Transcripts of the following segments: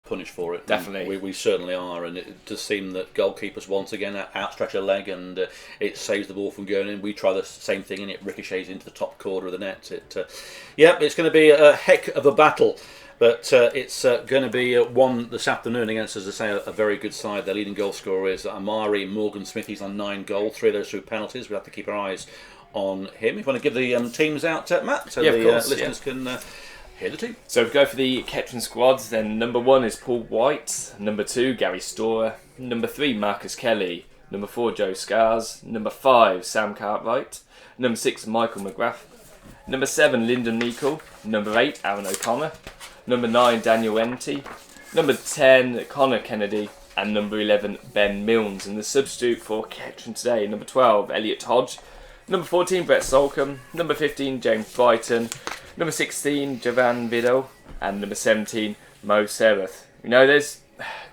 punished for it. Definitely. We certainly are, and it does seem that goalkeepers once again outstretch a leg and it saves the ball from going in. We try the same thing and it ricochets into the top corner of the net. It's going to be a heck of a battle. But it's going to be one this afternoon against, as I say, a very good side. Their leading goal scorer is Amari Morgan-Smith. He's on 9 goals, 3 of those through penalties. We have to keep our eyes on him. If you want to give the teams out, Matt, so the listeners can hear the team. So if we go for the Kettering squads, then number 1 is Paul White, number 2 Gary Storer, number 3 Marcus Kelly, number 4 Joe Scars, number 5 Sam Cartwright, number 6 Michael McGrath, number 7 Lyndon Meikle, number 8 Aaron O'Connor, number 9 Daniel Enty, number 10 Connor Kennedy, and number 11 Ben Milnes. And the substitute for Kettering today, number 12 Elliot Hodge, number 14 Brett Solcombe, number 15 James Brighton, number 16 Javan Vidal, and number 17 Mo Sereth. There's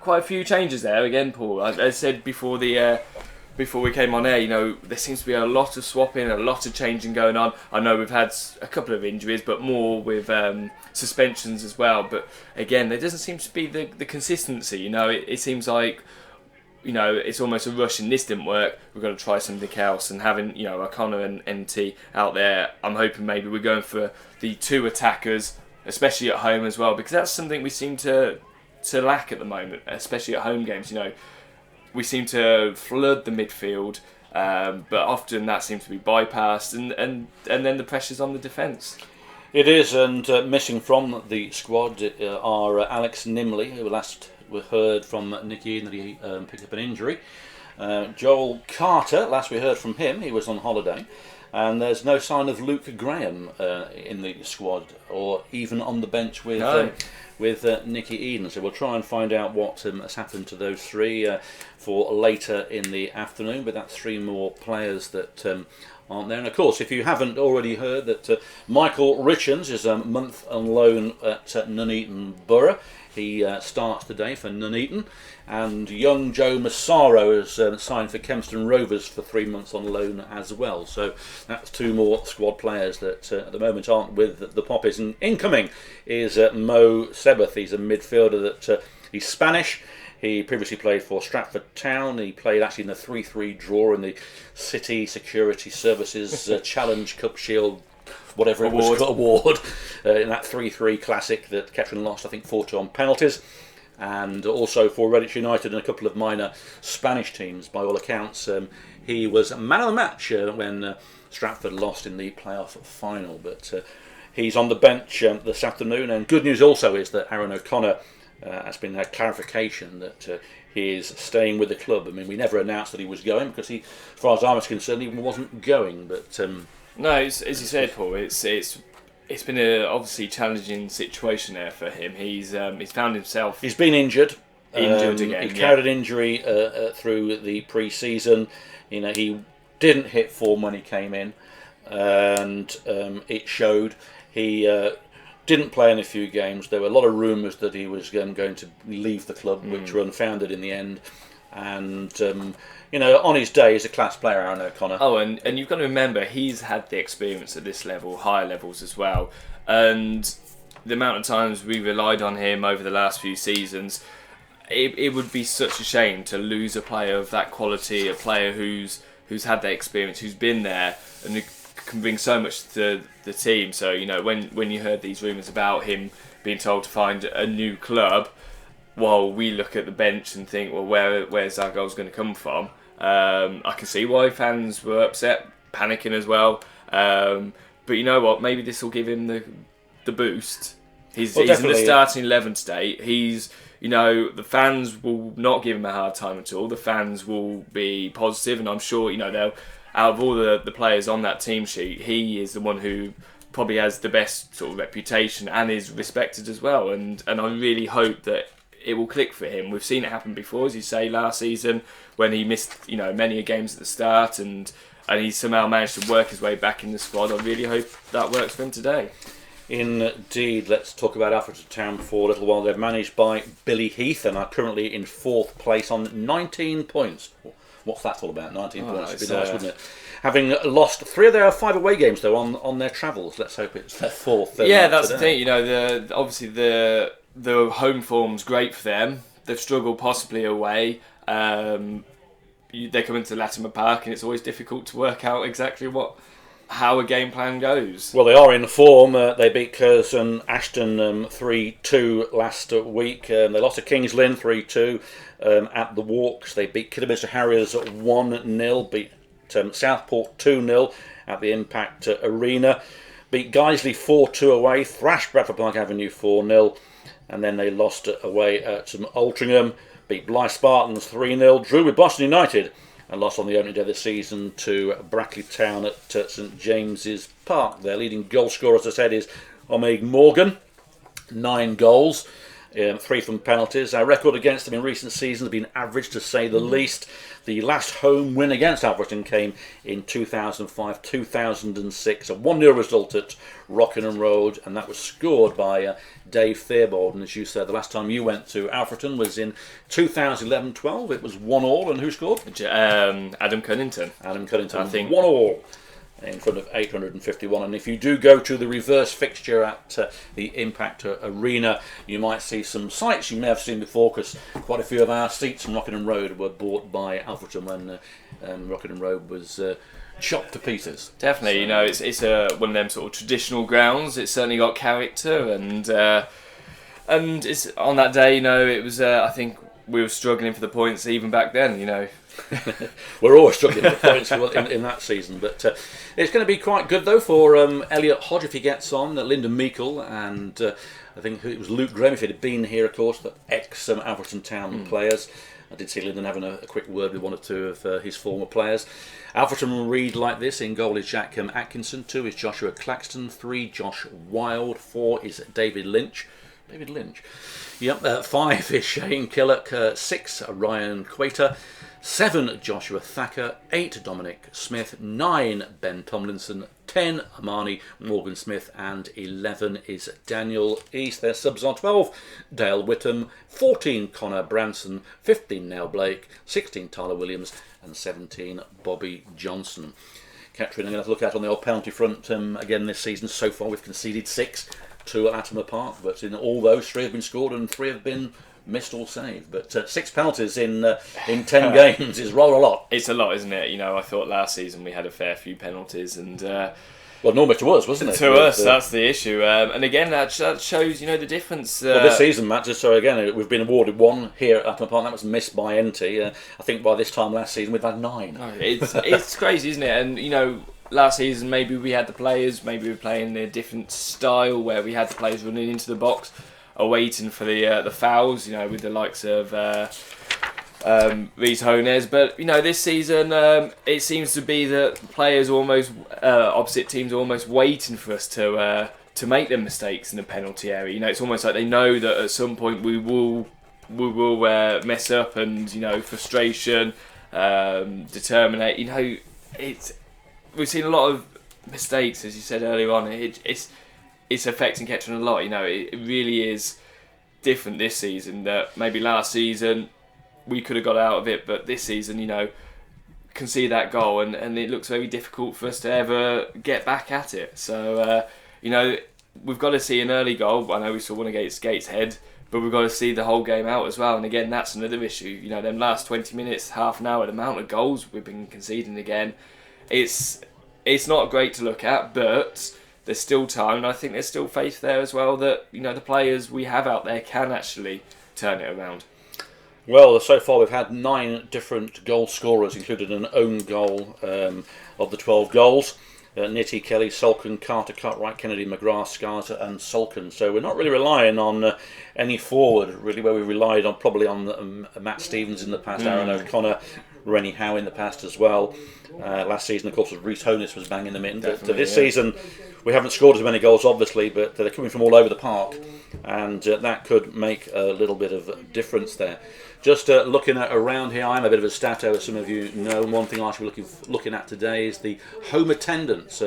quite a few changes there again, Paul. As I said before we came on air, there seems to be a lot of swapping, a lot of changing going on. I know we've had a couple of injuries, but more with suspensions as well. But again, there doesn't seem to be the consistency. It seems like, it's almost a rush, and this didn't work, we're going to try something else. And having, O'Connor and NT out there, I'm hoping maybe we're going for the 2 attackers, especially at home as well, because that's something we seem to lack at the moment, especially at home games. We seem to flood the midfield, but often that seems to be bypassed, and then the pressure's on the defence. It is, and missing from the squad are Alex Nimley, who last we heard from Nicky Eden that he picked up an injury. Joel Carter, last we heard from him, he was on holiday. And there's no sign of Luke Graham in the squad, or even on the bench with Nicky Eden. So we'll try and find out what has happened to those 3 for later in the afternoon. But that's 3 more players that aren't there. And of course, if you haven't already heard that Michael Richards is a month on loan at Nuneaton Borough. He starts today for Nuneaton, and young Joe Massaro has signed for Kempston Rovers for 3 months on loan as well. So that's 2 more squad players that at the moment aren't with the Poppies. And incoming is Mo Sebeth. He's a midfielder that he's Spanish. He previously played for Stratford Town. He played actually in the 3-3 draw in the City Security Services Challenge Cup Shield whatever it was, award in that 3-3 classic that Kettering lost, I think 4-2 on penalties, and also for Redditch United and a couple of minor Spanish teams. By all accounts, he was man of the match when Stratford lost in the playoff final, but he's on the bench this afternoon. And good news also is that Aaron O'Connor has been a clarification that he is staying with the club. I mean, we never announced that he was going, because he, as far as I was concerned, he wasn't going, but no, as you said, Paul, it's been a obviously challenging situation there for him. He's found himself. He's been injured. Again. He carried an injury through the pre-season. He didn't hit form when he came in, and it showed. He didn't play in a few games. There were a lot of rumours that he was going to leave the club, which were unfounded in the end. And on his day, he's a class player, Aaron O'Connor. Oh, and you've got to remember, he's had the experience at this level, higher levels as well. And the amount of times we relied on him over the last few seasons, it would be such a shame to lose a player of that quality, a player who's had that experience, who's been there, and who can bring so much to the team. So, when you heard these rumours about him being told to find a new club, while we look at the bench and think, well, where's our goals going to come from? I can see why fans were upset, panicking as well. But you know what? Maybe this will give him the boost. He's in the starting 11 state. The fans will not give him a hard time at all. The fans will be positive, and I'm sure, they'll, out of all the players on that team sheet, he is the one who probably has the best sort of reputation and is respected as well. And I really hope that it will click for him. We've seen it happen before, as you say, last season when he missed, many games at the start, and he somehow managed to work his way back in the squad. I really hope that works for him today. Indeed. Let's talk about Alfreton Town for a little while. They're managed by Billy Heath and are currently in 4th place on 19 points. What's that all about? 19 points would be nice, wouldn't it? Having lost 3 of their 5 away games, though, on their travels. Let's hope it's their 4th. Yeah, that's today. The thing. Obviously the home form's great for them. They've struggled possibly away. They come into Latimer Park, and it's always difficult to work out exactly how a game plan goes. Well, they are in form. They beat Curzon Ashton 3-2 last week. They lost to Kings Lynn 3-2 at the Walks. They beat Kidderminster Harriers 1-0. Beat Southport 2-0 at the Impact Arena. Beat Guiseley 4-2 away. Thrashed Bradford Park Avenue 4-0. And then they lost away at Altrincham. Beat Blythe Spartans 3-0. Drew with Boston United. And lost on the opening day of the season to Brackley Town at St James's Park. Their leading goal scorer, as I said, is Omeg Morgan. 9 goals, 3 from penalties. Our record against them in recent seasons has been average, to say the least. The last home win against Alfreton came in 2005-2006. A 1-0 result at Rockingham Road, and that was scored by Dave Theobald. And as you said, the last time you went to Alfreton was in 2011-12. It was 1-1, and who scored? Adam Cunnington. Adam Cunnington, I think. 1-1 in front of 851. And if you do go to the reverse fixture at the Impact Arena, you might see some sights you may have seen before, because quite a few of our seats from Rockingham Road were bought by Alfreton when Rockingham Road was chopped to pieces. Definitely, so, it's one of them sort of traditional grounds. It's certainly got character, and it's on that day. It was. I think we were struggling for the points even back then. We're always struggling for points in that season, but it's going to be quite good though for Elliot Hodge if he gets on, Lyndon Meikle, and I think it was Luke Graham if he'd been here, of course, the ex-Alfreton Town players. I did see Lyndon having a quick word with one or two of his former players. Alfreton will read like this. In goal is Jack Atkinson, 2 is Joshua Claxton, 3 Josh Wild, 4 is David Lynch. Yep, 5 is Shane Killock, 6 Ryan Quater, 7 Joshua Thacker, 8 Dominic Smith, 9 Ben Tomlinson, 10 Amani Morgan Smith, and 11 is Daniel East. Their subs are 12 Dale Whittam, 14 Connor Branson, 15 Nell Blake, 16 Tyler Williams, and 17 Bobby Johnson. Kettering, I'm going to look at on the old penalty front again this season. So far we've conceded 6 to Latimer Park, but in all those 3 have been scored and 3 have been missed or saved. But 6 penalties in 10 games is rather a lot. It's a lot, isn't it? I thought last season we had a fair few penalties, and well, normally to us, wasn't it? To us, that's the issue. And again, that shows the difference. Well, this season, Matt, just so again, we've been awarded 1 here at Latimer Park. That was missed by NT. I think by this time last season we've had 9. Oh, it's crazy, isn't it? And last season maybe we had the players, maybe we were playing a different style where we had the players running into the box, waiting for the fouls, with the likes of Reece Hones. But this season it seems to be that players almost opposite teams are almost waiting for us to make them mistakes in the penalty area. It's almost like they know that at some point we will mess up, and frustration, determinate. We've seen a lot of mistakes, as you said earlier on. It's affecting Kettering a lot. It really is different this season. That maybe last season we could have got out of it, but this season, concede that goal, and it looks very difficult for us to ever get back at it. So, we've got to see an early goal. I know we saw one against Gateshead, but we've got to see the whole game out as well. And again, that's another issue. Them last 20 minutes, half an hour, the amount of goals we've been conceding again. It's not great to look at, but there's still time, and I think there's still faith there as well that the players we have out there can actually turn it around. Well, so far we've had 9 different goal scorers, including an own goal of the 12 goals. Nitty, Kelly, Sulkin, Carter, Cartwright, Kennedy, McGrath, Scarter and Sulkin. So we're not really relying on any forward, really, where we relied on probably on Matt Stevens in the past, Aaron O'Connor, Rennie Howe in the past as well. Last season, of course, Reece Hones was banging them in. This season, we haven't scored as many goals, obviously, but they're coming from all over the park, and that could make a little bit of difference there. Just looking at around here, I'm a bit of a stato, as some of you know. One thing I should be looking at today is the home attendance.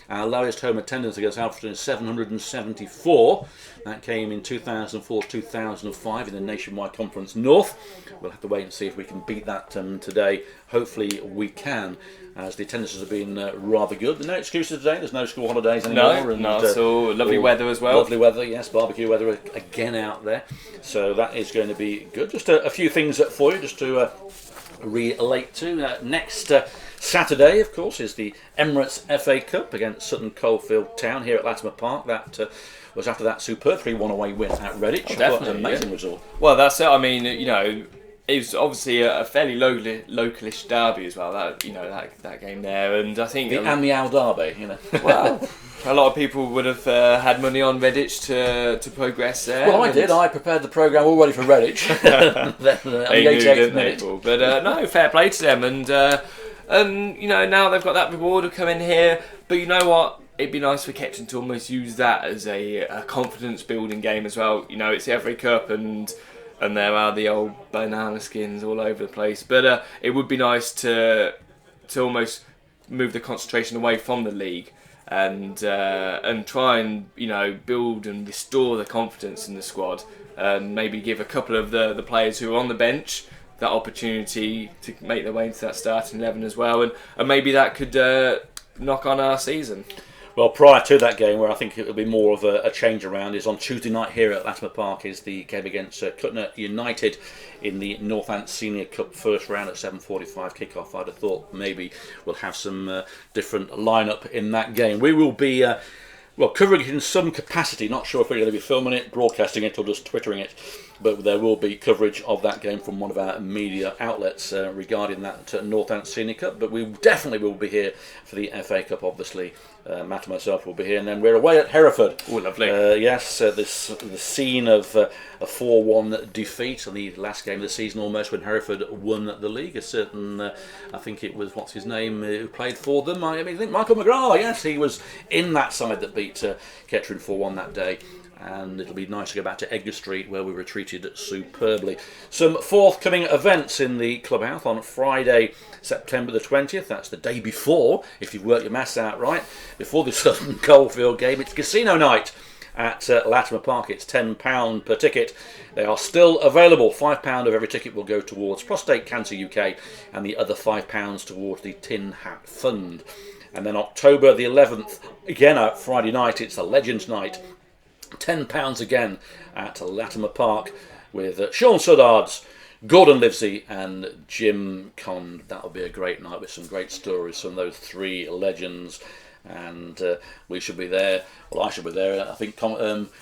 Our lowest home attendance against Alfreton is 774. That came in 2004-2005 in the Nationwide Conference North. We'll have to wait and see if we can beat that today. Hopefully we can, as the attendances have been rather good. No excuses today. There's no school holidays anymore. No, not at all. Lovely weather as well. Lovely weather, yes. Barbecue weather again out there. So that is going to be good. Just a few things for you, just to relate to. Next Saturday, of course, is the Emirates FA Cup against Sutton Coldfield Town here at Latimer Park. That was after that superb 3-1 away win at Redditch. Oh, definitely, an amazing result. Well, that's it. I mean, it was obviously a fairly localish derby as well. That game there, and I think the Amial derby. Well, a lot of people would have had money on Redditch to progress there. Well, I did. I prepared the programme all ready for Redditch. They knew, didn't they? But no, fair play to them, and now they've got that reward of coming here. But you know what? It'd be nice for Kettering to almost use that as a confidence building game as well. It's the FA Cup and there are the old banana skins all over the place. But it would be nice to almost move the concentration away from the league and try and build and restore the confidence in the squad. And maybe give a couple of the players who are on the bench that opportunity to make their way into that starting 11 as well. And maybe that could knock on our season. Well, prior to that game, where I think it will be more of a change around, is on Tuesday night here at Latimer Park, is the game against Cutner United in the Northants Senior Cup first round at 7:45 kick-off. I'd have thought maybe we'll have some different lineup in that game. We will be covering it in some capacity. Not sure if we're going to be filming it, broadcasting it, or just twittering it. But there will be coverage of that game from one of our media outlets regarding that Northants Senior Cup. But we definitely will be here for the FA Cup, obviously. Matt and myself will be here. And then we're away at Hereford. Oh, lovely. The scene of a 4-1 defeat in the last game of the season almost, when Hereford won the league. A certain, I think it was, what's his name, who played for them? I think Michael McGrath, yes, he was in that side that beat Kettering 4-1 that day. And it'll be nice to go back to Edgar Street, where we were treated superbly. Some forthcoming events in the clubhouse on Friday, September the 20th. That's the day before, if you've worked your maths out right, before the Sutton Coldfield game. It's casino night at Latimer Park. It's £10 per ticket. They are still available. £5 of every ticket will go towards Prostate Cancer UK, and the other £5 towards the Tin Hat Fund. And then October the 11th, again at Friday night, it's a Legends Night. £10 again at Latimer Park with Sean Suddards, Gordon Livesey and Jim Conn. That'll be a great night with some great stories from those three legends. And we should be there. Well, I should be there. I think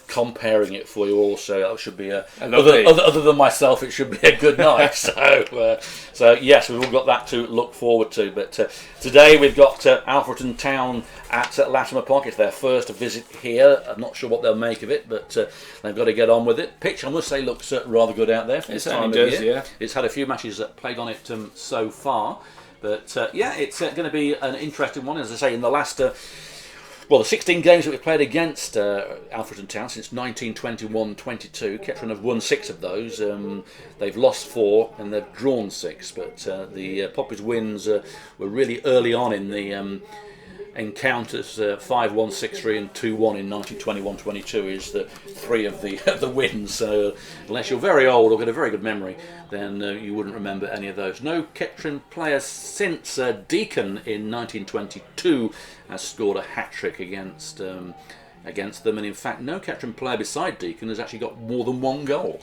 comparing it for you all. So that should be other than myself, it should be a good night. So yes, we've all got that to look forward to. But today we've got Alfreton Town at Latimer Park. It's their first visit here. I'm not sure what they'll make of it, but they've got to get on with it. Pitch, I must say, looks rather good out there for this time of year. Yeah. It's had a few matches played on it so far. But it's going to be an interesting one. As I say, in the last, the 16 games that we've played against Alfreton Town since 1921-22, Kettering have won 6 of those. They've lost 4 and they've drawn 6. But the Poppies wins were really early on in the encounters. 5-1, 6-3 and 2-1 in 1921-22 is the 3 of the wins. So unless you're very old or got a very good memory, then you wouldn't remember any of those. No Kettering player since Deacon in 1922 has scored a hat-trick against them, and in fact no Kettering player beside Deacon has actually got more than 1 goal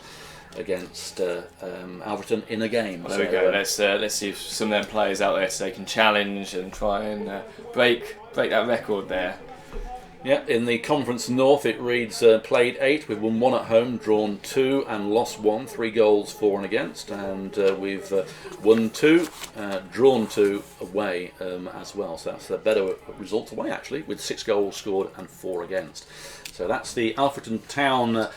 against Alfreton in a game. Well, there we go. Let's see if some of them players out there so they can challenge and try and break that record there. Yeah, in the Conference North it reads played 8, we've won 1 at home, drawn 2 and lost 1, 3 goals for and against, and we've won 2, drawn 2 away as well. So that's a better result away actually, with 6 goals scored and 4 against. So that's the Alfreton Town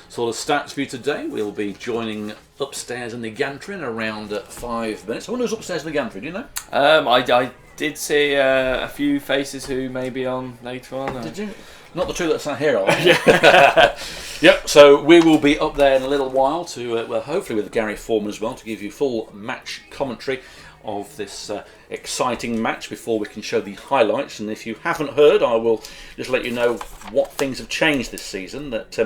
sort of stats for you today. We'll be joining upstairs in the gantry in around 5 minutes. I wonder who's upstairs in the gantry, do you know? I did see a few faces who may be on later on. Did you? Not the two that sat here, are they? Yep, so we will be up there in a little while to, hopefully with Gary Foreman as well, to give you full match commentary of this exciting match before we can show the highlights. And if you haven't heard, I will just let you know what things have changed this season. That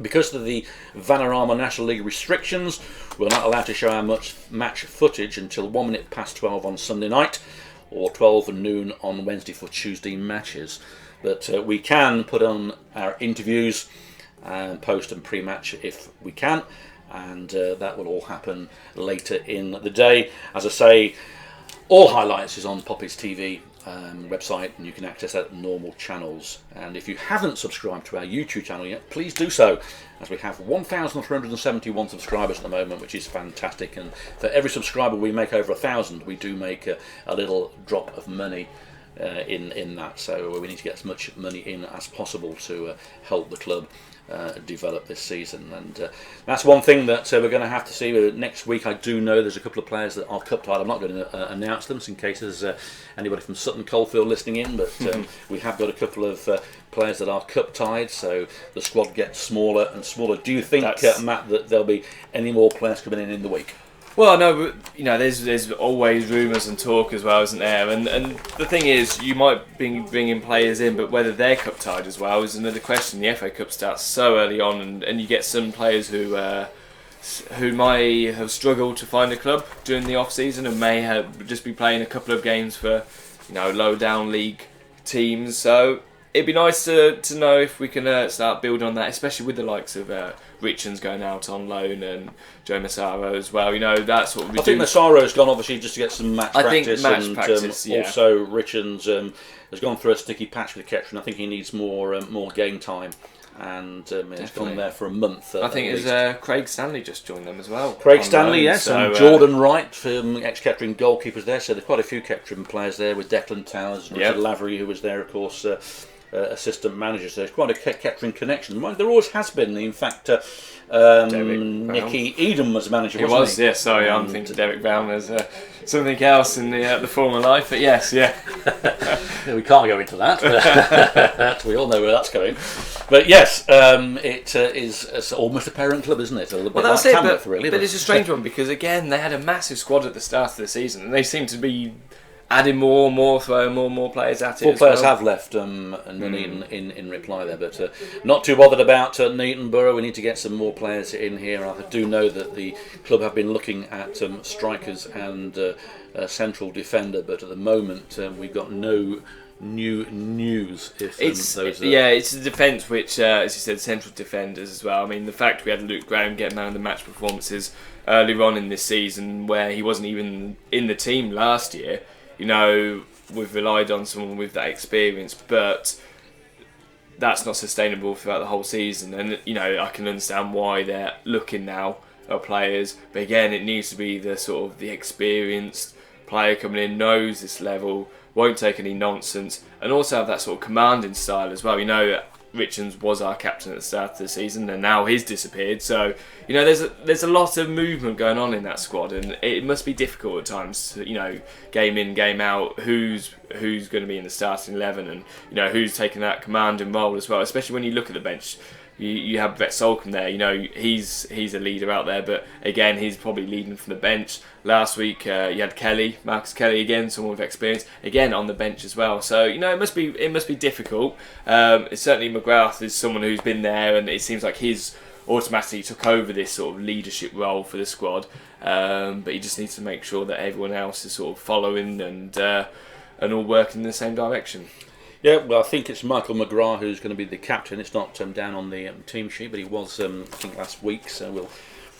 because of the Vanarama National League restrictions, we're not allowed to show our match footage until 1 minute past 12 on Sunday night, or 12 noon on Wednesday for Tuesday matches. But we can put on our interviews and post and pre-match if we can, and that will all happen later in the day. As I say, all highlights is on Poppy's TV website, and you can access that at normal channels. And if you haven't subscribed to our YouTube channel yet, please do so, as we have 1,371 subscribers at the moment, which is fantastic. And for every subscriber we make over 1,000, we do make a little drop of money in that. So we need to get as much money in as possible to help the club develop this season, and that's one thing that we're going to have to see next week. I do know there's a couple of players that are cup tied. I'm not going to announce them in case there's anybody from Sutton Coldfield listening in, but we have got a couple of players that are cup tied, so the squad gets smaller and smaller. Do you think, Matt, that there'll be any more players coming in the week? Well, no, but there's always rumours and talk as well, isn't there? And the thing is, you might be bringing players in, but whether they're cup tied as well is another question. The FA Cup starts so early on, and you get some players who might have struggled to find a club during the off season and may have just be playing a couple of games for low down league teams. So it'd be nice to know if we can start building on that, especially with the likes of Richards going out on loan and Joe Massaro as well. That sort of. I think Massaro's gone obviously just to get some match practice. Yeah. Also Richards has gone through a sticky patch with Kettering. I think he needs more game time, and he's gone there for a month. I think it's Craig Stanley just joined them as well. Craig Stanley, yes, so, and Jordan Wright, ex-Kettering goalkeepers there. So there's quite a few Kettering players there with Declan Towers and Richard Lavery, who was there, of course. Assistant manager, so it's quite a Kettering connection. There always has been. In fact, Nicky Eden was manager. Wasn't he? Yeah. Sorry, I'm thinking Derek Brown as something else in the former life. But yes, yeah. We can't go into that. We all know where that's going. But yes, it's almost a parent club, isn't it? Well, that's it. But it's a strange one because again, they had a massive squad at the start of the season, and they seem to be adding throwing more players at it. 4 players have left, and in reply there, but not too bothered about Neaton Borough. We need to get some more players in here. I do know that the club have been looking at strikers and a central defender, but at the moment we've got no new news. It's the defence, which, as you said, central defenders as well. I mean, the fact we had Luke Graham getting man of the match performances earlier on in this season, where he wasn't even in the team last year. We've relied on someone with that experience, but that's not sustainable throughout the whole season. And I can understand why they're looking now at players, but again, it needs to be the experienced player coming in, knows this level, won't take any nonsense, and also have that sort of commanding style as well. Richards was our captain at the start of the season, and now he's disappeared. So there's a lot of movement going on in that squad, and it must be difficult at times. Game in, game out, who's going to be in the starting 11, and who's taking that commanding role as well. Especially when you look at the bench, you have Brett Solcombe there. He's a leader out there, but again, he's probably leading from the bench. Last week you had Marcus Kelly again, someone with experience, again on the bench as well. So it must be difficult. Certainly McGrath is someone who's been there, and it seems like he's automatically took over this sort of leadership role for the squad. But he just needs to make sure that everyone else is sort of following and all working in the same direction. Yeah, well, I think it's Michael McGrath who's going to be the captain. It's not down on the team sheet, but he was, I think, last week. So we'll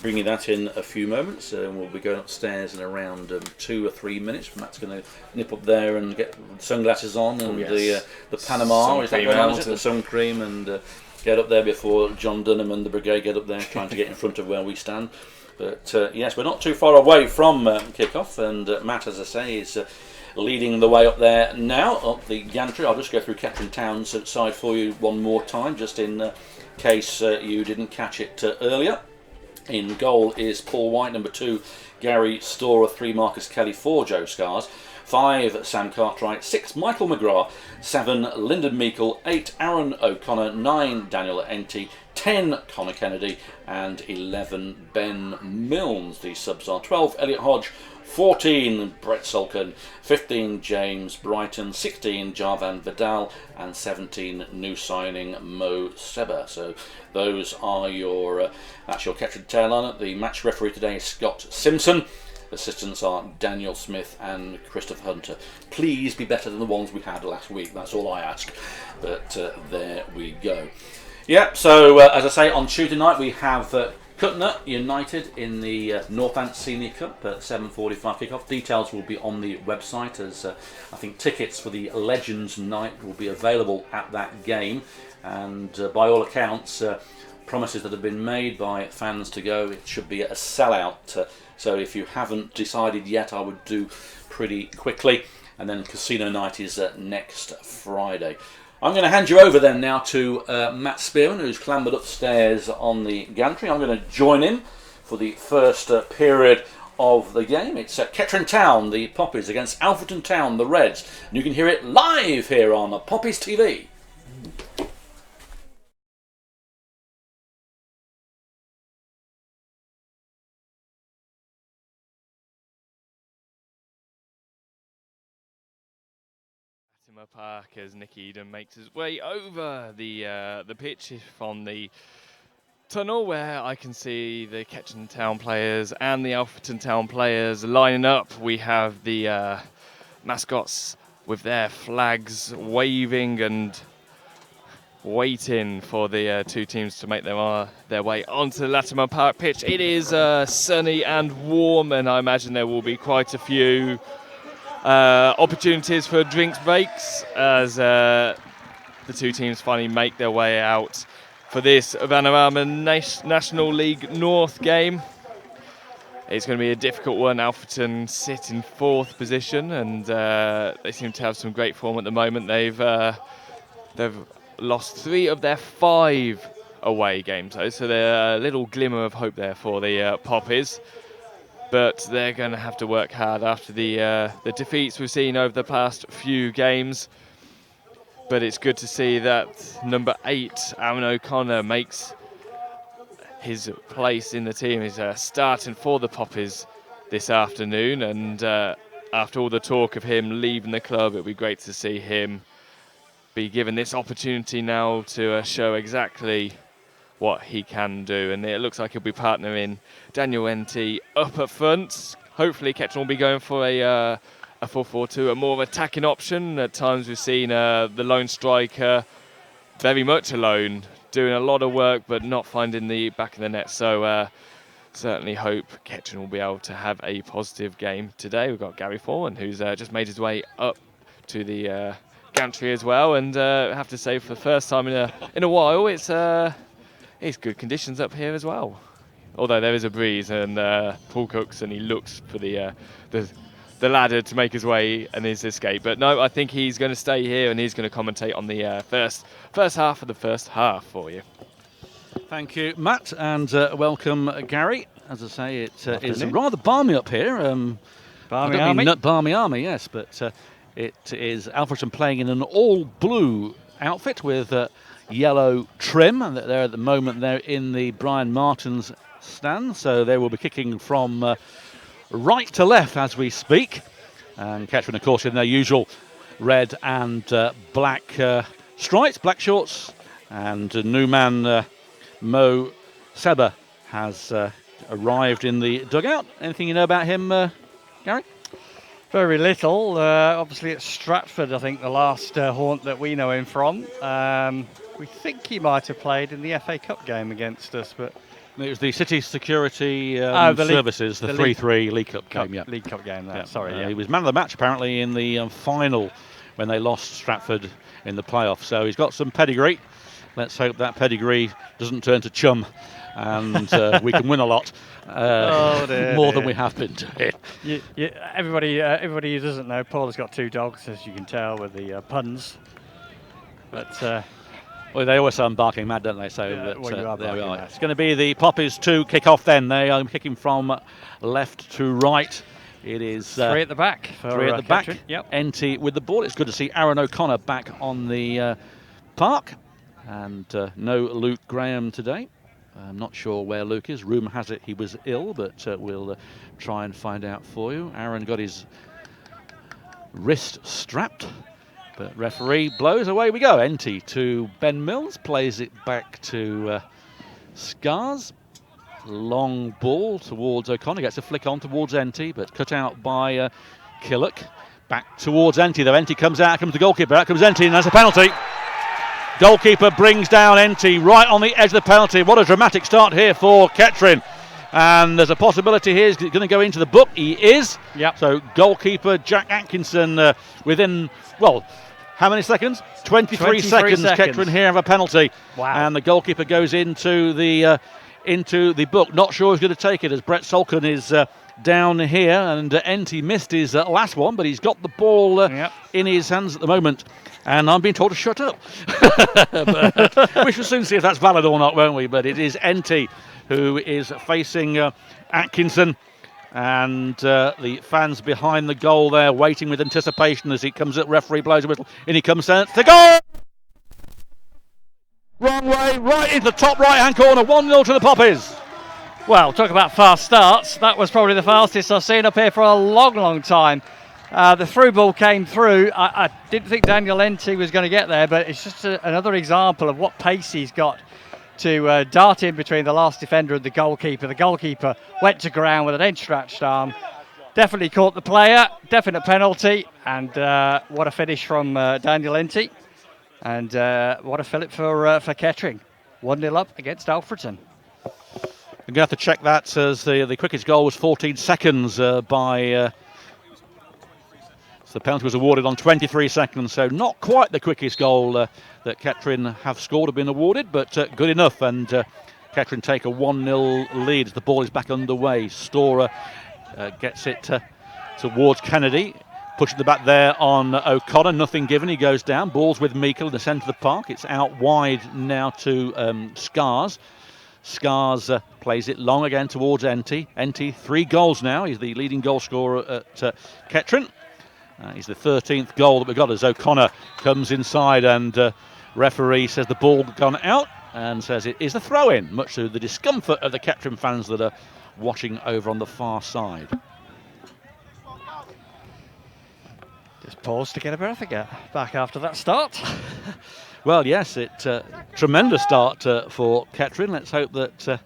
bring you that in a few moments. We'll be going upstairs in around 2 or 3 minutes. Matt's going to nip up there and get sunglasses on and the Panama. Is that going on? The sun cream and get up there before John Dunham and the brigade get up there, trying to get in front of where we stand. But yes, we're not too far away from kick-off, and Matt, as I say, is leading the way up there now, up the gantry. I'll just go through Kettering Town's side for you one more time, just in case you didn't catch it earlier. In goal is Paul White, number 2, Gary Storer, 3, Marcus Kelly, 4, Joe Scars, 5 Sam Cartwright, 6 Michael McGrath, 7 Lyndon Meikle, 8 Aaron O'Connor, 9 Daniel Enty, 10 Connor Kennedy, and 11 Ben Milnes. The subs are 12 Elliot Hodge, 14 Brett Sulkin, 15 James Brighton, 16 Jarvan Vidal, and 17 new signing Mo Seba. So those are your that's your Kettering tail lineup. The match referee today is Scott Simpson. Assistants are Daniel Smith and Christopher Hunter. Please be better than the ones we had last week. That's all I ask. But there we go. Yeah. So as I say, on Tuesday night we have Cutner United in the Northants Senior Cup at 7:45 kickoff. Details will be on the website, as I think tickets for the Legends Night will be available at that game. And by all accounts, promises that have been made by fans to go, it should be a sellout. So if you haven't decided yet, I would do pretty quickly. And then Casino Night is next Friday. I'm going to hand you over then now to Matt Spearman, who's clambered upstairs on the gantry. I'm going to join him for the first period of the game. It's Kettering Town, the Poppies, against Alfreton Town, the Reds. And you can hear it live here on Poppies TV. Park as Nick Eden makes his way over the pitch from the tunnel, where I can see the Kettering Town players and the Alfreton Town players lining up. We have the mascots with their flags waving and waiting for the two teams to make their way onto the Latimer Park pitch. It is sunny and warm, and I imagine there will be quite a few opportunities for drinks breaks as the two teams finally make their way out for this Vanarama National League North game. It's going to be a difficult one. Alfreton sit in 4th position, and they seem to have some great form at the moment. They've lost 3 of their 5 away games, though, so they're a little glimmer of hope there for the Poppies. But they're going to have to work hard after the defeats we've seen over the past few games. But it's good to see that number 8, Aaron O'Connor, makes his place in the team. He's starting for the Poppies this afternoon. And after all the talk of him leaving the club, it'll be great to see him be given this opportunity now to show exactly what he can do, and it looks like he'll be partnering Daniel Enty up at front. Hopefully Kettering will be going for a 4-4-2, a more attacking option. At times we've seen the lone striker very much alone, doing a lot of work but not finding the back of the net. So certainly hope Kettering will be able to have a positive game today. We've got Gary Foreman, who's just made his way up to the gantry as well, and I have to say, for the first time in a while, it's good conditions up here as well. Although there is a breeze, and Paul cooks and he looks for the ladder to make his way and his escape. But no, I think he's going to stay here and he's going to commentate on the first half of the first half for you. Thank you, Matt, and welcome, Gary. As I say, it is rather balmy up here. Balmy Army? Balmy Army, yes, but it is Alfreton playing in an all-blue outfit with yellow trim, and they're at the moment they're in the Brian Martin's stand, so they will be kicking from right to left as we speak. And Kettering, of course, in their usual red and black stripes, black shorts, and new man Mo Seba has arrived in the dugout. Anything you know about him, Gary? Very little. Obviously it's Stratford, I think, the last haunt that we know him from. We think he might have played in the FA Cup game against us, but it was the City Security Services, the 3-3 League Cup game. Yeah, League Cup game. Yeah. Sorry, he was man of the match apparently in the final when they lost Stratford in the playoffs. So he's got some pedigree. Let's hope that pedigree doesn't turn to chum, and we can win a lot. More than we have been doing. Everybody who doesn't know, Paul has got 2 dogs, as you can tell with the puns. But well, they always say I'm barking mad, don't they? So there we are. It's going to be the Poppies 2 kick off then. They are kicking from left to right It is 3 at the back. For, 3 at the back. Kettering. Yep. Enty with the ball. It's good to see Aaron O'Connor back on the park. And no Luke Graham today. I'm not sure where Luke is. Rumour has it he was ill, but we'll try and find out for you. Aaron got his wrist strapped, but referee blows. Away we go. Enty to Ben Mills, plays it back to Scars. Long ball towards O'Connor, gets a flick on towards Enty, but cut out by Killock. Back towards Enty though. Enty comes out, comes the goalkeeper, out comes Enty, and that's a penalty. Goalkeeper brings down Enty right on the edge of the penalty. What a dramatic start here for Kettering. And there's a possibility here he's going to go into the book. He is. Yep. So goalkeeper Jack Atkinson within, well, how many seconds? 23 seconds. Kettering here have a penalty. Wow. And the goalkeeper goes into the book. Not sure who's going to take it as Brett Solkin is down here. And Enty missed his last one, but he's got the ball in his hands at the moment. And I'm being told to shut up. But we shall soon see if that's valid or not, won't we? But it is Enty who is facing Atkinson. And the fans behind the goal there waiting with anticipation as he comes up. Referee blows a whistle. In he comes to goal! Wrong way, right into the top right-hand corner. 1-0 to the Poppies. Well, talk about fast starts. That was probably the fastest I've seen up here for a long, long time. The through ball came through. I didn't think Daniel Enty was going to get there, but it's just another example of what pace he's got to dart in between the last defender and the goalkeeper. The goalkeeper went to ground with an end-stretched arm. Definitely caught the player. Definite penalty. And what a finish from Daniel Enty. And what a fillip for Kettering. 1-0 up against Alfreton. I'm going to have to check that as the quickest goal was 14 seconds by... So the penalty was awarded on 23 seconds, so not quite the quickest goal that Kettering have scored, have been awarded, but good enough. And Kettering take a 1-0 lead as the ball is back underway. Storer gets it towards Kennedy, pushing the back there on O'Connor, nothing given, he goes down. Ball's with Meikle in the centre of the park, it's out wide now to Scars. Scars plays it long again towards Enty. Enty, 3 goals now, he's the leading goal scorer at Kettering. He's the 13th goal that we've got as O'Connor comes inside and referee says the ball gone out and says it is a throw-in, much to the discomfort of the Kettering fans that are watching over on the far side. Just pause to get a breath again. Back after that start. Well, yes, tremendous start for Kettering. Let's hope that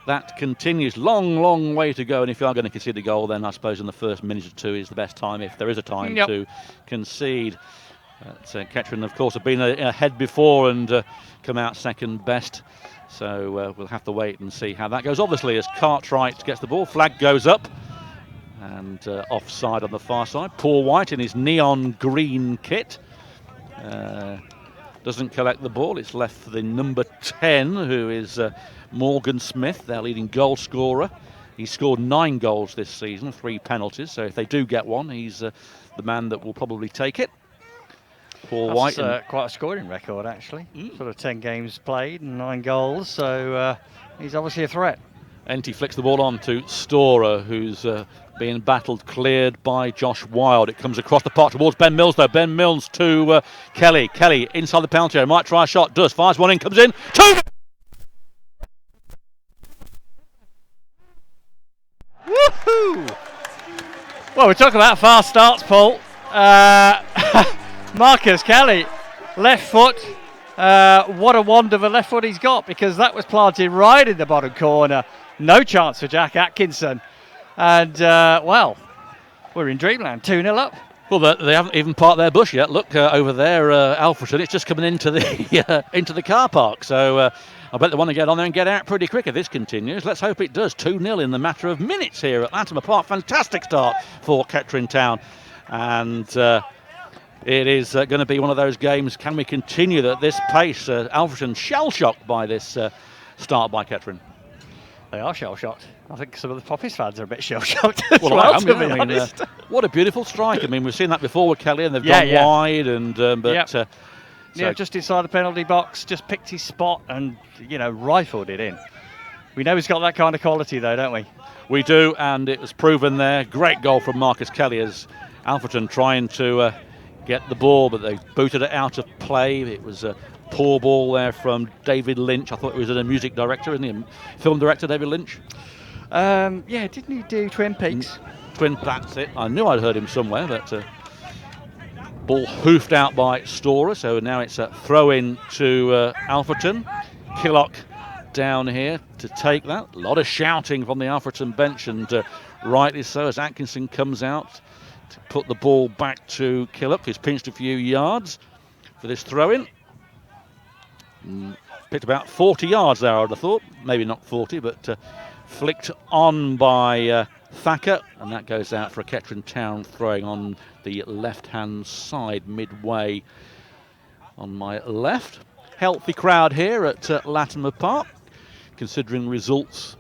that continues. Long way to go, and if you are going to concede a goal, then I suppose in the first minute or two is the best time, if there is a time to concede. Kettering, of course, have been ahead before and come out second best, so we'll have to wait and see how that goes. Obviously, as Cartwright gets the ball, flag goes up, and offside on the far side. Paul White in his neon green kit doesn't collect the ball. It's left for the number 10, who is Morgan Smith, their leading goal scorer. He's scored 9 goals this season, 3 penalties, so if they do get one, he's the man that will probably take it. Paul White. That's quite a scoring record, actually. Sort of 10 games played and 9 goals, so he's obviously a threat. Enty flicks the ball on to Storer, who's being battled, cleared by Josh Wilde. It comes across the park towards Ben Mills, though. Ben Mills to Kelly. Kelly inside the penalty area, might try a shot, does, fires one in, comes in, 2! Woohoo! Well, we're talking about fast starts, Paul. Marcus Kelly, left foot. What a wand of a left foot he's got, because that was planted right in the bottom corner. No chance for Jack Atkinson. And, well, we're in dreamland, 2-0 up. Well, they haven't even parked their bush yet. Look over there, Alfreton. It's just coming into the car park. So I bet they want to get on there and get out pretty quick if this continues. Let's hope it does. 2-0 in the matter of minutes here at Latimer Park. Fantastic start for Kettering Town. And it is going to be one of those games. Can we continue at this pace? Alfreton shell-shocked by this start by Kettering. They are shell-shocked. I think some of the Poppies fans are a bit shell-shocked as well, to be honest. What a beautiful strike. I mean, we've seen that before with Kelly, and they've gone wide, and so just inside the penalty box, just picked his spot and, rifled it in. We know he's got that kind of quality, though, don't we? We do, and it was proven there. Great goal from Marcus Kelly as Alfreton trying to get the ball, but they booted it out of play. It was a poor ball there from David Lynch. I thought it was a music director, isn't he? A film director, David Lynch? Yeah, didn't he do Twin Peaks? That's it. I knew I'd heard him somewhere, but ball hoofed out by Storer, so now it's a throw in to Alfreton. Killock down here to take that. A lot of shouting from the Alfreton bench, and rightly so, as Atkinson comes out to put the ball back to Killock, who's pinched a few yards for this throw in. Picked about 40 yards there, I'd have thought. Maybe not 40, but flicked on by Thacker, and that goes out for a Kettering Town throwing on the left-hand side, midway on my left. Healthy crowd here at Latimer Park, considering results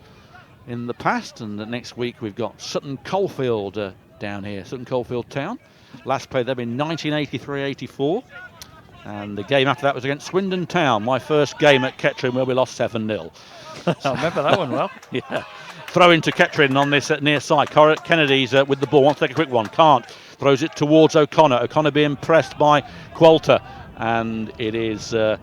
in the past, and next week we've got Sutton Coldfield down here, Sutton Coldfield Town. Last played them in 1983-84. And the game after that was against Swindon Town, my first game at Kettering, where we lost 7-0. I remember that one well. Yeah. Throw into Kettering on this near side. Kennedy's with the ball, wants to take a quick one, can't. Throws it towards O'Connor. O'Connor being pressed by Qualter. And it is a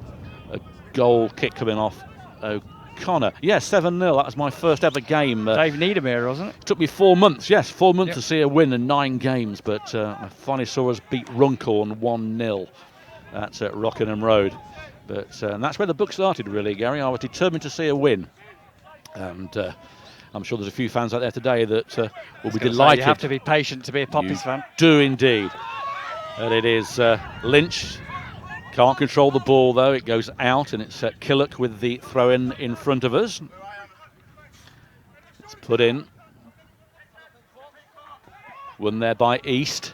goal kick coming off O'Connor. Yeah, 7-0. That was my first ever game. Dave Needham here, wasn't it? Took me 4 months, yes, 4 months to see a win in 9 games. But I finally saw us beat Runcorn 1-0. That's at Rockingham Road. But and that's where the book started, really, Gary. I was determined to see a win. And I'm sure there's a few fans out there today that will be delighted. You have to be patient to be a Poppies fan. Do indeed. And it is Lynch. Can't control the ball, though. It goes out, and it's Killock with the throw-in in front of us. It's put in. Won there by East.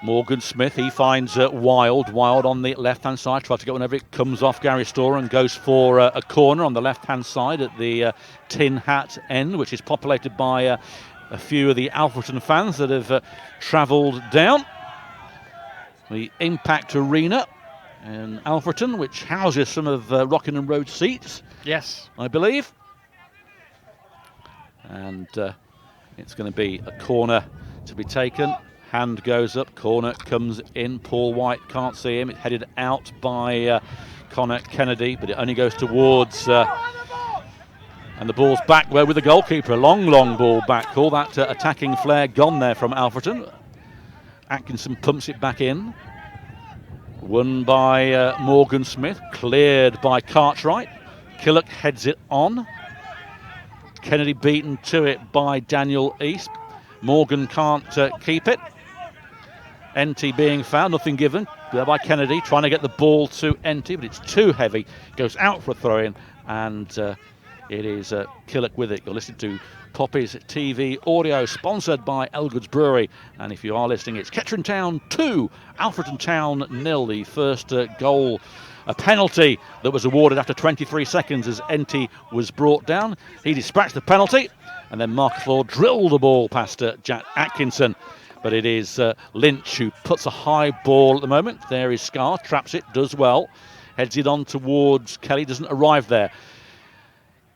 Morgan Smith, he finds Wild on the left-hand side, tries to get whenever it comes off Gary Storer and goes for a corner on the left-hand side at the Tin Hat end, which is populated by a few of the Alfreton fans that have travelled down. The Impact Arena in Alfreton, which houses some of Rockingham Road seats. Yes. I believe. And it's going to be a corner to be taken. Hand goes up, corner comes in. Paul White can't see him. It's headed out by Connor Kennedy, but it only goes towards. And the ball's back where with the goalkeeper. A long ball back. All that attacking flair gone there from Alfreton. Atkinson pumps it back in. Won by Morgan Smith. Cleared by Cartwright. Killock heads it on. Kennedy beaten to it by Daniel East. Morgan can't keep it. NT being found, nothing given. There by Kennedy, trying to get the ball to NT, but it's too heavy. Goes out for a throw-in, and it is Killock with it. You're listening to Poppy's TV audio, sponsored by Elgood's Brewery. And if you are listening, it's Kettering Town 2, Alfreton Town 0. The first goal, a penalty that was awarded after 23 seconds as NT was brought down. He dispatched the penalty, and then Mark Ford drilled the ball past Jack Atkinson. But it is Lynch who puts a high ball at the moment. There is Scar, traps it, does well. Heads it on towards Kelly, doesn't arrive there.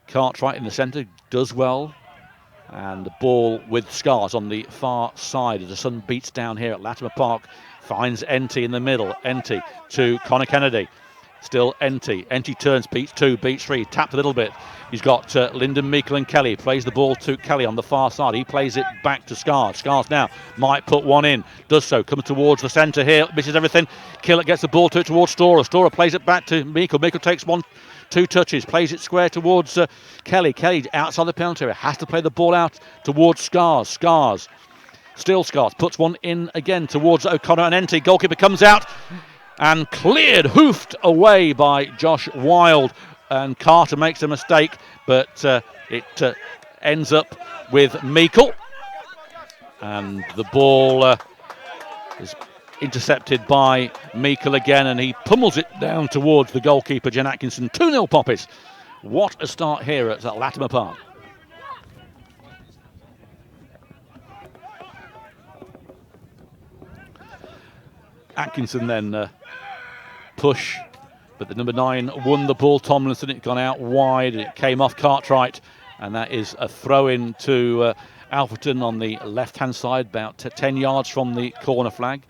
Cartwright in the centre, does well. And the ball with Scars on the far side as the sun beats down here at Latimer Park. Finds NT in the middle. NT to Connor Kennedy. Still NT. NT turns, beats 2, beats 3, tapped a little bit. He's got Lyndon Meikle and Kelly. Plays the ball to Kelly on the far side. He plays it back to Scars. Scars now might put one in. Does so. Comes towards the centre here. Misses everything. Killock gets the ball to it towards Storer. Storer plays it back to Meikle. Meikle takes 1-2 touches. Plays it square towards Kelly. Kelly outside the penalty area. Has to play the ball out towards Scars. Scars. Still Scars. Puts one in again towards O'Connor and NT. Goalkeeper comes out and cleared, hoofed away by Josh Wild. And Carter makes a mistake, but it ends up with Meikle. And the ball is intercepted by Meikle again, and he pummels it down towards the goalkeeper, Jen Atkinson. 2-0 Poppies. What a start here at Latimer Park. Atkinson then push But the number 9 won the ball. Tomlinson, it gone out wide. It came off Cartwright. And that is a throw-in to Alfreton on the left-hand side, about 10 yards from the corner flag.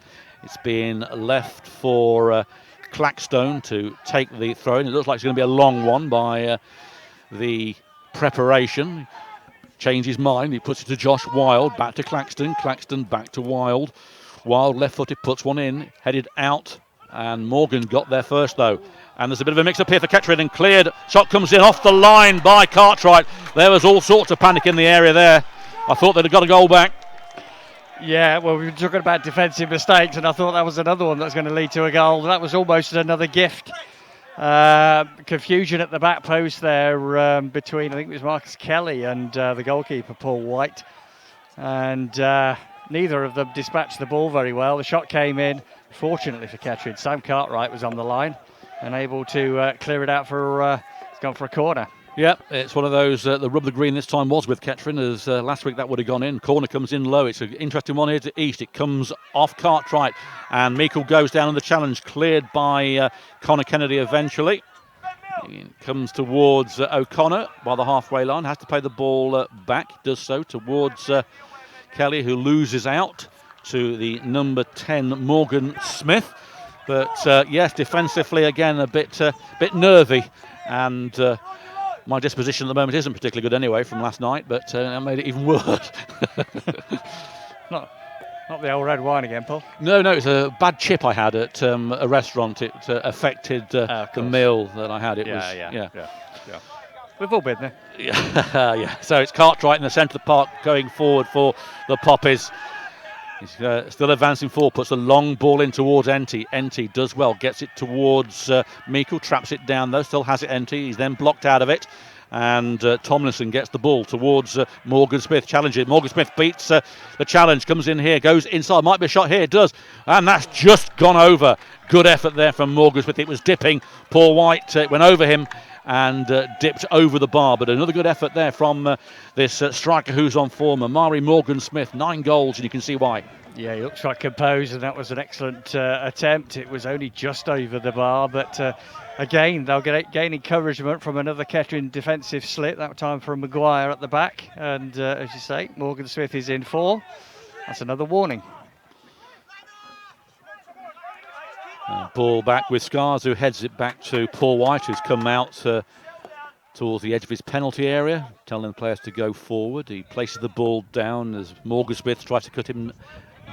It's being left for Clackstone to take the throw-in. It looks like it's going to be a long one by the preparation. Change his mind. He puts it to Josh Wild. Back to Claxton. Claxton back to Wild. Wild left-footed puts one in. Headed out. And Morgan got there first though. And there's a bit of a mix-up here for Kettering and cleared. Shot comes in off the line by Cartwright. There was all sorts of panic in the area there. I thought they'd have got a goal back. Yeah, well, we were talking about defensive mistakes, and I thought that was another one that's going to lead to a goal. That was almost another gift. Confusion at the back post there between, I think it was Marcus Kelly and the goalkeeper, Paul White. And neither of them dispatched the ball very well. The shot came in, fortunately for Kettering. Sam Cartwright was on the line and able to clear it out for, it's gone for a corner. Yep, it's one of those, the rub the green this time was with Kettering, as last week that would have gone in. Corner comes in low. It's an interesting one here to East. It comes off Cartwright, and Meikle goes down in the challenge, cleared by Connor Kennedy eventually. It comes towards O'Connor by the halfway line, has to play the ball back, does so towards Kelly, who loses out to the number 10 Morgan Smith. But yes, defensively again a bit nervy, and my disposition at the moment isn't particularly good anyway from last night, but that made it even worse. Not the old red wine again, Paul. No, it's a bad chip I had at a restaurant. It affected the meal that I had. Yeah. We've all been there. Yeah. So it's Cartwright in the centre of the park going forward for the Poppies. He's still advancing forward, puts a long ball in towards Enty. Enty does well, gets it towards Meikle, traps it down though, still has it Enty. He's then blocked out of it. And Tomlinson gets the ball towards Morgan Smith, challenging it. Morgan Smith beats the challenge, comes in here, goes inside, might be a shot here, it does. And that's just gone over. Good effort there from Morgan Smith. It was dipping. Paul White went over him and dipped over the bar. But another good effort there from this striker who's on form, Amari Morgan Smith. 9 goals, and you can see why. Yeah, he looks like composed, and that was an excellent attempt. It was only just over the bar, but again, they'll gain encouragement from another Kettering defensive slip, that time from Maguire at the back. And as you say, Morgan Smith is in form. That's another warning. Ball back with Scars, who heads it back to Paul White, who's come out towards the edge of his penalty area, telling the players to go forward. He places the ball down as Morgan Smith tries to cut him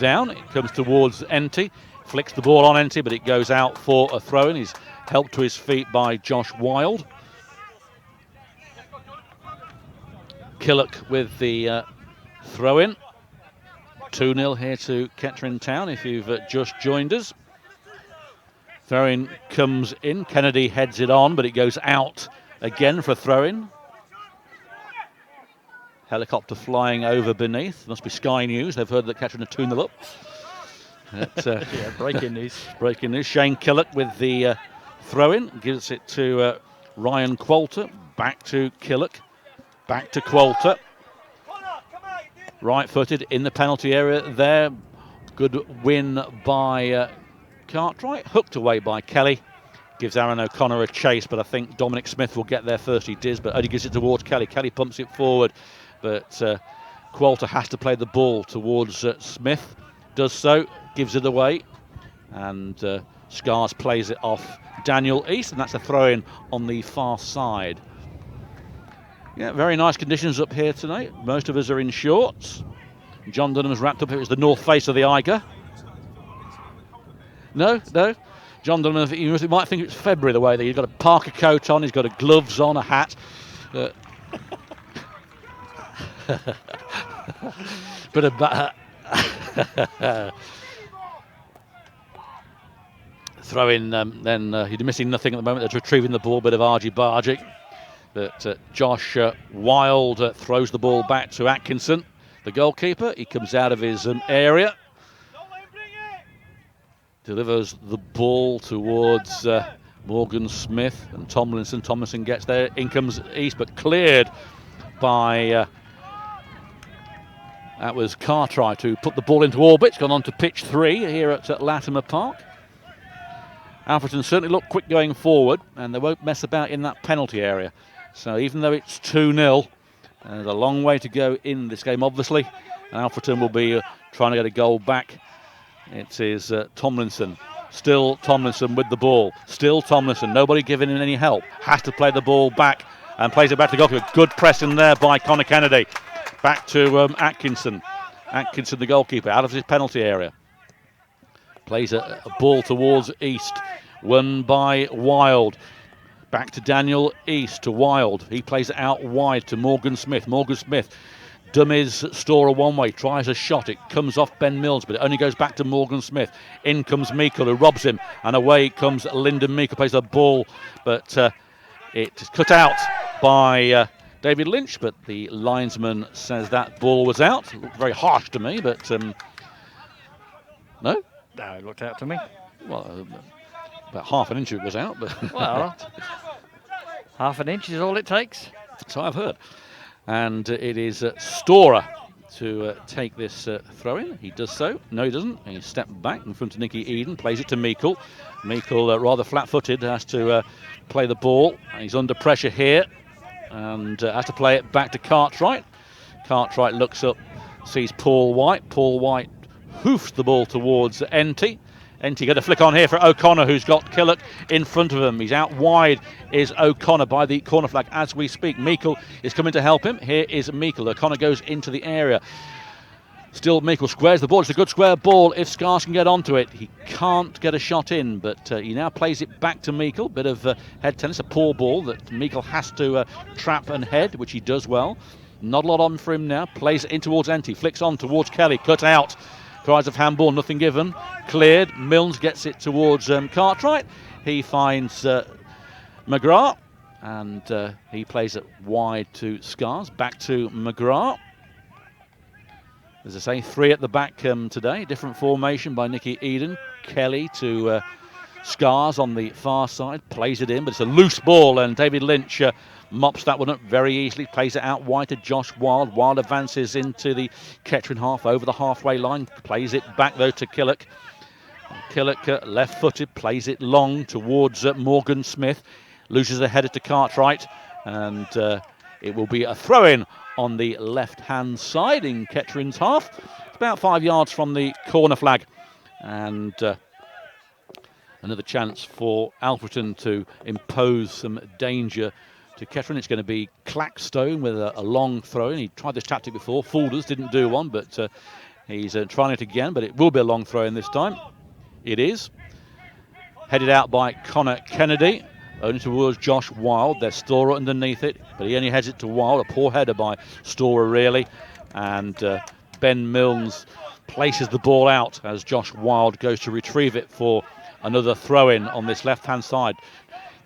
down. It comes towards Enty, flicks the ball on Enty, but it goes out for a throw-in. He's helped to his feet by Josh Wild. Killock with the throw-in. 2-0 here to Kettering Town if you've just joined us. Throw-in comes in. Kennedy heads it on, but it goes out again for a throw-in. Helicopter flying over beneath. Must be Sky News. They've heard that Kettering are 2-0 up. Breaking news. Breaking news. Shane Killock with the throw-in. Gives it to Ryan Qualter. Back to Killock. Back to Qualter. Right-footed in the penalty area there. Good win by Cartwright. Hooked away by Kelly. Gives Aaron O'Connor a chase, but I think Dominic Smith will get there first. He does, but only gives it towards Kelly. Kelly pumps it forward, but Qualter has to play the ball towards Smith. Does so, gives it away, and Scars plays it off Daniel East, and that's a throw-in on the far side. Yeah, very nice conditions up here tonight. Most of us are in shorts. John Dunham's wrapped up. It was the north face of the Eiger. No. John Dunham, you might think it's February the way that he's got a Parker coat on, he's got a gloves on, a hat. But throw in, then he's missing nothing at the moment. They're retrieving the ball, bit of argy-bargy. But Josh Wild throws the ball back to Atkinson, the goalkeeper. He comes out of his area. Delivers the ball towards Morgan Smith and Tomlinson. Tomlinson gets there. In comes East, but cleared by... that was Cartwright who put the ball into orbit. It's gone on to pitch 3 here at Latimer Park. Alfreton certainly look quick going forward, and they won't mess about in that penalty area. So even though it's 2-0, there's a long way to go in this game, obviously. And Alfreton will be trying to get a goal back. It is Tomlinson. Still Tomlinson with the ball. Still Tomlinson. Nobody giving him any help. Has to play the ball back and plays it back to goalkeeper. Good press in there by Connor Kennedy. Back to Atkinson. Atkinson, the goalkeeper, out of his penalty area. Plays a ball towards East. Won by Wild. Back to Daniel East to Wild. He plays it out wide to Morgan Smith. Morgan Smith dummies Storer one way, tries a shot. It comes off Ben Mills, but it only goes back to Morgan Smith. In comes Meikle, who robs him, and away comes Lyndon Meikle. Plays a ball, but it's cut out by David Lynch, but the linesman says that ball was out. It looked very harsh to me, but no? No, it looked out to me. Well, about half an inch it was out, but Well, half an inch is all it takes. So I've heard. And it is Storer to take this throw in. He does so. No, he doesn't. He steps back in front of Nicky Eden, plays it to Meikle. Meikle, rather flat-footed, has to play the ball. He's under pressure here and has to play it back to Cartwright. Cartwright looks up, sees Paul White. Paul White hoofs the ball towards Enty. Enty got a flick on here for O'Connor, who's got Killock in front of him. He's out wide, is O'Connor by the corner flag as we speak. Meikle is coming to help him. Here is Meikle. O'Connor goes into the area. Still Meikle squares the ball. It's a good square ball if Scars can get onto it. He can't get a shot in, but he now plays it back to Meikle. Bit of head tennis, a poor ball that Meikle has to trap and head, which he does well. Not a lot on for him now. Plays it in towards Enty. Flicks on towards Kelly. Cut out. Cries of handball, nothing given. Cleared. Milnes gets it towards Cartwright. He finds McGrath, and he plays it wide to Scars. Back to McGrath. As I say, 3 at the back today. Different formation by Nicky Eden. Kelly to Scars on the far side. Plays it in, but it's a loose ball, and David Lynch mops that one up very easily. Plays it out wide to Josh Wild. Wild advances into the Kettering half, over the halfway line. Plays it back, though, to Killock. Killock, left-footed, plays it long towards Morgan Smith. Loses the header to Cartwright, and it will be a throw-in on the left-hand side in Kettering's half. It's about 5 yards from the corner flag, and another chance for Alfreton to impose some danger to Kettering. It's going to be Clackstone with a long throw-in. He tried this tactic before. Fooled us, didn't do one, but he's trying it again, but it will be a long throw-in this time. It is. Headed out by Connor Kennedy. Only towards Josh Wild. There's Storer underneath it, but he only heads it to Wild. A poor header by Storer, really. And Ben Milnes places the ball out as Josh Wild goes to retrieve it for another throw-in on this left-hand side.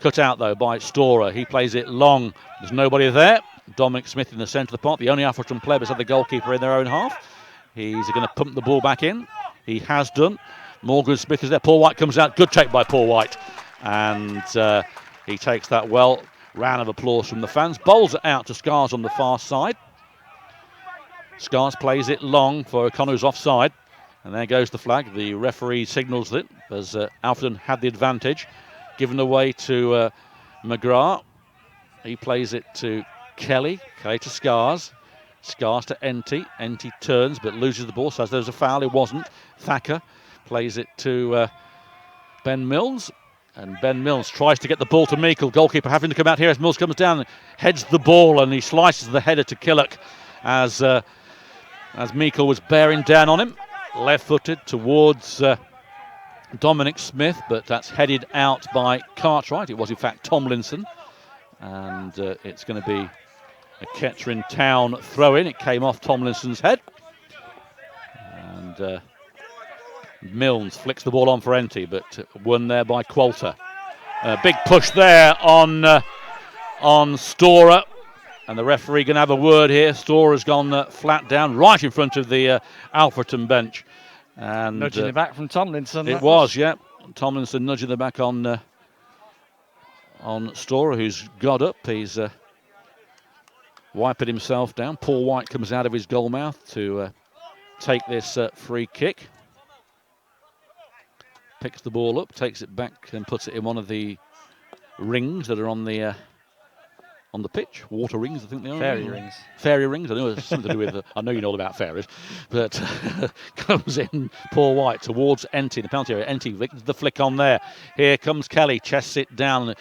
Cut out, though, by Storer. He plays it long. There's nobody there. Dominic Smith in the centre of the park. The only Alfreton player beside the goalkeeper in their own half. He's going to pump the ball back in. He has done. Morgan Smith is there. Paul White comes out. Good take by Paul White. And he takes that well. Round of applause from the fans. Bowls it out to Scars on the far side. Scars plays it long for O'Connor, who's offside. And there goes the flag. The referee signals it as Alfreton had the advantage. Given away to McGrath. He plays it to Kelly. Kelly to Scars. Scars to Enty. Enty turns but loses the ball. Says there's a foul. It wasn't. Thacker plays it to Ben Milnes. And Ben Milnes tries to get the ball to Meikle. Goalkeeper having to come out here as Mills comes down, heads the ball, and he slices the header to Killock as Meikle was bearing down on him. Left-footed towards Dominic Smith, but that's headed out by Cartwright. It was in fact Tomlinson, and it's going to be a Kettering Town throw-in. It came off Tomlinson's head, and Milnes flicks the ball on for Enty, but won there by Qualter. Big push there on Storer, and the referee going to have a word here. Storer's gone flat down right in front of the Alfreton bench. And nudging it back from Tomlinson. It was, yeah. Tomlinson nudging the back on Storer, who's got up. He's wiping himself down. Paul White comes out of his goal mouth to take this free kick. picks the ball up, takes it back and puts it in one of the rings that are on the pitch. Water rings, I think they are. Fairy rings. Fairy rings. I know it's something to do with. I know you know all about fairies, but comes in. Paul White towards Enty, the penalty area. Enty the flick on there. Here comes Kelly, chests it down.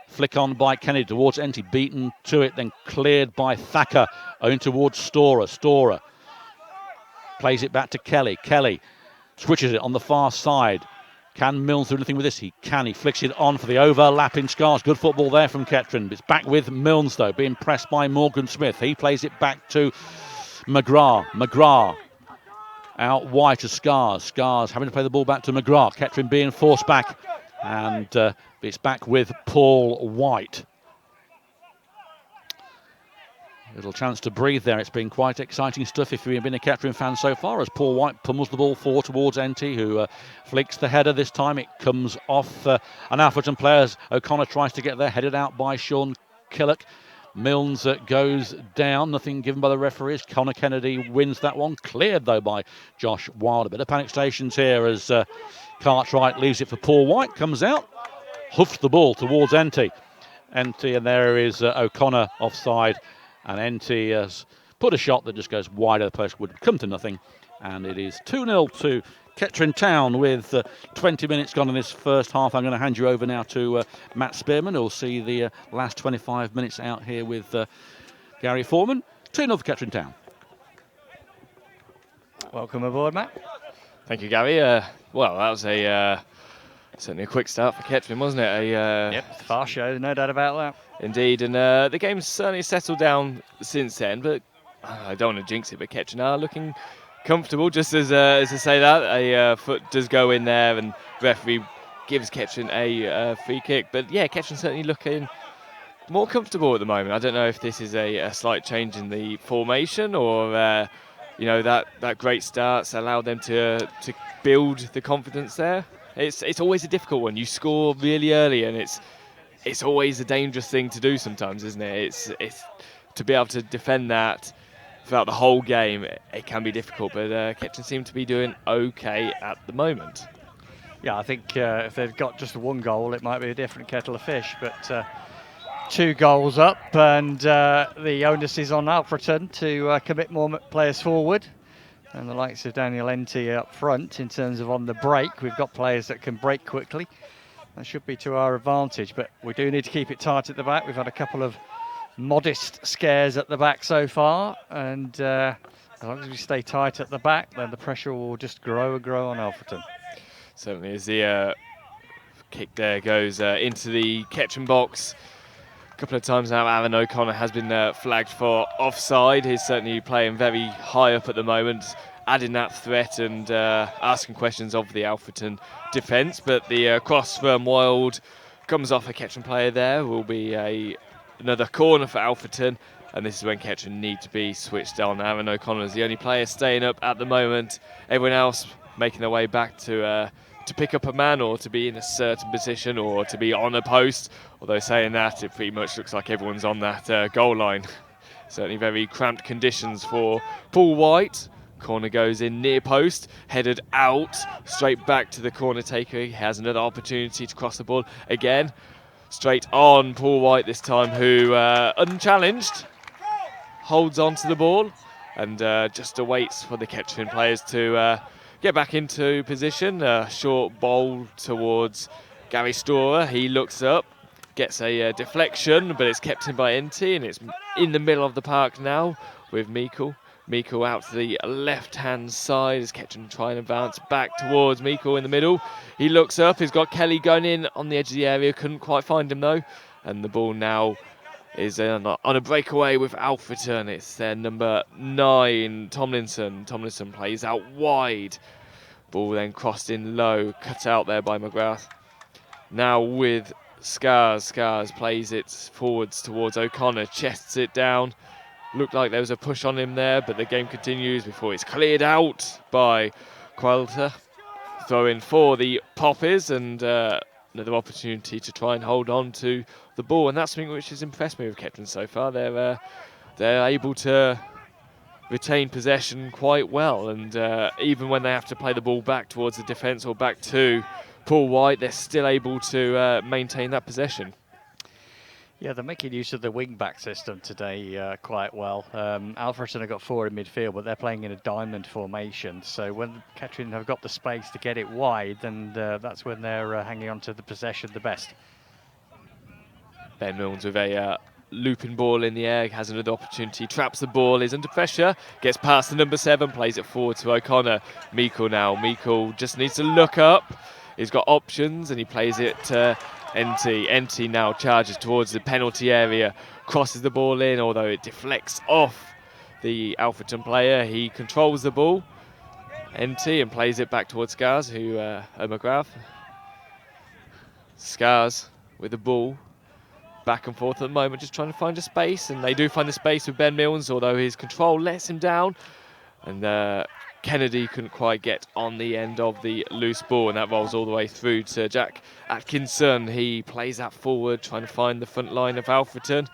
Flick on by Kennedy towards Enty, beaten to it, then cleared by Thacker. Own towards Storer. Storer plays it back to Kelly. Kelly switches it on the far side. Can Milnes do anything with this? He can. He flicks it on for the overlapping Scars. Good football there from Kettering. It's back with Milnes, though, being pressed by Morgan Smith. He plays it back to McGrath. McGrath out wide to Scars. Scars having to play the ball back to McGrath. Kettering being forced back. And it's back with Paul White. Little chance to breathe there. It's been quite exciting stuff if you've been a Kettering fan so far, as Paul White pummels the ball forward towards Enty, who flicks the header this time. It comes off an Alfreton player. O'Connor tries to get there, headed out by Sean Killock. Milnes goes down, nothing given by the referees. Connor Kennedy wins that one, cleared though by Josh Wilder. Bit of panic stations here as Cartwright leaves it for Paul White, comes out, hoofs the ball towards Enty. Enty, and there is O'Connor offside. And Enty has put a shot that just goes wide of the post, would come to nothing. And it is 2-0 to Kettering Town with 20 minutes gone in this first half. I'm going to hand you over now to Matt Spearman, who'll see the last 25 minutes out here with Gary Foreman. 2-0 for Kettering Town. Welcome aboard, Matt. Thank you, Gary. Well, that was certainly a quick start for Kettering, wasn't it? Yep, fast show, no doubt about that. Indeed, and the game's certainly settled down since then, but I don't want to jinx it, but Kettering are looking comfortable. Just as I say that, a foot does go in there and referee gives Kettering a free kick. But yeah, Kettering certainly looking more comfortable at the moment. I don't know if this is a slight change in the formation or that great starts allowed them to build the confidence there. It's always a difficult one. You score really early and it's always a dangerous thing to do sometimes, isn't it? It's to be able to defend that throughout the whole game, it can be difficult, but Kettering seem to be doing okay at the moment. Yeah, I think if they've got just one goal, it might be a different kettle of fish, but 2 goals up, and the onus is on Alfreton to commit more players forward. And the likes of Daniel Enty up front in terms of on the break. We've got players that can break quickly. That should be to our advantage, but we do need to keep it tight at the back. We've had a couple of modest scares at the back so far, and as long as we stay tight at the back, then the pressure will just grow and grow on Alfreton. Certainly, as the kick there goes into the Kettering box. A couple of times now, Aaron O'Connor has been flagged for offside. He's certainly playing very high up at the moment, adding that threat and asking questions of the Alfreton defence. But the cross from Wild comes off a Kettering player there. Will be another corner for Alfreton. And this is when Kettering need to be switched on. Aaron O'Connor is the only player staying up at the moment. Everyone else making their way back to pick up a man or to be in a certain position or to be on a post. Although saying that, it pretty much looks like everyone's on that goal line. Certainly very cramped conditions for Paul White. Corner goes in near post, headed out, straight back to the corner taker. He has another opportunity to cross the ball again. Straight on Paul White this time, who unchallenged holds on to the ball and just awaits for the Kettering players to get back into position. Short bowl towards Gary Storer. He looks up, gets a deflection, but it's kept in by Enty, and it's in the middle of the park now with Meikle. Meikle out to the left-hand side as Kettering trying to bounce back towards Meikle in the middle. He looks up, he's got Kelly going in on the edge of the area, couldn't quite find him though. And the ball now is on a breakaway with Alfreton. It's their number 9, Tomlinson. Tomlinson plays out wide. Ball then crossed in low, cut out there by McGrath. Now with Scars. Scars plays it forwards towards O'Connor, chests it down. Looked like there was a push on him there, but the game continues before it's cleared out by Qualter. Throw in for the Poppies, and another opportunity to try and hold on to the ball, and that's something which has impressed me with Kettering so far. They're able to retain possession quite well, and even when they have to play the ball back towards the defence or back to Paul White, they're still able to maintain that possession. Yeah, they're making use of the wing-back system today quite well. Alfreton have got 4 in midfield, but they're playing in a diamond formation. So when Kettering have got the space to get it wide, then that's when they're hanging on to the possession the best. Ben Milnes with a looping ball in the air, has another opportunity, traps the ball, is under pressure, gets past the number 7, plays it forward to O'Connor. Meikle now, Meikle just needs to look up. He's got options and he plays it to NT. NT now charges towards the penalty area, crosses the ball in, although it deflects off the Alfreton player. He controls the ball, NT, and plays it back towards Scars, who McGrath. Scars with the ball, back and forth at the moment, just trying to find a space, and they do find the space with Ben Milnes, although his control lets him down, and Kennedy couldn't quite get on the end of the loose ball, and that rolls all the way through to Jack Atkinson. He plays that forward, trying to find the front line of Alfreton.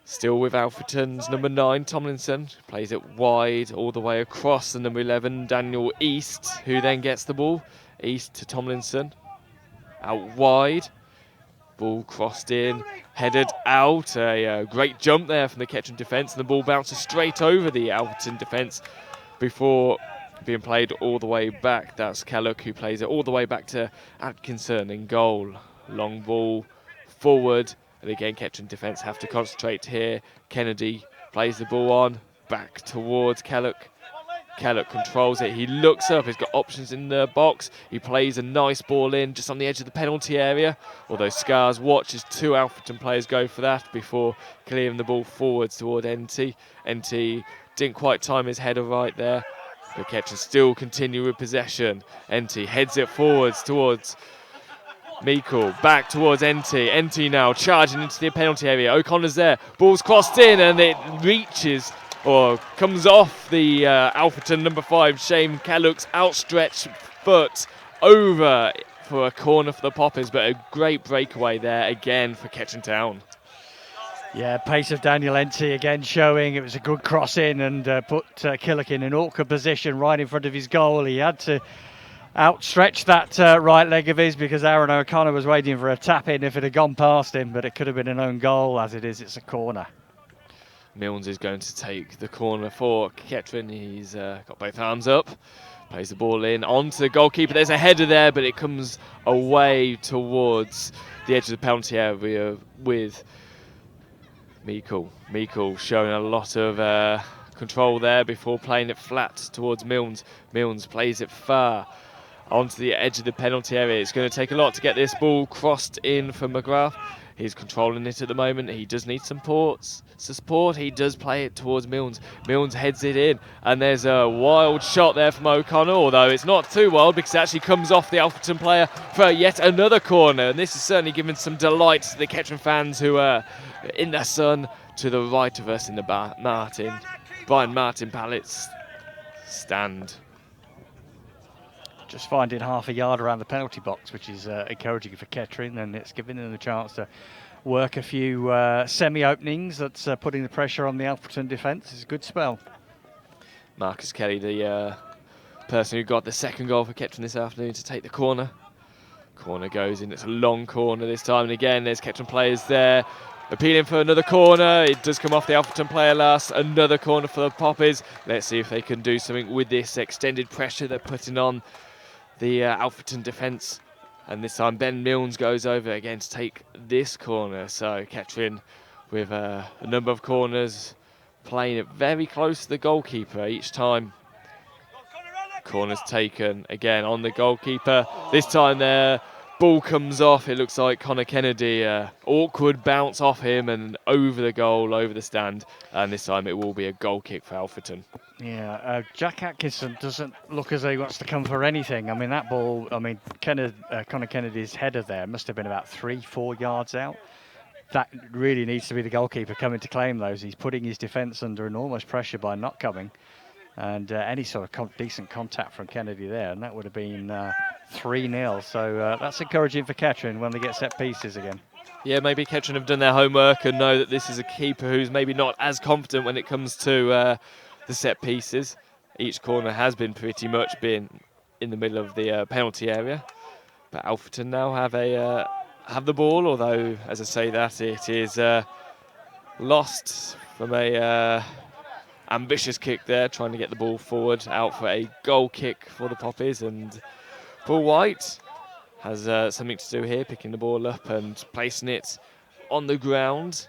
Still with Alfreton's number 9, Tomlinson, plays it wide all the way across the number 11, Daniel East, who then gets the ball. East to Tomlinson, out wide. Ball crossed in, headed out. A great jump there from the Kettering defence, and the ball bounces straight over the Alfreton defence before being played all the way back. That's Kellogg who plays it all the way back to Atkinson in goal. Long ball forward, and again Kettering defence have to concentrate here. Kennedy plays the ball on, back towards Kellogg. Kellogg controls it, he looks up, he's got options in the box, he plays a nice ball in just on the edge of the penalty area, although Scars watches 2 Alfreton players go for that before clearing the ball forwards toward NT. NT didn't quite time his header right there, but Kettering still continue with possession. NT heads it forwards towards Meikle, back towards NT. NT now charging into the penalty area, O'Connor's there, ball's crossed in and it reaches or comes off the Alfreton number 5, Shane Kellogg's outstretched foot over for a corner for the Poppers, but a great breakaway there again for Kettering Town. Yeah, pace of Daniel Enty again showing. It was a good cross in and put Killick in an awkward position right in front of his goal. He had to outstretch that right leg of his because Aaron O'Connor was waiting for a tap in if it had gone past him, but it could have been an own goal. As it is, it's a corner. Milnes is going to take the corner for Kettering. He's got both arms up, plays the ball in onto the goalkeeper. There's a header there, but it comes away towards the edge of the penalty area with Meikle. Meikle showing a lot of control there before playing it flat towards Milnes. Milnes plays it far onto the edge of the penalty area. It's going to take a lot to get this ball crossed in for McGrath. He's controlling it at the moment. He does need some support. He does play it towards Milnes. Milnes heads it in, and there's a wild shot there from O'Connor, although it's not too wild because it actually comes off the Alfreton player for yet another corner. And this is certainly giving some delight to the Kettering fans who are in the sun to the right of us in the Brian Martin Pallets stand. Just finding half a yard around the penalty box, which is encouraging for Kettering, and it's giving them the chance to work a few semi-openings. That's putting the pressure on the Alfreton defence. It's a good spell. Marcus Kelly, the person who got the second goal for Kettering this afternoon, to take the corner. Corner goes in. It's a long corner this time, and again there's Kettering players there appealing for another corner. It does come off the Alfreton player last. Another corner for the Poppers. Let's see if they can do something with this extended pressure they're putting on the Alfreton defence. And this time Ben Milnes goes over again to take this corner. So Kettering with a number of corners, playing it very close to the goalkeeper each time. Corners taken again on the goalkeeper. This time there, ball comes off. It looks like Connor Kennedy, awkward bounce off him and over the goal, over the stand. And this time it will be a goal kick for Alfreton. Yeah, Jack Atkinson doesn't look as though he wants to come for anything. I mean, that ball, Connor Kennedy's header there must have been about 3-4 yards out. That really needs to be the goalkeeper coming to claim those. He's putting his defence under enormous pressure by not coming. And any sort of decent contact from Kennedy there, and that would have been 3-0. So that's encouraging for Kettering when they get set pieces again. Yeah, maybe Kettering have done their homework and know that this is a keeper who's maybe not as confident when it comes to the set pieces. Each corner has been pretty much been in the middle of the penalty area. But Alfreton now have the ball, although, as I say that, it is lost from a ambitious kick there, trying to get the ball forward, out for a goal kick for the Poppies. And Paul White has something to do here, picking the ball up and placing it on the ground.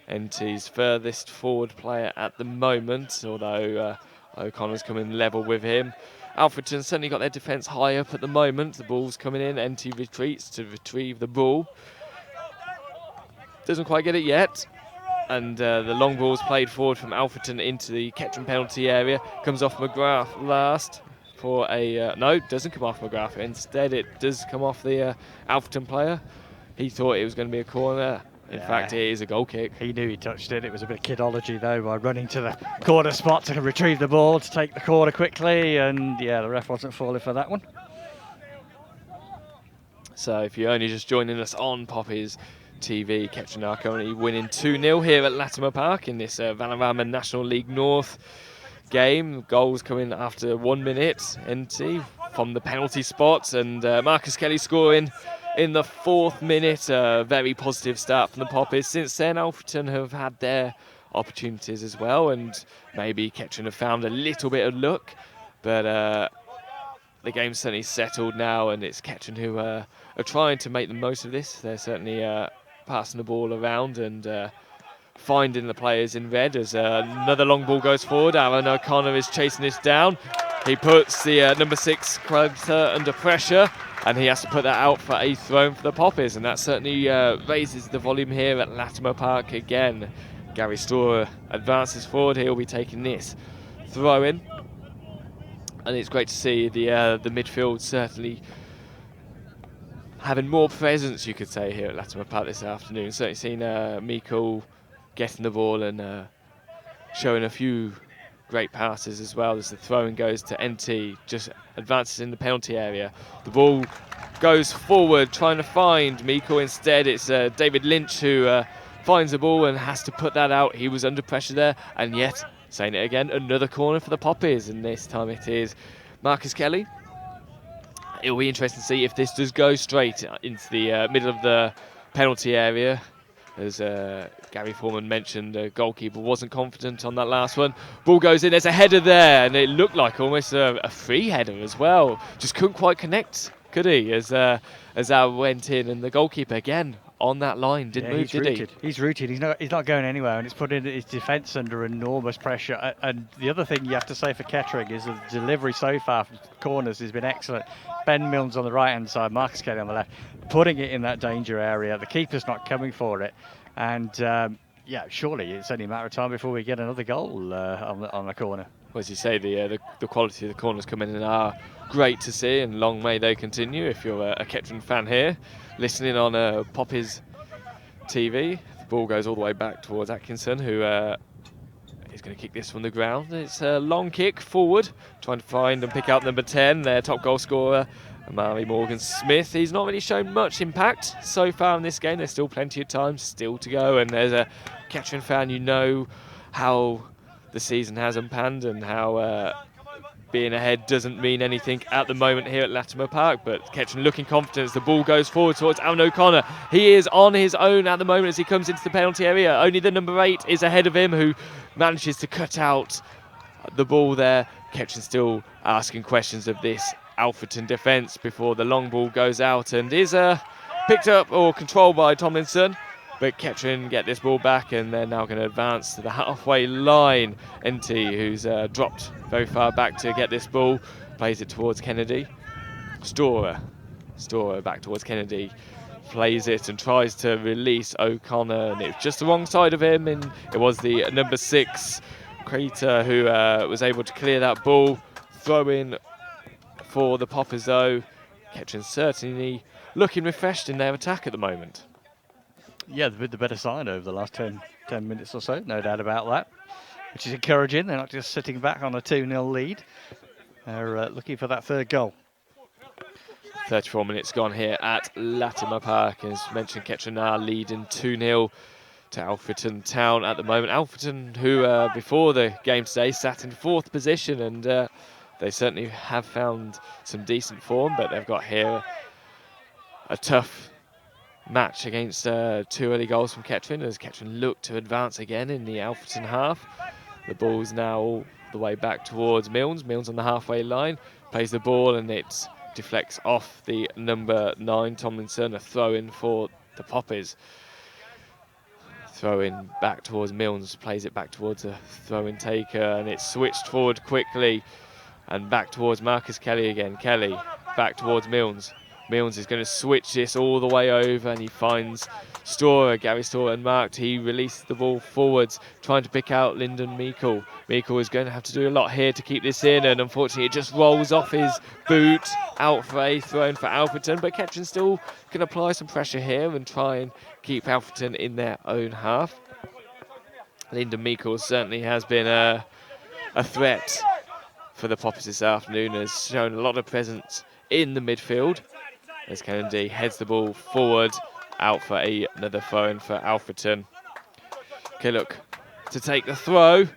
NT's furthest forward player at the moment, although O'Connor's coming level with him. Alfreton certainly got their defence high up at the moment. The ball's coming in. NT retreats to retrieve the ball. Doesn't quite get it yet. And the long ball's played forward from Alfreton into the Kettering penalty area. Comes off McGrath last for a... no, doesn't come off McGrath. Instead, it does come off the Alfreton player. He thought it was going to be a corner. In fact, it is a goal kick. He knew he touched it. It was a bit of kidology, though, by running to the corner spot to retrieve the ball, to take the corner quickly. And, yeah, the ref wasn't falling for that one. So if you're only just joining us on Poppies TV, Kettering are currently winning 2-0 here at Latimer Park in this Vanarama National League North game. Goals coming after 1 minute, NT, from the penalty spot. And Marcus Kelly scoring in the 4th minute. A very positive start from the Poppies. Since then, Alfreton have had their opportunities as well, and maybe Kettering have found a little bit of luck, but the game's certainly settled now, and it's Kettering who are trying to make the most of this. They're certainly passing the ball around and finding the players in red as another long ball goes forward. Aaron O'Connor is chasing this down. He puts the number 6 Crowther under pressure, and he has to put that out for a throw for the Poppies, and that certainly raises the volume here at Latimer Park again. Gary Storer advances forward. He'll be taking this throw in, and it's great to see the midfield certainly having more presence, you could say, here at Latimer Park this afternoon. Certainly seen Miko getting the ball and showing a few great passes as well as the throw-in goes to NT, just advances in the penalty area. The ball goes forward, trying to find Miko. Instead, it's David Lynch who finds the ball and has to put that out. He was under pressure there, and yet, saying it again, another corner for the Poppies, and this time it is Marcus Kelly. It'll be interesting to see if this does go straight into the middle of the penalty area. As Gary Foreman mentioned, the goalkeeper wasn't confident on that last one. Ball goes in, there's a header there, and it looked like almost a free header as well. Just couldn't quite connect, could he? As that went in, and the goalkeeper again on that line didn't move, did he? He's rooted. He's not going anywhere, and it's putting his defence under enormous pressure. And the other thing you have to say for Kettering is the delivery so far from corners has been excellent. Ben Milnes on the right-hand side, Marcus Kelly on the left, putting it in that danger area. The keeper's not coming for it, and yeah, surely it's only a matter of time before we get another goal on the corner. Well, as you say, the quality of the corners coming in are great to see, and long may they continue. If you're a Kettering fan here, listening on Poppies TV, the ball goes all the way back towards Atkinson, who is going to kick this from the ground. It's a long kick forward, trying to find and pick out number 10, their top goal scorer, Amari Morgan-Smith. He's not really shown much impact so far in this game. There's still plenty of time still to go, and as a Kettering fan, you know how the season has unpanned and how being ahead doesn't mean anything at the moment here at Latimer Park. But Kettering looking confident as the ball goes forward towards Alan O'Connor. He is on his own at the moment as he comes into the penalty area. Only the number 8 is ahead of him, who manages to cut out the ball there. Kettering still asking questions of this Alfreton defence before the long ball goes out and is picked up or controlled by Tomlinson. But Kettering get this ball back, and they're now going to advance to the halfway line. NT, who's dropped very far back to get this ball, plays it towards Kennedy. Storer back towards Kennedy, plays it and tries to release O'Connor, and it's just the wrong side of him, and it was the number 6 Crater who was able to clear that ball. Throw in for the Poppers though. Kettering certainly looking refreshed in their attack at the moment. Yeah, the better side over the last 10 minutes or so, no doubt about that, which is encouraging. They're not just sitting back on a 2-0 lead. They're looking for that third goal. 34 minutes gone here at Latimer Park. As mentioned, Kettering are leading 2-0 to Alfreton Town at the moment. Alfreton, who before the game today sat in 4th position, and they certainly have found some decent form, but they've got here a tough match against 2 early goals from Kettering, as Kettering look to advance again in the Alfreton half. The ball's now all the way back towards Milnes. Milnes on the halfway line, plays the ball and it deflects off the number 9, Tomlinson, a throw-in for the Poppers. Throw-in back towards Milnes, plays it back towards a throw-in taker, and it's switched forward quickly and back towards Marcus Kelly again. Kelly back towards Milnes. Milnes is going to switch this all the way over, and he finds Storer, Gary Storer unmarked. He releases the ball forwards, trying to pick out Lyndon Meikle. Meikle is going to have to do a lot here to keep this in, and unfortunately it just rolls off his boot out for a throw-in for Alfreton, but Kettering still can apply some pressure here and try and keep Alfreton in their own half. Lyndon Meikle certainly has been a threat for the Poppers this afternoon, has shown a lot of presence in the midfield, as Kennedy heads the ball forward, out for another throw-in for Alfreton. Killock to take the throw.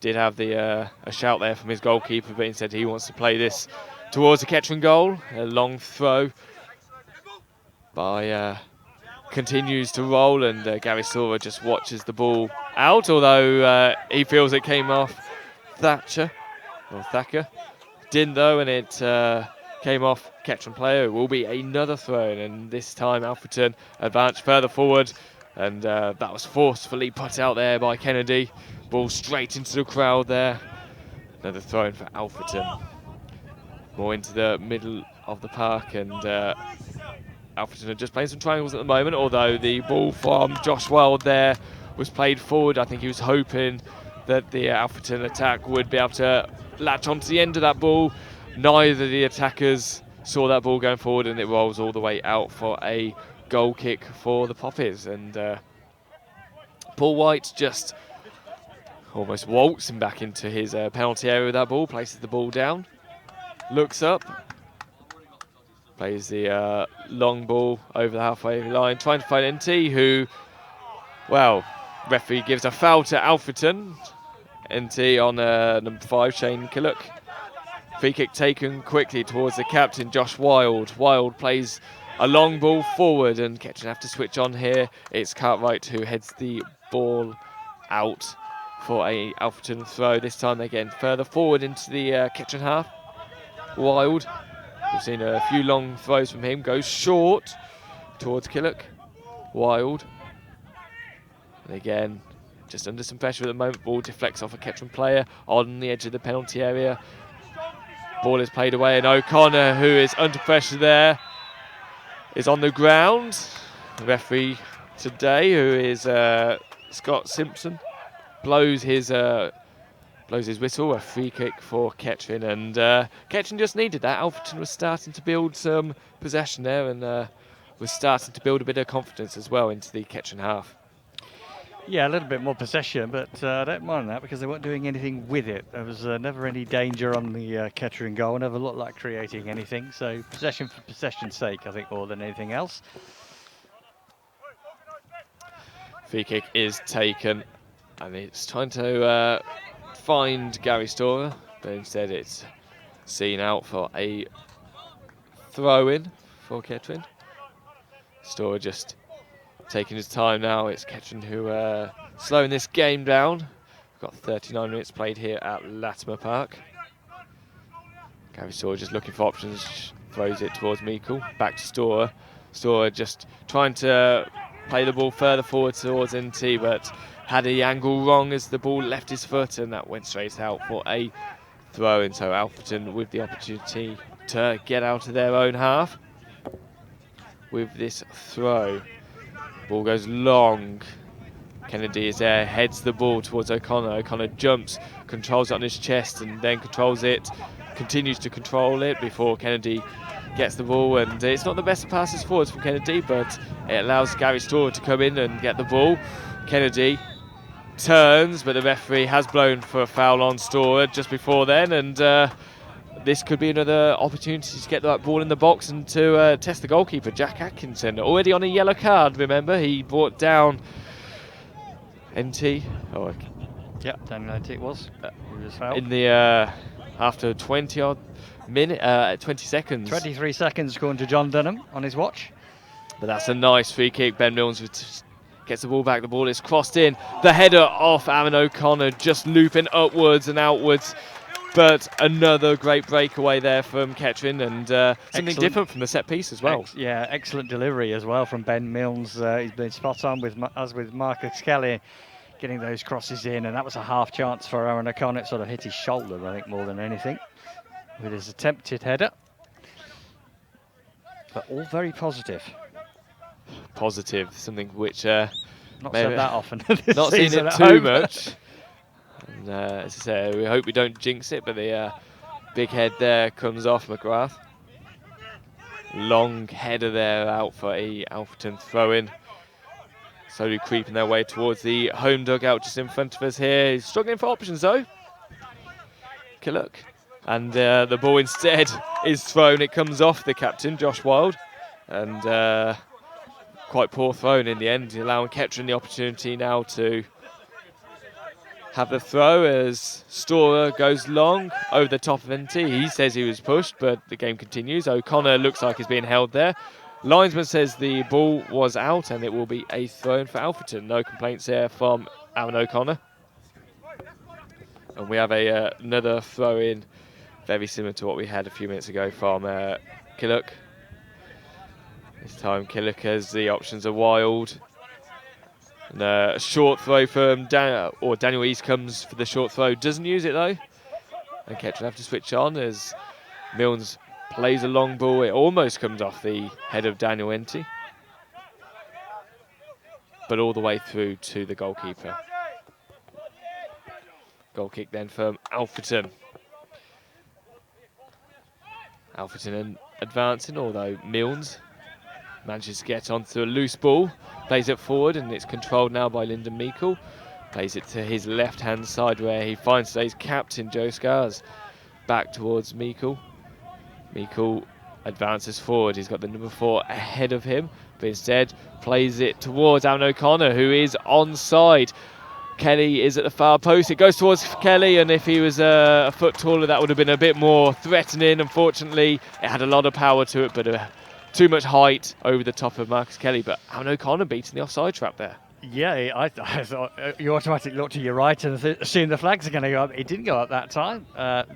Did have a shout there from his goalkeeper, but instead he wants to play this towards the Kettering goal. A long throw by continues to roll, and Gary Storer just watches the ball out, although he feels it came off Thacker. Didn't though, and it came off Kettering player. It will be another throw, and this time Alfreton advanced further forward, and that was forcefully put out there by Kennedy. Ball straight into the crowd there. Another throw in for Alfreton. More into the middle of the park, and Alfreton are just playing some triangles at the moment, although the ball from Josh Wild there was played forward. I think he was hoping that the Alfreton attack would be able to latch onto the end of that ball. Neither of the attackers saw that ball going forward, and it rolls all the way out for a goal kick for the Poppies. And Paul White just almost waltzing back into his penalty area with that ball, places the ball down, looks up, plays the long ball over the halfway line, trying to find NT, who, well, referee gives a foul to Alfreton. NT on number 5, Shane Killock. Free kick taken quickly towards the captain, Josh Wild. Wild plays a long ball forward, and Kettering have to switch on here. It's Cartwright who heads the ball out for a Alfreton throw. This time they're getting further forward into the Kettering half. Wild, we've seen a few long throws from him, goes short towards Killock. Wild, and again, just under some pressure at the moment. Ball deflects off a Kettering player on the edge of the penalty area. Ball is played away, and O'Connor, who is under pressure there, is on the ground. The referee today, who is Scott Simpson, blows his whistle. A free kick for Kettering, and Kettering just needed that. Alfreton was starting to build some possession there, and was starting to build a bit of confidence as well into the Kettering half. Yeah, a little bit more possession, but I don't mind that because they weren't doing anything with it. There was never any danger on the Kettering goal, never looked like creating anything. So possession for possession's sake, I think, more than anything else. Free kick is taken, and it's trying to find Gary Storer, but instead it's seen out for a throw-in for Kettering. Storer just taking his time now. It's Kettering who are slowing this game down. We've got 39 minutes played here at Latimer Park. Gary Storer just looking for options, throws it towards Meikle, back to Storer. Storer just trying to play the ball further forward towards NT, but had the angle wrong as the ball left his foot, and that went straight out for a throw-in. So Alfreton with the opportunity to get out of their own half with this throw. Ball goes long. Kennedy is there, heads the ball towards O'Connor. O'Connor jumps, controls it on his chest, and then controls it, continues to control it before Kennedy gets the ball. And it's not the best of passes forwards from Kennedy, but it allows Gary Storer to come in and get the ball. Kennedy turns, but the referee has blown for a foul on Storer just before then, and this could be another opportunity to get that ball in the box and to test the goalkeeper, Jack Atkinson. Already on a yellow card, remember. He brought down NT. Oh, Yeah, Daniel NT it was. He was fouled. in the after 20 odd 20 seconds. 23 seconds according to John Dunham on his watch. But that's a nice free kick. Ben Milnes gets the ball back. The ball is crossed in. The header off Aaron O'Connor, just looping upwards and outwards. But another great breakaway there from Kettering, and something different from the set piece as well. Excellent delivery as well from Ben Milnes. He's been spot on with Marcus Kelly, getting those crosses in, and that was a half chance for Aaron O'Connor. It sort of hit his shoulder, I think, more than anything, with his attempted header. But all very positive. Positive, something which not said that often. Not seen it too much. And, as I say, we hope we don't jinx it, but the big head there comes off McGrath. Long header there out for a Alfreton throw-in. Slowly creeping their way towards the home dugout just in front of us here. He's struggling for options though. Killock. And the ball instead is thrown. It comes off the captain, Josh Wild. And quite poor thrown in the end, allowing Kettering the opportunity now to have the throw as Storer goes long over the top of NT. He says he was pushed, but the game continues. O'Connor looks like he's being held there. Linesman says the ball was out and it will be a throw-in for Alfreton. No complaints there from Aaron O'Connor. And we have another throw-in, very similar to what we had a few minutes ago from Killock. This time Killock has the options are Wild. And a short throw from Daniel East comes for the short throw. Doesn't use it though. And Kettering have to switch on as Milnes plays a long ball. It almost comes off the head of Daniel Enty. But all the way through to the goalkeeper. Goal kick then from Alfreton. Alfreton advancing, although Milnes manages to get onto a loose ball. Plays it forward and it's controlled now by Lyndon Meikle. Plays it to his left-hand side where he finds today's captain, Joe Scars. Back towards Meikle. Meikle advances forward. He's got the number 4 ahead of him, but instead plays it towards Aaron O'Connor, who is onside. Kelly is at the far post. It goes towards Kelly, and if he was a foot taller, that would have been a bit more threatening. Unfortunately, it had a lot of power to it, but too much height over the top of Marcus Kelly. But Aaron O'Connor beating the offside trap there. Yeah, I thought you automatically look to your right and assume the flags are going to go up. It didn't go up that time.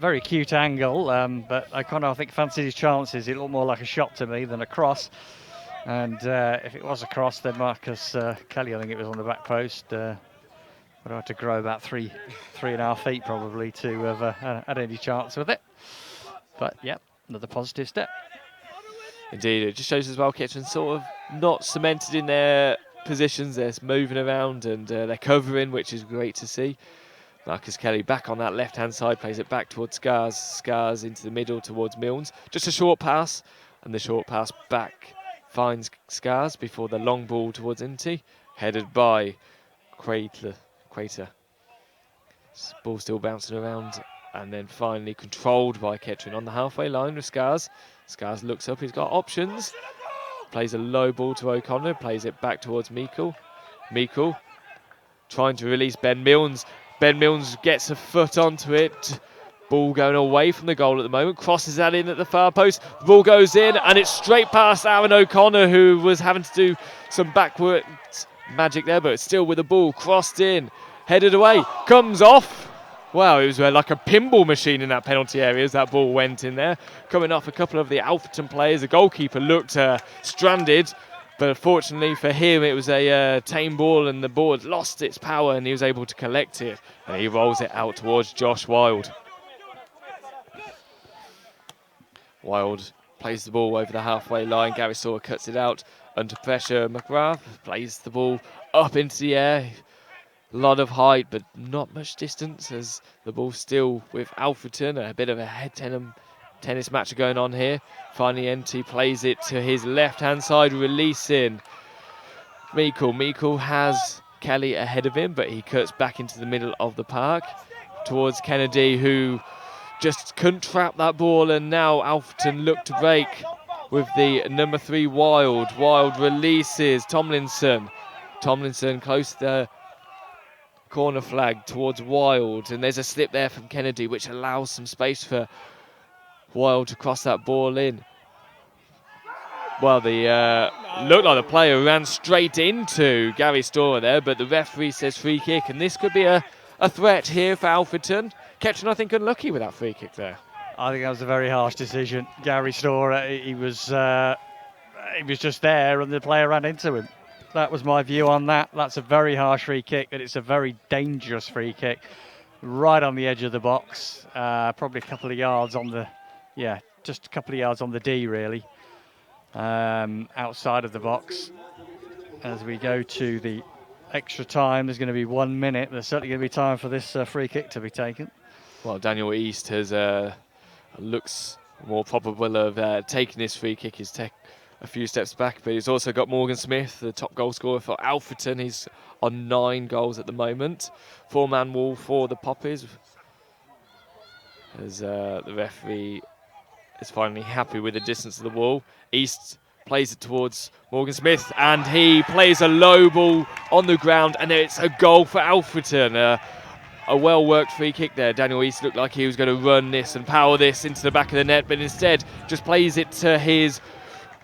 Very cute angle, but O'Connor, I think, fancied his chances. It looked more like a shot to me than a cross. And if it was a cross, then Marcus Kelly, I think it was on the back post, would have had to grow about 3.5 feet probably to have had any chance with it. But yeah, another positive step. Indeed, it just shows as well Kettering sort of not cemented in their positions. They're moving around and they're covering, which is great to see. Marcus Kelly back on that left-hand side, plays it back towards Scars. Scars into the middle towards Milnes. Just a short pass, and the short pass back finds Scars before the long ball towards Inti, headed by Crater. Ball still bouncing around, and then finally controlled by Kettering on the halfway line with Scars. Scars looks up, he's got options. Plays a low ball to O'Connor, plays it back towards Meikle. Meikle trying to release Ben Milnes. Ben Milnes gets a foot onto it. Ball going away from the goal at the moment. Crosses that in at the far post. The ball goes in and it's straight past Aaron O'Connor, who was having to do some backward magic there, but still with the ball crossed in. Headed away. Comes off. Wow, it was like a pinball machine in that penalty area as that ball went in there. Coming off a couple of the Alfreton players. The goalkeeper looked stranded, but unfortunately for him it was a tame ball and the ball had lost its power and he was able to collect it. And he rolls it out towards Josh Wild. Wild plays the ball over the halfway line. Gary Storer cuts it out under pressure. McGrath plays the ball up into the air. A lot of height, but not much distance as the ball still with Alfreton. A bit of a head tennis match going on here. Finally, NT plays it to his left-hand side, releasing Meikle. Meikle has Kelly ahead of him, but he cuts back into the middle of the park towards Kennedy, who just couldn't trap that ball, and now Alfreton look to break with the number 3 Wild. Wild releases Tomlinson. Tomlinson close to the corner flag towards Wild, and there's a slip there from Kennedy which allows some space for while to cross that ball in. Well, the looked like the player ran straight into Gary Storer there, but the referee says free kick, and this could be a threat here for Alfreton. Kettering, I think, unlucky with that free kick there. I think that was a very harsh decision. Gary Storer, he was just there, and the player ran into him. That was my view on that. That's a very harsh free kick, and it's a very dangerous free kick, right on the edge of the box, probably a couple of yards on the, just a couple of yards on the D really, outside of the box. As we go to the extra time, there's going to be 1 minute. There's certainly going to be time for this free kick to be taken. Well, Daniel East has looks more probable of taking this free kick. He's taken a few steps back, but he's also got Morgan Smith, the top goal scorer for Alfreton. He's on 9 goals at the moment. 4-man wall for the Poppies. As the referee is finally happy with the distance of the wall. East plays it towards Morgan Smith, and he plays a low ball on the ground, and it's a goal for Alfreton. A well-worked free kick there. Daniel East looked like he was going to run this and power this into the back of the net, but instead just plays it to his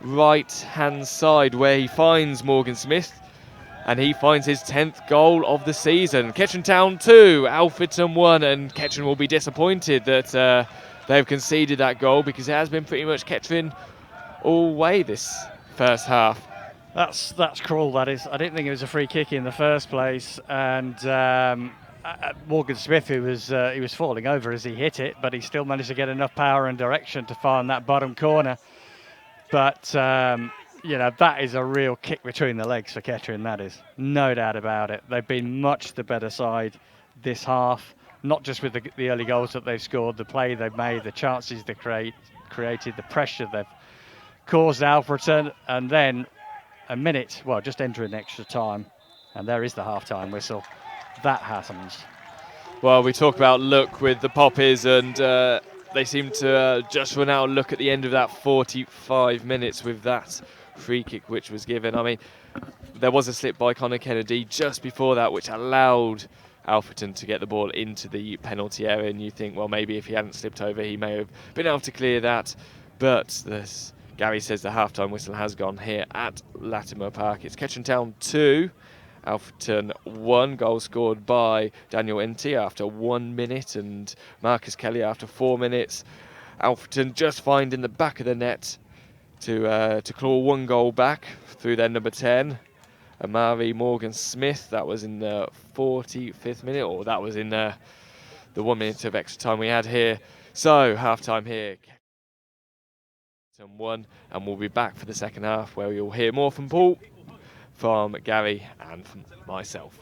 right-hand side where he finds Morgan Smith, and he finds his 10th goal of the season. Kettering Town 2, Alfreton 1, and Kettering will be disappointed that they've conceded that goal, because it has been pretty much Kettering all way this first half. That's cruel, that is. I didn't think it was a free kick in the first place, and Morgan Smith, he was falling over as he hit it, but he still managed to get enough power and direction to find that bottom corner. But that is a real kick between the legs for Kettering, that is. No doubt about it. They've been much the better side this half, not just with the early goals that they've scored, the play they've made, the chances they've created, the pressure they've caused Alfreton, and then a minute, just entering extra time, and there is the half-time whistle. That happens. Well, we talk about luck with the Poppies, and they seem to just run out of luck at the end of that 45 minutes with that free kick which was given. I mean, there was a slip by Connor Kennedy just before that, which allowed Alfreton to get the ball into the penalty area, and you think, well, maybe if he hadn't slipped over, he may have been able to clear that. But Gary says the half-time whistle has gone here at Latimer Park. It's Kettering Town 2, Alfreton 1, goal scored by Daniel Enty after 1 minute and Marcus Kelly after 4 minutes. Alfreton just finding the back of the net to claw 1 goal back through their number 10, Amari Morgan Smith. That was in the 45th minute, or that was in the 1 minute of extra time we had here. So half-time here. 1, and we'll be back for the second half, where you'll hear more from Paul, from Gary, and from myself.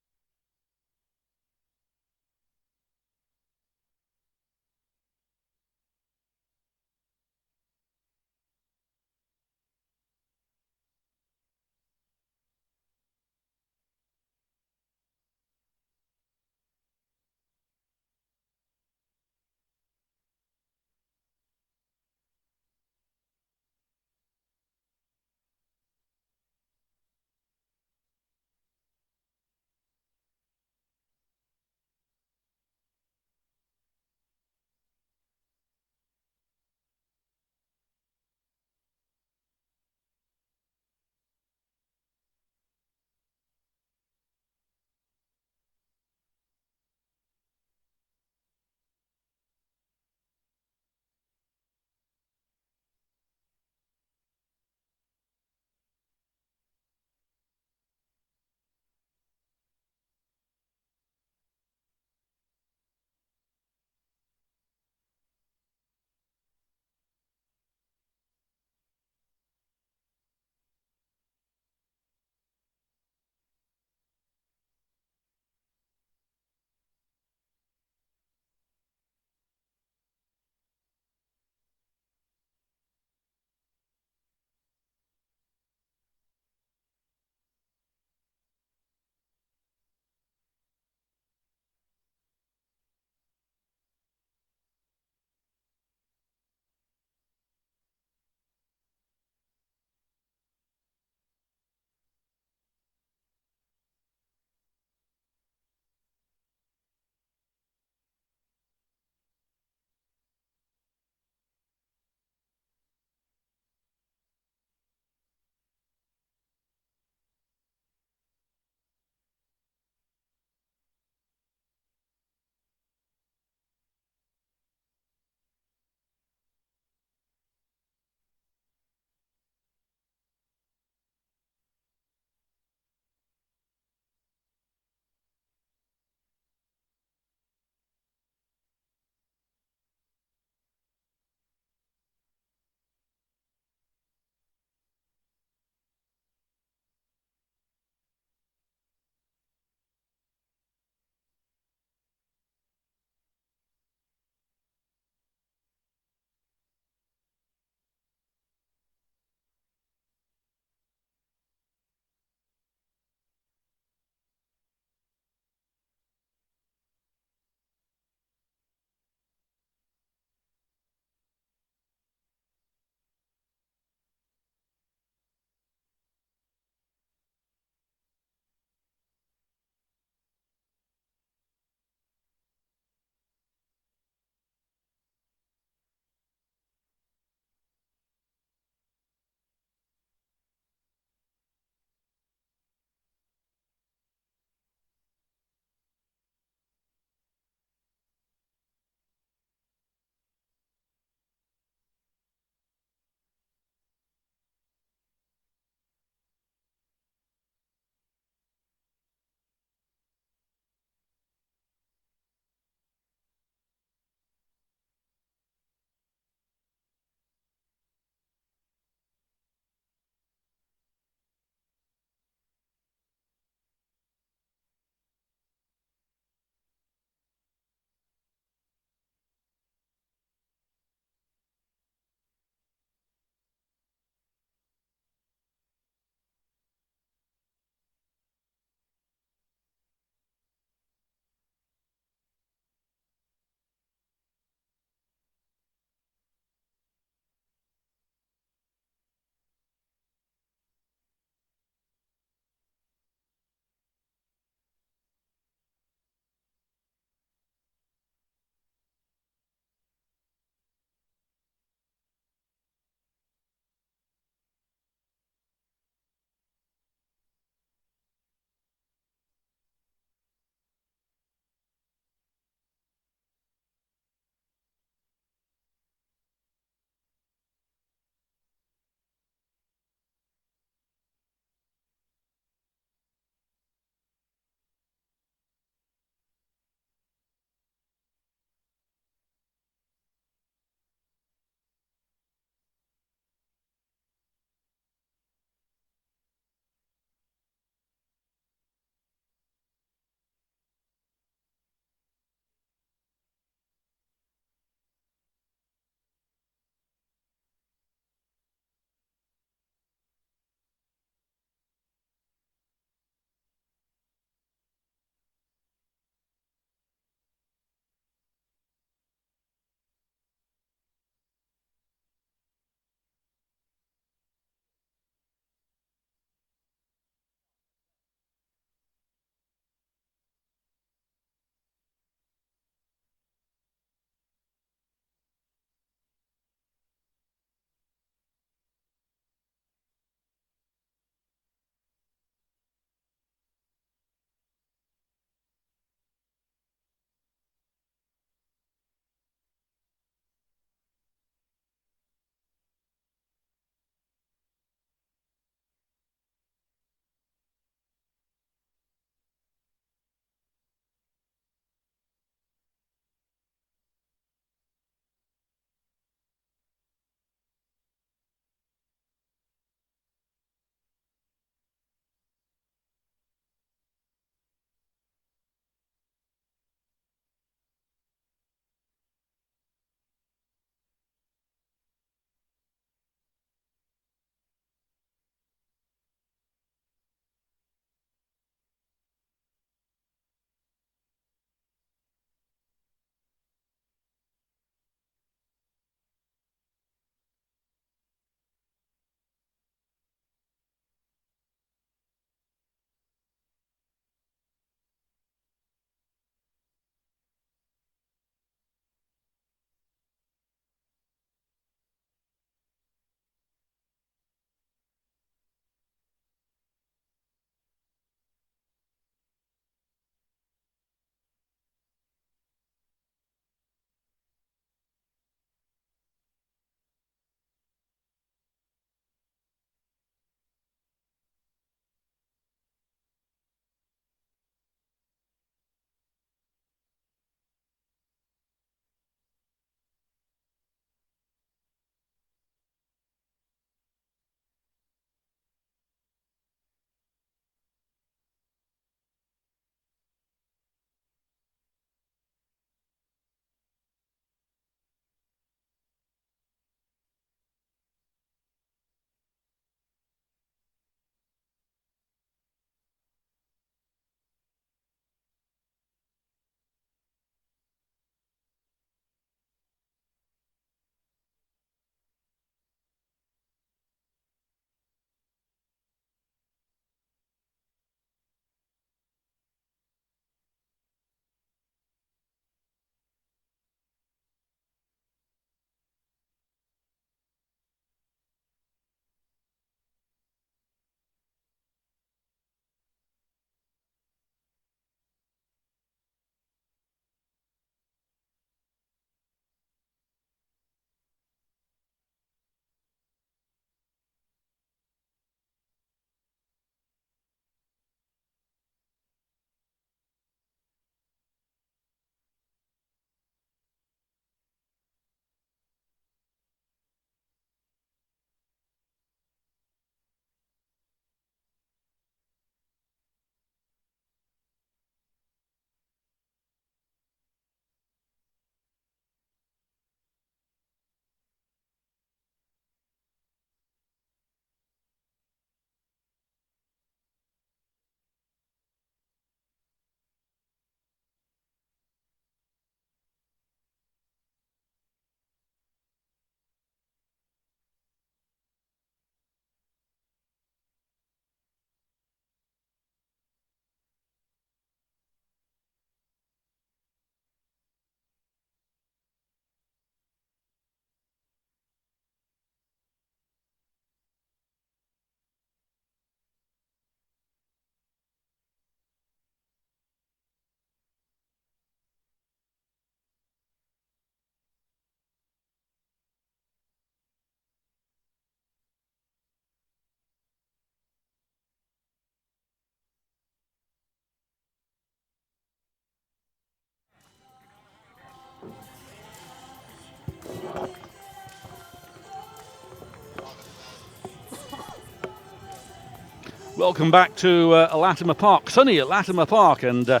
Welcome back to Latimer Park, sunny at Latimer Park, and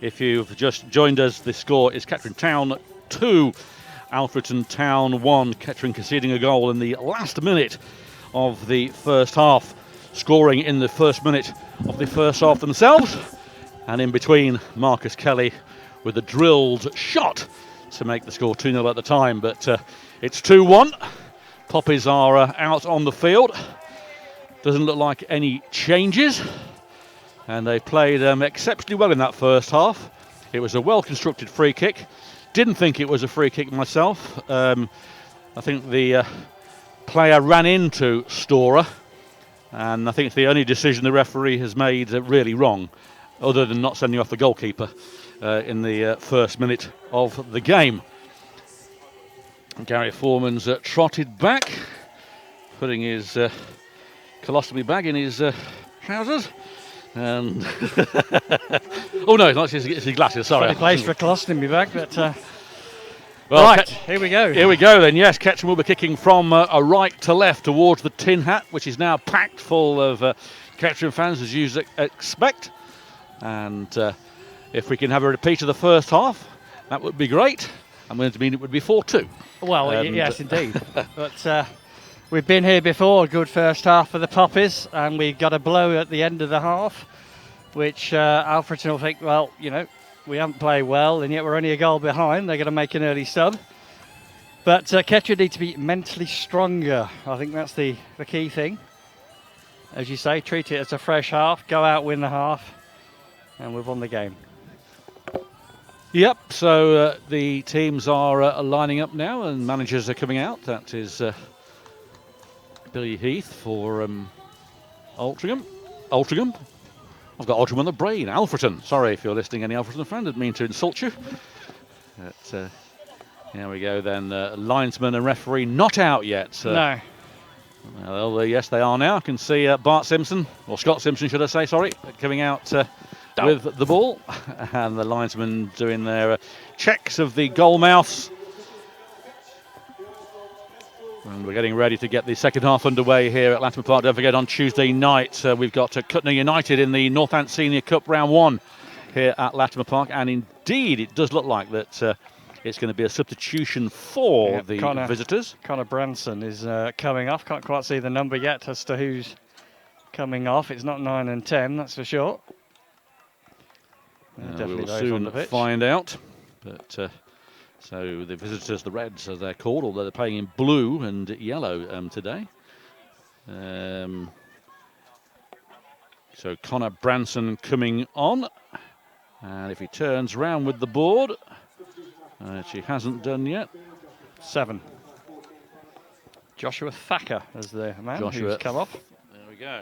if you've just joined us, the score is Kettering Town 2, Alfreton Town 1. Kettering conceding a goal in the last minute of the first half, scoring in the first minute of the first half themselves, and in between Marcus Kelly with a drilled shot to make the score 2-0 at the time, but it's 2-1. Poppies are out on the field. Doesn't look like any changes, and they played exceptionally well in that first half. It was a well-constructed free kick. Didn't think it was a free kick myself. I think the player ran into Storer, and I think it's the only decision the referee has made really wrong, other than not sending off the goalkeeper in the first minute of the game. Gary Foreman's trotted back, putting his colostomy bag in his trousers, and oh no, it's his glasses. Sorry, Funny place for a colostomy bag, but well, right, here we go. Here we go then. Yes, Kettering will be kicking from a right to left towards the Tin Hat, which is now packed full of Kettering fans, as you expect. And if we can have a repeat of the first half, that would be great. I'm going to mean it would be 4-2. Well, yes, indeed. But we've been here before, a good first half for the Poppies, and we got a blow at the end of the half, which Alfreton will think, well, you know, we haven't played well, and yet we're only a goal behind. They're going to make an early sub. But Kettering need to be mentally stronger. I think that's the key thing. As you say, treat it as a fresh half, go out, win the half, and we've won the game. Yep, so the teams are lining up now, and managers are coming out. That is Billy Heath for Altrincham. I've got Altrincham on the brain. Alfreton. Sorry if you're listening, any Alfreton fan. Didn't mean to insult you. But, here we go then. Linesman and referee not out yet. No. Well, yes, they are now. I can see Bart Simpson, or Scott Simpson, should I say, sorry, coming out with the ball. And the linesman doing their checks of the goal mouths. And we're getting ready to get the second half underway here at Latimer Park. Don't forget, on Tuesday night, we've got Kettering United in the Northants Senior Cup Round 1 here at Latimer Park. And indeed, it does look like that it's going to be a substitution for the visitors. Connor Branson is coming off. Can't quite see the number yet as to who's coming off. It's not 9 and 10, that's for sure. We will soon find out. But so the visitors, the Reds, as they're called, although they're playing in blue and yellow today. So Connor Branson coming on. And if he turns round with the board, which he hasn't done yet. 7. Joshua Thacker as the man who's come off. There we go.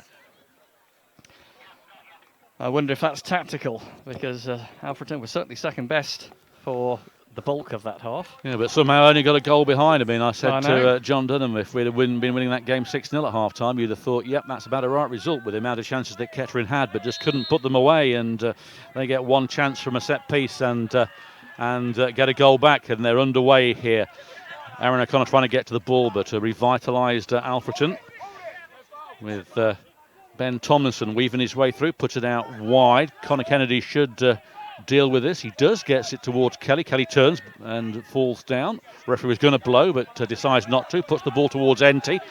I wonder if that's tactical, because Alfreton was certainly second best for the bulk of that half. Yeah, but somehow only got a goal behind. I mean, I said to John Dunham, if we'd have been winning that game 6-0 at half-time, you'd have thought, yep, that's about a right result with the amount of chances that Kettering had, but just couldn't put them away, and they get one chance from a set piece and get a goal back, and they're underway here. Aaron O'Connor trying to get to the ball, but a revitalised Alfreton with Ben Tomlinson weaving his way through, puts it out wide. Connor Kennedy should deal with this. He does, gets it towards Kelly. Kelly turns and falls down. Referee was going to blow, but decides not to. Puts the ball towards Enty,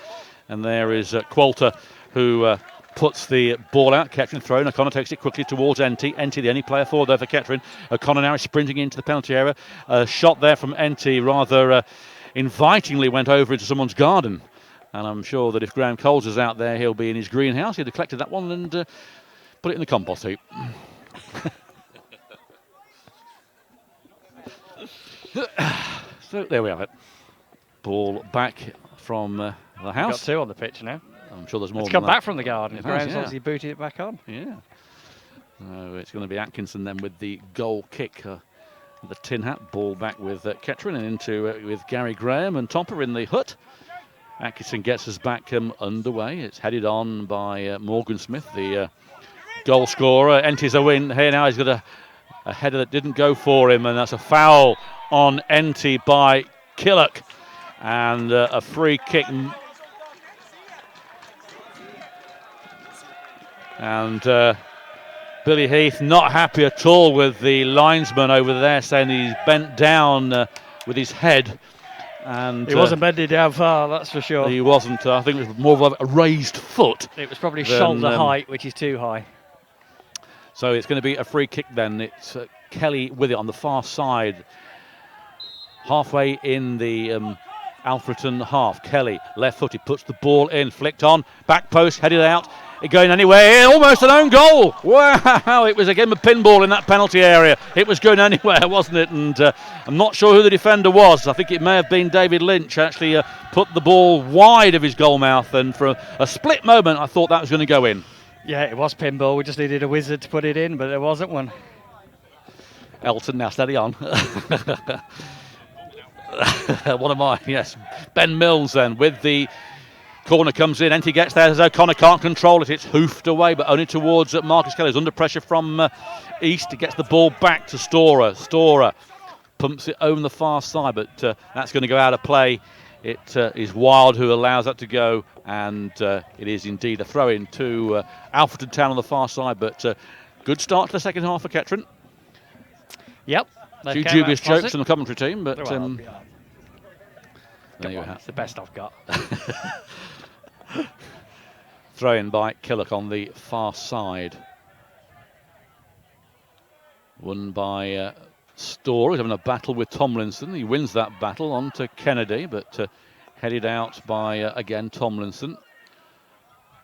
and there is Qualter, who puts the ball out. Kettering thrown. O'Connor takes it quickly towards Enty. Enty, the only player forward there for Kettering. O'Connor now is sprinting into the penalty area. A shot there from Enty rather invitingly went over into someone's garden. And I'm sure that if Graham Coles is out there, he'll be in his greenhouse. He'd have collected that one and put it in the compost heap. So there we have it. Ball back from the house. Got 2 on the pitch now. I'm sure there's more. It's come back from the garden. Graham's yeah. obviously booted it back on. Yeah. So it's going to be Atkinson then with the goal kick. The Tin Hat ball back with Kettering and into with Gary Graham and Tomper in the hut. Atkinson gets us back underway. It's headed on by Morgan Smith, the goal scorer. Enty's a win here now. He's got a header that didn't go for him, and that's a foul on Enty by Killock. And a free kick. And Billy Heath not happy at all with the linesman over there, saying he's bent down with his head. And he wasn't bending down far, that's for sure. He wasn't. I think it was more of a raised foot. It was probably shoulder height, which is too high. So it's going to be a free kick then. It's Kelly with it on the far side. Halfway in the Alfreton half. Kelly, left footed, puts the ball in, flicked on, back post, headed out. It going anywhere, almost an own goal. Wow, it was a game of pinball in that penalty area. It was going anywhere, wasn't it? And I'm not sure who the defender was. I think it may have been David Lynch. Actually put the ball wide of his goal mouth, and for a split moment I thought that was going to go in. Yeah, it was pinball. We just needed a wizard to put it in, but there wasn't one. Elton now steady on. One of mine, yes. Ben Mills then with the corner comes in. Enty gets there as O'Connor can't control it. It's hoofed away, but only towards Marcus Kelly. Under pressure from East. He gets the ball back to Storer. Storer pumps it over the far side, but that's going to go out of play. It is Wild who allows that to go, and it is indeed a throw-in to Alfreton Town on the far side. But good start to the second half for Kettering. Yep. A few dubious jokes from the commentary team, but there you have. It's the best I've got. Throw in by Killock on the far side. Won by Storr. He's having a battle with Tomlinson. He wins that battle on to Kennedy, but headed out by, again, Tomlinson.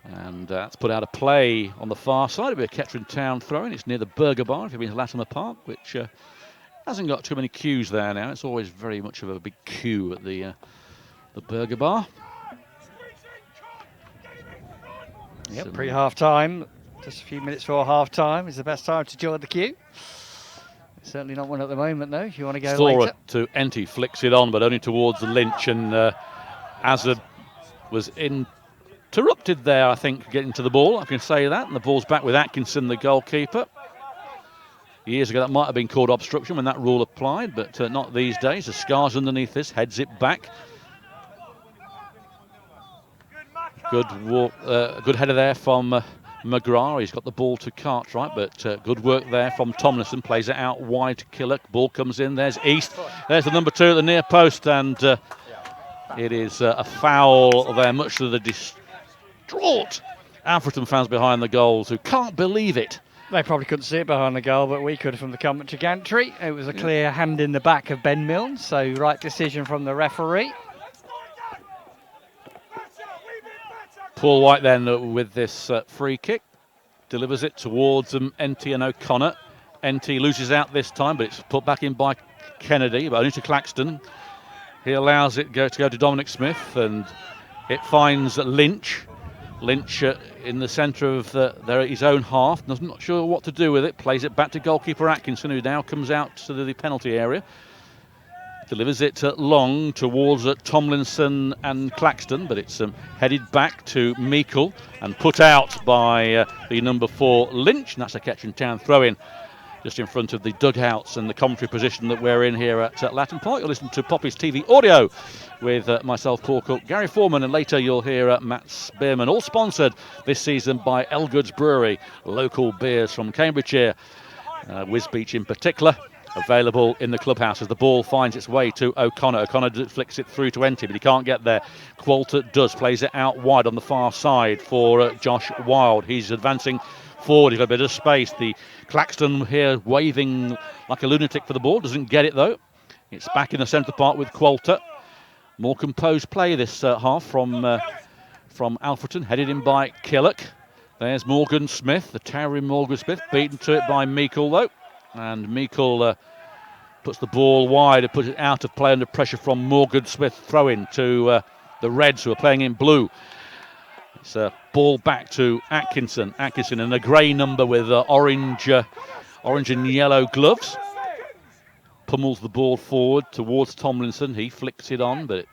And that's put out of play on the far side. It'll be a Kettering Town throw-in. It's near the Burger Bar, if you've been to Latimer Park, which hasn't got too many queues there now. It's always very much of a big queue at the Burger Bar. Yep, pre-half time, just a few minutes before half time is the best time to join the queue. Certainly not one at the moment though, if you want to go Storer later. To Enty, flicks it on, but only towards the Lynch, and Azad was interrupted there, I think, getting to the ball. I can say that, and the ball's back with Atkinson, the goalkeeper. Years ago that might have been called obstruction when that rule applied, but not these days. The scars underneath this, heads it back. Good walk, good header there from McGrath. He's got the ball to Cartwright, but good work there from Tomlinson. Plays it out wide to Killock. Ball comes in. There's East. There's the number 2 at the near post, and it is a foul there. Much to the distraught Alfreton fans behind the goals who can't believe it. They probably couldn't see it behind the goal, but we could from the commentary gantry. It was a clear hand in the back of Ben Mills, so right decision from the referee. Paul White then with this free kick, delivers it towards Enty and O'Connor. Enty loses out this time, but it's put back in by Kennedy, but only to Claxton. He allows it to go to Dominic Smith, and it finds Lynch. Lynch in the centre of his own half, not sure what to do with it, plays it back to goalkeeper Atkinson, who now comes out to the penalty area. Delivers it long towards Tomlinson and Claxton, but it's headed back to Meikle and put out by the number 4 Lynch, and that's a Kettering Town throw-in just in front of the dugouts and the commentary position that we're in here at Latin Park. You'll listen to Poppy's TV audio with myself, Paul Cook, Gary Foreman, and later you'll hear Matt Spearman, all sponsored this season by Elgood's Brewery, local beers from Cambridgeshire, Wisbeach in particular. Available in the clubhouse as the ball finds its way to O'Connor. O'Connor flicks it through to Enty, but he can't get there. Qualter does, plays it out wide on the far side for Josh Wild. He's advancing forward, he's got a bit of space. The Claxton here waving like a lunatic for the ball, doesn't get it though. It's back in the centre part with Qualter. More composed play this half from Alfreton, headed in by Killock. There's Morgan Smith, the towering Morgan Smith, beaten to it by Meikle though. And Meikle puts the ball wide and puts it out of play under pressure from Morgan Smith. Throw in to the Reds, who are playing in blue. It's a ball back to Atkinson. Atkinson in a grey number with orange and yellow gloves. Pummels the ball forward towards Tomlinson. He flicks it on, but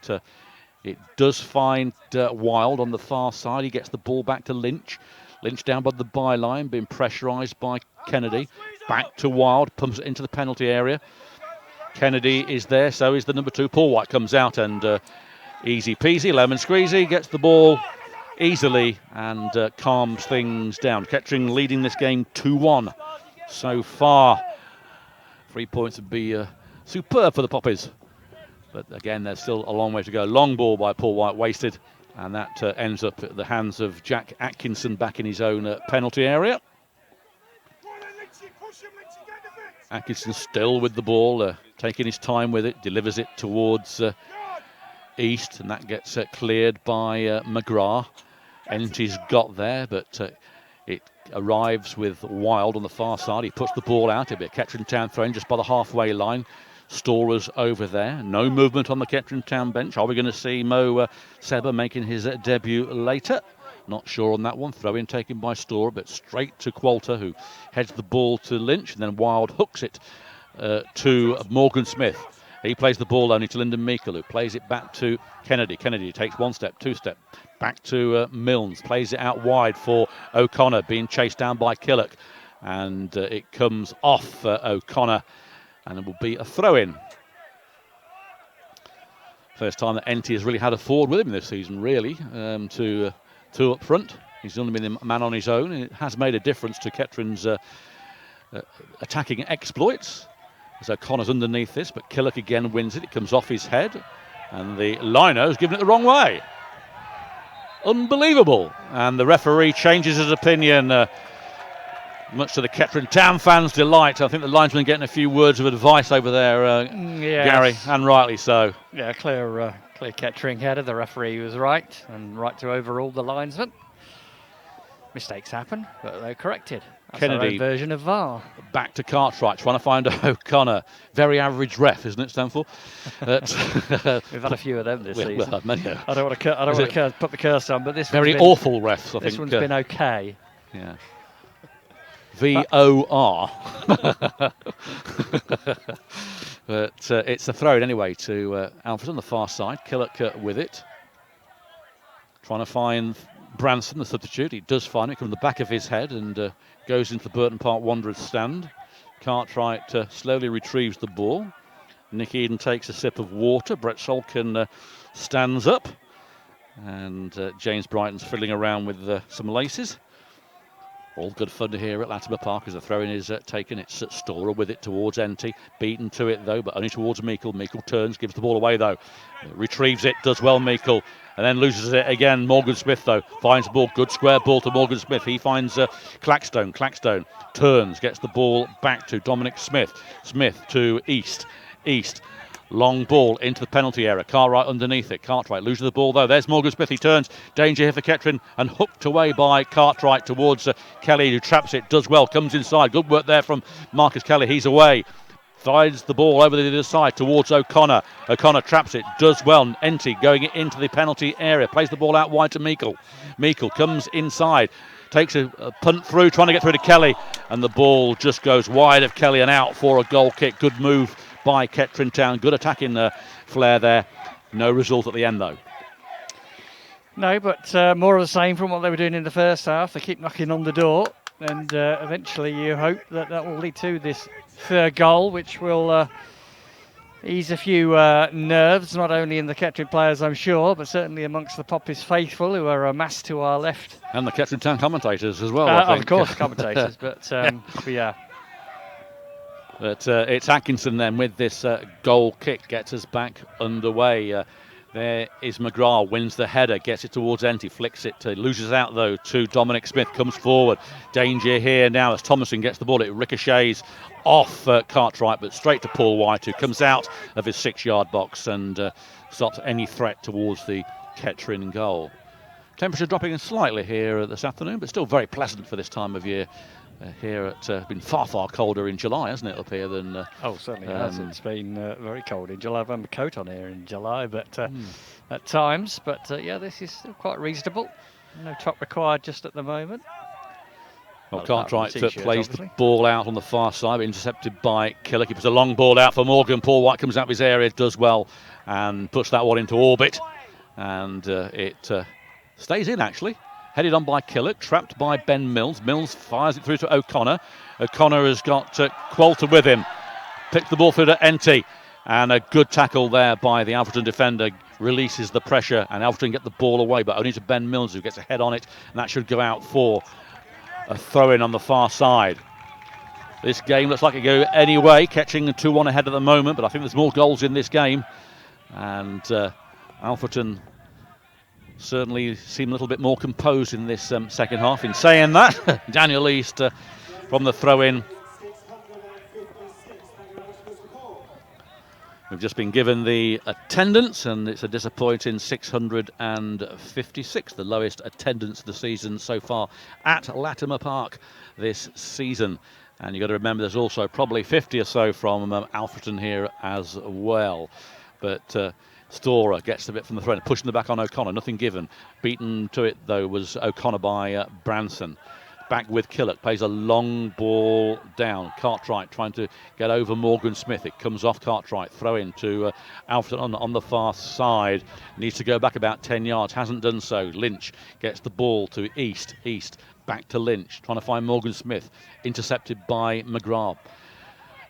it does find Wild on the far side. He gets the ball back to Lynch. Lynch down by the byline, being pressurised by Kennedy. Back to Wild, pumps it into the penalty area. Kennedy is there, so is the number 2. Paul White comes out, and easy peasy, lemon squeezy, gets the ball easily and calms things down. Kettering leading this game 2-1 so far. 3 points would be superb for the Poppies. But again, there's still a long way to go. Long ball by Paul White, wasted. And that ends up at the hands of Jack Atkinson back in his own penalty area. Atkinson still with the ball, taking his time with it, delivers it towards East, and that gets cleared by McGrath. Enti's got there, but it arrives with Wild on the far side. He puts the ball out. It'll be a Kettering Town throw-in just by the halfway line. Storer's over there. No movement on the Kettering Town bench. Are we going to see Mo Seba making his debut later? Not sure on that one. Throw-in taken by Storer, but straight to Qualter, who heads the ball to Lynch, and then Wild hooks it to Morgan Smith. He plays the ball only to Lyndon Meikle, who plays it back to Kennedy. Kennedy takes 1 step, 2 step, back to Milnes, plays it out wide for O'Connor, being chased down by Killock, and it comes off O'Connor, and it will be a throw-in. First time that Enti has really had a forward with him this season, really, two up front. He's only been a man on his own, and it has made a difference to Kettering's attacking exploits. As O'Connor's underneath this, but Killock again wins it. It comes off his head, and the lino's given it the wrong way. Unbelievable. And the referee changes his opinion, much to the Kettering Town fans' delight. I think the linesman getting a few words of advice over there, yes. Gary, and rightly so. Yeah, clear Kettering header. The referee was right, and right to overrule the linesman. Mistakes happen, but they're corrected. That's Kennedy, our own version of VAR. Back to Cartwright, trying to find O'Connor. Very average ref, isn't it, Stanford? We've had a few of them this season. Well, many. I don't want to put the curse on, but this very one's been, awful refs. I think this one's been okay. Yeah. VOR. But it's a throw anyway to Alfreton on the far side. Killock with it, trying to find Branson, the substitute. He does find it, from the back of his head, and goes into the Burton Park Wanderers stand. Cartwright slowly retrieves the ball. Nick Eden takes a sip of water. Brett Solkin stands up, and James Brighton's fiddling around with some laces. All good fun to hear at Latimer Park as the throw-in is taken. It's Storer with it towards Enti. Beaten to it, though, but only towards Meikle. Meikle turns, gives the ball away, though. Retrieves it, does well, Meikle, and then loses it again. Morgan Smith, though, finds the ball. Good square ball to Morgan Smith. He finds Clackstone. Clackstone turns, gets the ball back to Dominic Smith. Smith to East. East. Long ball into the penalty area. Cartwright underneath it. Cartwright loses the ball, though. There's Morgan Smith. He turns. Danger here for Kettering, and hooked away by Cartwright towards Kelly, who traps it. Does well. Comes inside. Good work there from Marcus Kelly. He's away. Finds the ball over the other side towards O'Connor. O'Connor traps it. Does well. Enti going into the penalty area. Plays the ball out wide to Meikle. Meikle comes inside. Takes a punt through, trying to get through to Kelly. And the ball just goes wide of Kelly and out for a goal kick. Good move by Kettering Town. Good attacking flair there. No result at the end, though. No, but more of the same from what they were doing in the first half. They keep knocking on the door, and eventually you hope that will lead to this third goal, which will ease a few nerves, not only in the Kettering players, I'm sure, but certainly amongst the Poppies faithful, who are amassed to our left. And the Kettering Town commentators as well, I think. Of course, commentators, but yeah. But it's Atkinson then with this goal kick, gets us back underway. There is McGrath, wins the header, gets it towards Enti, flicks it, loses out though to Dominic Smith, comes forward. Danger here now as Thomason gets the ball. It ricochets off Cartwright, but straight to Paul White, who comes out of his 6-yard box and stops any threat towards the Kettering goal. Temperature dropping slightly here this afternoon, but still very pleasant for this time of year. Here it's been far colder in July, hasn't it, up here than certainly has. It's been very cold in July. I've had my coat on here in July, but at times, but yeah, this is still quite reasonable. No top required just at the moment. Well, Cartwright plays the ball out on the far side, intercepted by Killock. He puts a long ball out for Morgan. Paul White comes out of his area, does well, and puts that one into orbit, and it stays in actually. Headed on by Killock, trapped by Ben Mills. Mills fires it through to O'Connor. O'Connor has got Qualter with him. Picks the ball through to Enti. And a good tackle there by the Alfreton defender. releases the pressure, and Alfreton get the ball away, but only to Ben Mills, who gets a head on it, and that should go out for a throw-in on the far side. This game looks like it go anyway. Kettering 2-1 ahead at the moment, but I think there's more goals in this game, and Alfreton certainly seem a little bit more composed in this second half. In saying that, Daniel East from the throw-in. We've just been given the attendance, and it's a disappointing 656, the lowest attendance of the season so far at Latimer Park this season. And you've got to remember there's also probably 50 or so from Alfreton here as well. But Storer gets the bit from the throw, pushing the back on O'Connor, nothing given. Beaten to it, though, was O'Connor by Branson. Back with Killock, plays a long ball down. Cartwright trying to get over Morgan Smith. It comes off Cartwright. Throw in to Alfreton on the far side. Needs to go back about 10 yards. Hasn't done so. Lynch gets the ball to East. East back to Lynch. Trying to find Morgan Smith. Intercepted by McGrath.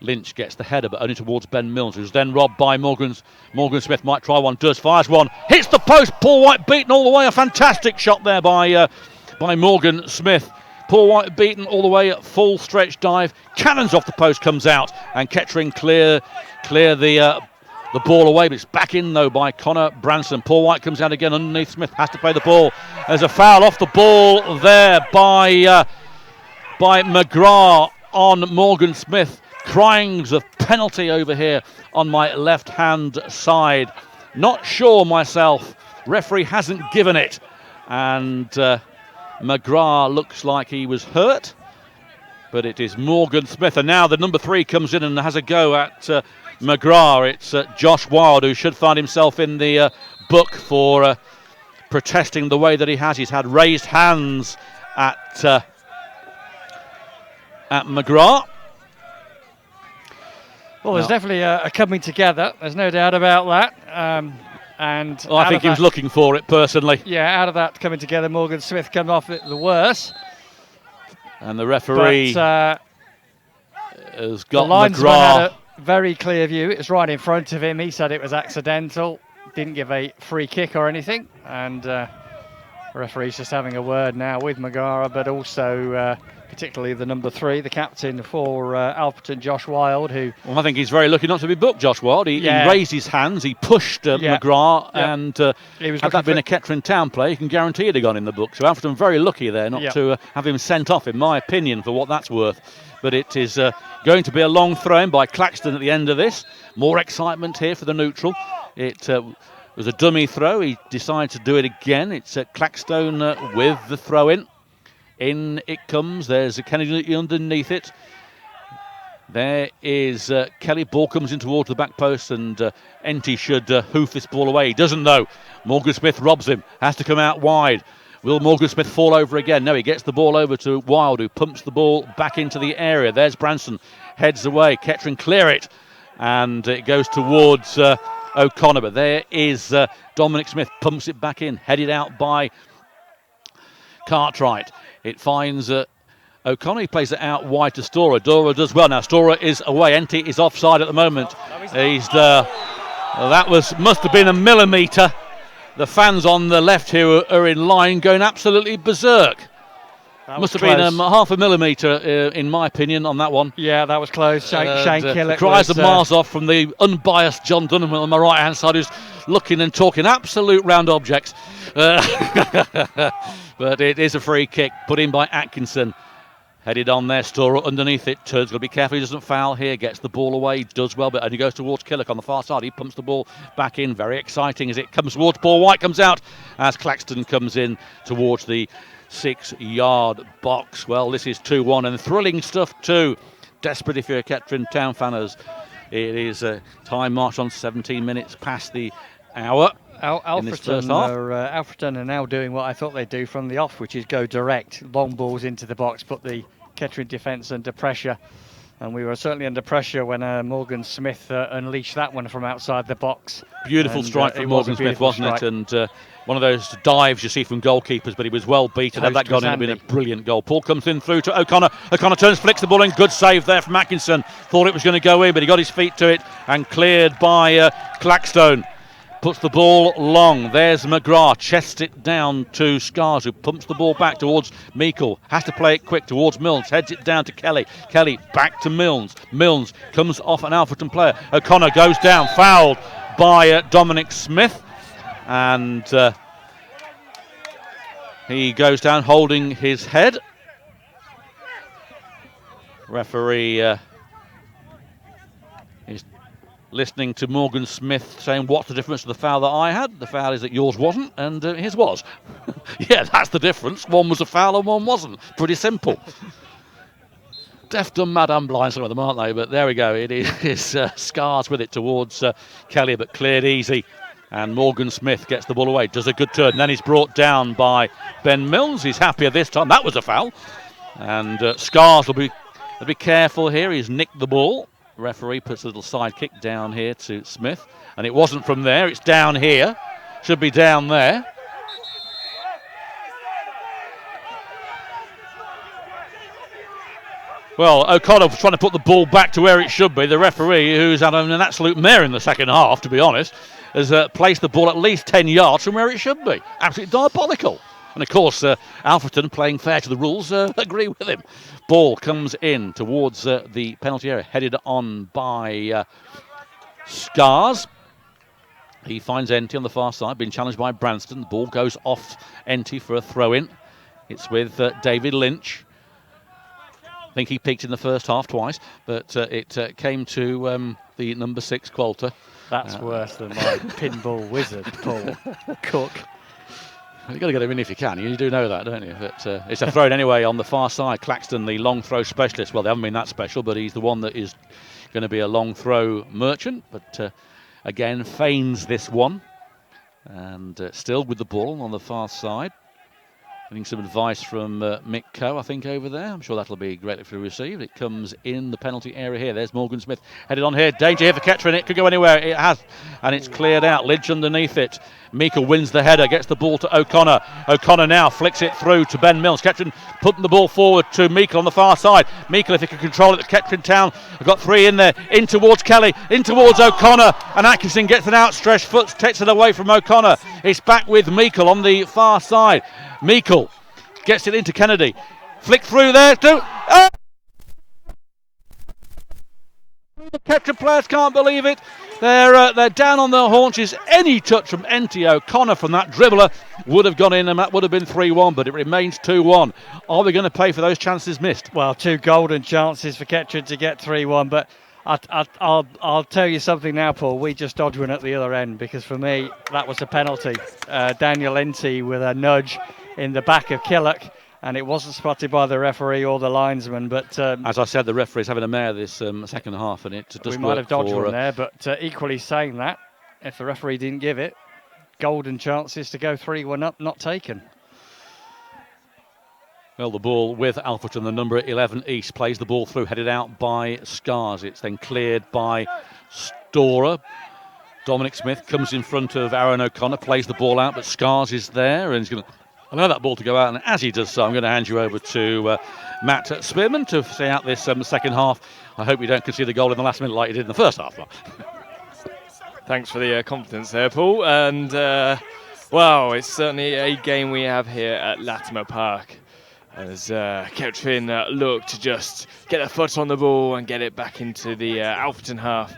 Lynch gets the header, but only towards Ben Mills, who's then robbed by Morgan Smith. Might try one. Does. Fires one. Hits the post. Paul White beaten all the way. A fantastic shot there by Morgan Smith. Paul White beaten all the way at full stretch dive. Cannons off the post, comes out, and Kettering clear the ball away, but it's back in though by Connor Branson. Paul White comes out again underneath Smith, has to play the ball. There's a foul off the ball there by McGrath on Morgan Smith. Cryings of penalty over here on my left hand side. Not sure myself. Referee hasn't given it, and McGrath looks like he was hurt, but it is Morgan Smith. And now the number 3 comes in and has a go at McGrath. It's Josh Wild, who should find himself in the book for protesting the way that he has. He's had raised hands at McGrath. Well, there's definitely a coming together. There's no doubt about that. Well, I think he was looking for it personally. Yeah, out of that coming together, Morgan Smith came off it the worse. And the referee has got the linesman McGrath. had a very clear view. It was right in front of him. He said it was accidental. Didn't give a free kick or anything. And the referee's just having a word now with McGrath, but also particularly the number 3, the captain for Alfreton, Josh Wild, who... Well, I think he's very lucky not to be booked, Josh Wild. He raised his hands, he pushed McGrath, and had that been a Kettering Town play, you can guarantee he'd have gone in the book. So Alfreton very lucky there not to have him sent off, in my opinion, for what that's worth. But it is going to be a long throw-in by Claxton at the end of this. More excitement here for the neutral. It was a dummy throw. He decided to do it again. It's Claxton with the throw-in. In it comes. There's a Kennedy underneath it. There is Kelly. Ball comes in towards the back post, and Enty should hoof this ball away. He doesn't though. Morgan Smith robs him. Has to come out wide. Will Morgan Smith fall over again? No, he gets the ball over to Wild, who pumps the ball back into the area. There's Branson. Heads away. Kettering clear it. And it goes towards O'Connor. But there is Dominic Smith. Pumps it back in. Headed out by Cartwright. It finds O'Connor. He plays it out wide to Storer. Storer does well. Now Storer is away. Enty is offside at the moment. Must have been a millimetre. The fans on the left here are in line going absolutely berserk. Must have been half a millimetre, in my opinion, on that one. Yeah, that was close. Shane Killock cries of miles off from the unbiased John Dunham on my right hand side, who's looking and talking absolute round objects. But it is a free kick put in by Atkinson. Headed on there, Storer underneath it. Turns, got to be careful he doesn't foul here. Gets the ball away, he does well, but only goes towards Killock on the far side. He pumps the ball back in. Very exciting as it comes towards Paul White. Comes out as Claxton comes in towards the 6-yard box. Well, this is 2-1 and thrilling stuff too. Desperate if you're a Kettering Town fan, as it is a time march on 17 minutes past the hour. Alfreton are now doing what I thought they'd do from the off, which is go direct, long balls into the box, put the Kettering defence under pressure. And we were certainly under pressure when Morgan Smith unleashed that one from outside the box. Beautiful strike from Morgan Smith, wasn't it? And one of those dives you see from goalkeepers, but he was well beaten. Had that gone in, it would have been a brilliant goal. Paul comes in through to O'Connor. O'Connor turns, flicks the ball in. Good save there from Atkinson. Thought it was going to go in, but he got his feet to it and cleared by Claxton. puts the ball long. There's McGrath, chests it down to Scars, who pumps the ball back towards Meikle. Has to play it quick towards Milnes, heads it down to Kelly. Kelly back to Milnes. Milnes comes off an Alfreton player. O'Connor goes down, fouled by Dominic Smith. And he goes down holding his head. Referee is listening to Morgan Smith saying, what's the difference to the foul that I had? The foul is that yours wasn't and his was. Yeah, that's the difference. One was a foul and one wasn't. Pretty simple. Deaf, dumb, mad and blind, some of them, aren't they? But there we go. It is Scars with it towards Kelly, but cleared easy. And Morgan Smith gets the ball away, does a good turn. And then he's brought down by Ben Milnes. He's happier this time. That was a foul. And Scars will be careful here. He's nicked the ball. Referee puts a little side kick down here to Smith. And it wasn't from there. It's down here. Should be down there. Well, O'Connor was trying to put the ball back to where it should be. The referee, who's had an absolute mare in the second half, to be honest, has placed the ball at least 10 yards from where it should be. Absolutely diabolical. And of course, Alfreton, playing fair to the rules, agree with him. Ball comes in towards the penalty area, headed on by Scars. He finds Enty on the far side, being challenged by Branston. The ball goes off Enty for a throw-in. It's with David Lynch. I think he peaked in the first half twice, but it came to the number 6 Qualter. That's worse than my pinball wizard, Paul Cook. You've got to get him in if you can. You do know that, don't you? But it's a throw anyway on the far side. Claxton, the long throw specialist. Well, they haven't been that special, but he's the one that is going to be a long throw merchant. But again, feigns this one. And still with the ball on the far side. Getting some advice from Mick Coe, I think, over there. I'm sure that'll be gratefully received. It comes in the penalty area here. There's Morgan Smith headed on here. Danger here for Kettering. It could go anywhere. It has. And it's cleared out. Lidge underneath it. Meikle wins the header. Gets the ball to O'Connor. O'Connor now flicks it through to Ben Milnes. Kettering putting the ball forward to Meikle on the far side. Meikle, if he can control it, the Kettering Town have got 3 in there. In towards Kelly. In towards O'Connor. And Atkinson gets an outstretched foot. Takes it away from O'Connor. It's back with Meikle on the far side. Meikle gets it into Kennedy. Flick through there. The Kettering players can't believe it. They're down on their haunches. Any touch from Enty O'Connor from that dribbler would have gone in, and that would have been 3-1, but it remains 2-1. Are we going to pay for those chances missed? Well, 2 golden chances for Kettering to get 3-1, but I'll tell you something now, Paul. We just dodged one at the other end, because for me, that was a penalty. Daniel Enty with a nudge in the back of Killock, and it wasn't spotted by the referee or the linesman. But as I said, the referee's having a mare this second half, and it just we might have dodged one there. But equally saying that, if the referee didn't give it, golden chances to go 3-1 up, not taken. Well, the ball with Alfreton, the number 11 East, plays the ball through, headed out by Scars. It's then cleared by Storer. Dominic Smith comes in front of Aaron O'Connor, plays the ball out, but Scars is there, and he's going to allow that ball to go out. And as he does so, I'm going to hand you over to Matt Spearman to see out this second half. I hope you don't concede a goal in the last minute like you did in the first half. Thanks for the confidence there, Paul. And, well, it's certainly a game we have here at Latimer Park, as Kettering look to just get a foot on the ball and get it back into the Alfreton half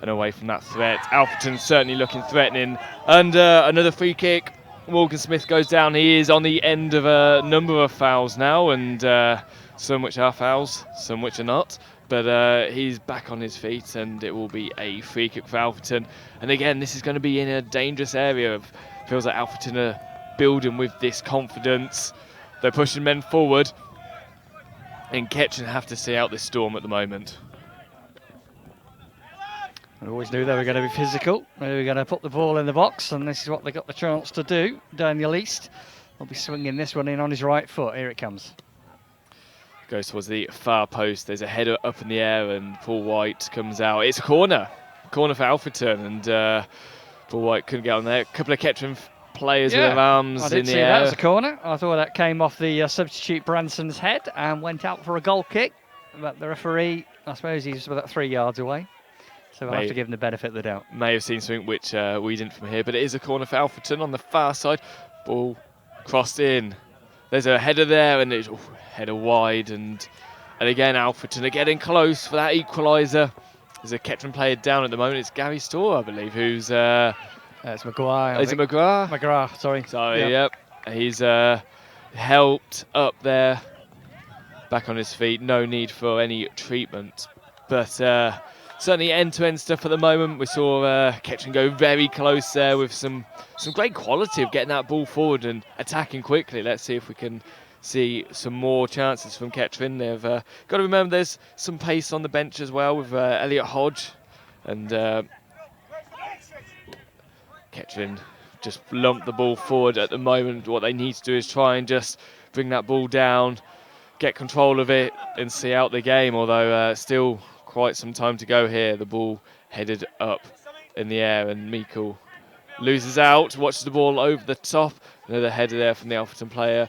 and away from that threat. Alfreton certainly looking threatening. And another free kick. Morgan Smith goes down. He is on the end of a number of fouls now, and some which are fouls, some which are not. But he's back on his feet, and it will be a free kick for Alfreton. And again, this is going to be in a dangerous area. Feels like Alfreton are building with this confidence. They're pushing men forward, and Kettering have to see out this storm at the moment. I always knew they were going to be physical. They were going to put the ball in the box, and this is what they got the chance to do. Daniel East will be swinging this one in on his right foot. Here it comes. Goes towards the far post. There's a header up in the air, and Paul White comes out. It's a corner for Alfreton, and Paul White couldn't get on there. A couple of Kettering players with their arms in the air. I did see that as a corner. I thought that came off the substitute Branson's head and went out for a goal kick. But the referee, I suppose he's about 3 yards away. So we'll have to give him the benefit of the doubt. May have seen something which we didn't from here, but it is a corner for Alfreton on the far side. Ball crossed in. There's a header there, and it's header wide, and again Alfreton are getting close for that equaliser. There's a Kettering player down at the moment. It's Gary Storr, I believe, who's it's Maguire. Is it McGrath? McGrath, sorry. Sorry, yep. He's helped up there, back on his feet. No need for any treatment, but certainly end-to-end stuff at the moment. We saw Kettering go very close there with some great quality of getting that ball forward and attacking quickly. Let's see if we can see some more chances from Kettering. They've got to remember there's some pace on the bench as well with Elliot Hodge, and Kettering just lump the ball forward at the moment. What they need to do is try and just bring that ball down, get control of it and see out the game, although still quite some time to go here. The ball headed up in the air and Meikle loses out, watches the ball over the top. Another header there from the Alfreton player.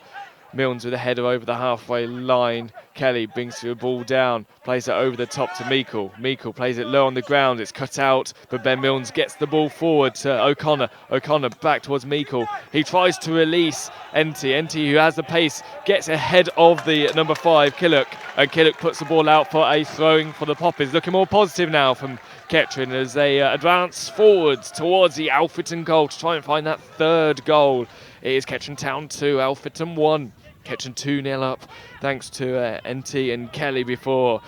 Milnes with a header over the halfway line. Kelly brings the ball down, plays it over the top to Meikle. Meikle plays it low on the ground, it's cut out, but Ben Milnes gets the ball forward to O'Connor. O'Connor back towards Meikle. He tries to release Enty. Enty, who has the pace, gets ahead of the number 5, Killock, and Killock puts the ball out for a throwing for the Poppies. Looking more positive now from Kettering as they advance forwards towards the Alfreton goal to try and find that third goal. It is Kettering Town 2, Alfreton 1. Kettering 2-0 up thanks to NT and Kelly before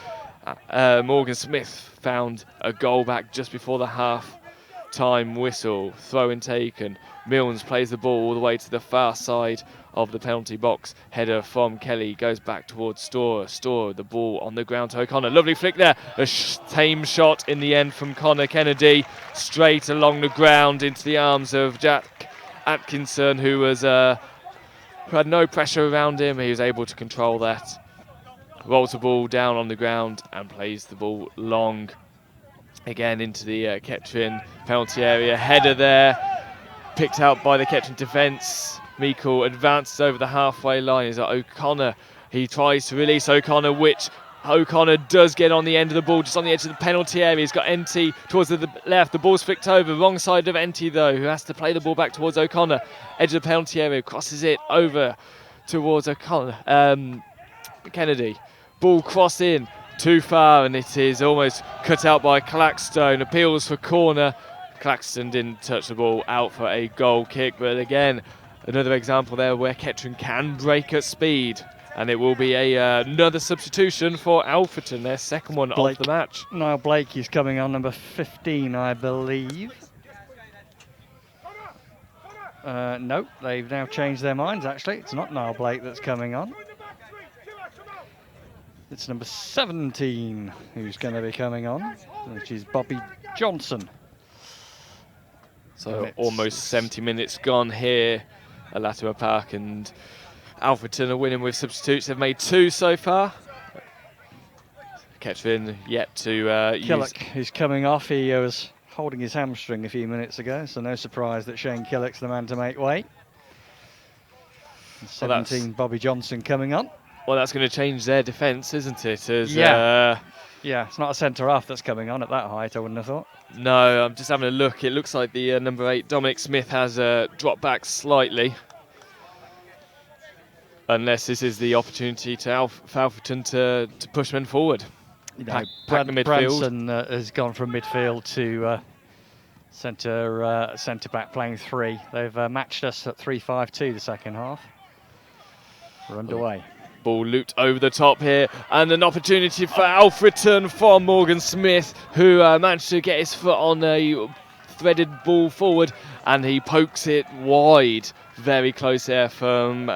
Morgan Smith found a goal back just before the half-time whistle. Throw-in taken. Milnes plays the ball all the way to the far side of the penalty box. Header from Kelly goes back towards Storr. Storr, the ball on the ground to O'Connor. Lovely flick there. A tame shot in the end from Connor Kennedy. Straight along the ground into the arms of Jack Atkinson, who had no pressure around him. He was able to control that. Rolls the ball down on the ground and plays the ball long again into the Kettering penalty area. Header there, picked out by the Kettering defence. Meikle advances over the halfway line. Is O'Connor. He tries to release O'Connor, which O'Connor does get on the end of the ball, just on the edge of the penalty area. He's got NT towards the left. The ball's flicked over. Wrong side of NT, though, who has to play the ball back towards O'Connor. Edge of the penalty area. Crosses it over towards O'Connor. Kennedy. Ball cross in. Too far, and it is almost cut out by Claxton. Appeals for corner. Claxton didn't touch the ball, out for a goal kick. But again, another example there where Kettering can break at speed. And it will be another substitution for Alfreton, their second one of the match. Niall Blake is coming on, number 15, I believe. No, they've now changed their minds, actually. It's not Niall Blake that's coming on. It's number 17 who's going to be coming on, which is Bobby Johnson. So almost 70 minutes gone here at Latimer Park, and Alfreton are winning with substitutes. They've made 2 so far. Kettering yet to Killock, who's coming off. He was holding his hamstring a few minutes ago, so no surprise that Shane Killock's the man to make way. 17, Bobby Johnson coming on. Well, that's going to change their defence, isn't it? Yeah, it's not a centre-half that's coming on at that height, I wouldn't have thought. No, I'm just having a look. It looks like the number 8, Dominic Smith, has dropped back slightly. Unless this is the opportunity for Alfreton to push men forward. Pack the midfield. Branson has gone from midfield to centre back, playing 3. They've matched us at 3-5-2 the second half. We're underway. Ball looped over the top here, and an opportunity for Alfreton from Morgan Smith, who managed to get his foot on a threaded ball forward, and he pokes it wide. Very close there from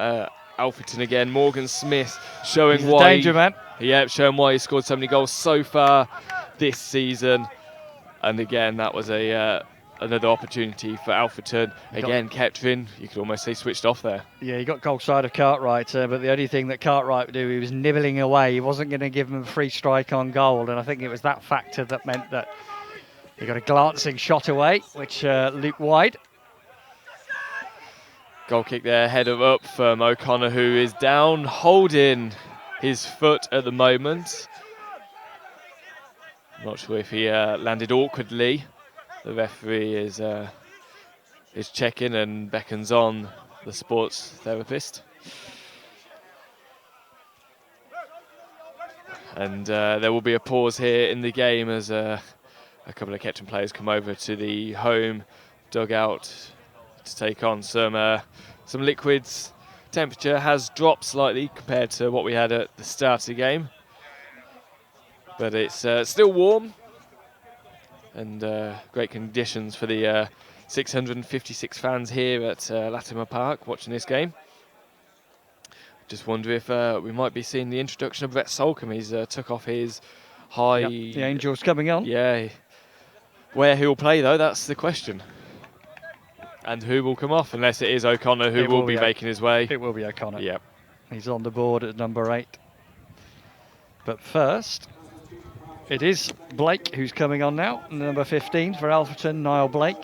Alfreton again. Morgan Smith showing why. Danger man. Yeah, showing why he scored so many goals so far this season. And again, that was another opportunity for Alfreton. Again, Kettering, you could almost say switched off there. Yeah, he got goal side of Cartwright, but the only thing that Cartwright would do, he was nibbling away. He wasn't going to give him a free strike on goal, and I think it was that factor that meant that he got a glancing shot away, which looped wide. Goal kick there, header up from O'Connor, who is down, holding his foot at the moment. Not sure if he landed awkwardly. The referee is checking and beckons on the sports therapist. And there will be a pause here in the game as a couple of Kettering players come over to the home dugout to take on some liquids. Temperature has dropped slightly compared to what we had at the start of the game, but it's still warm and great conditions for the 656 fans here at Latimer Park watching this game. Just wonder if we might be seeing the introduction of Brett Solcombe. He's took off his high... Yep, the Angels coming on. Yeah. Where he'll play, though, that's the question. And who will come off, unless it is O'Connor who will be making his way. It will be O'Connor. Yep. He's on the board at number 8. But first, it is Blake who's coming on now. Number 15 for Alfreton, Niall Blake.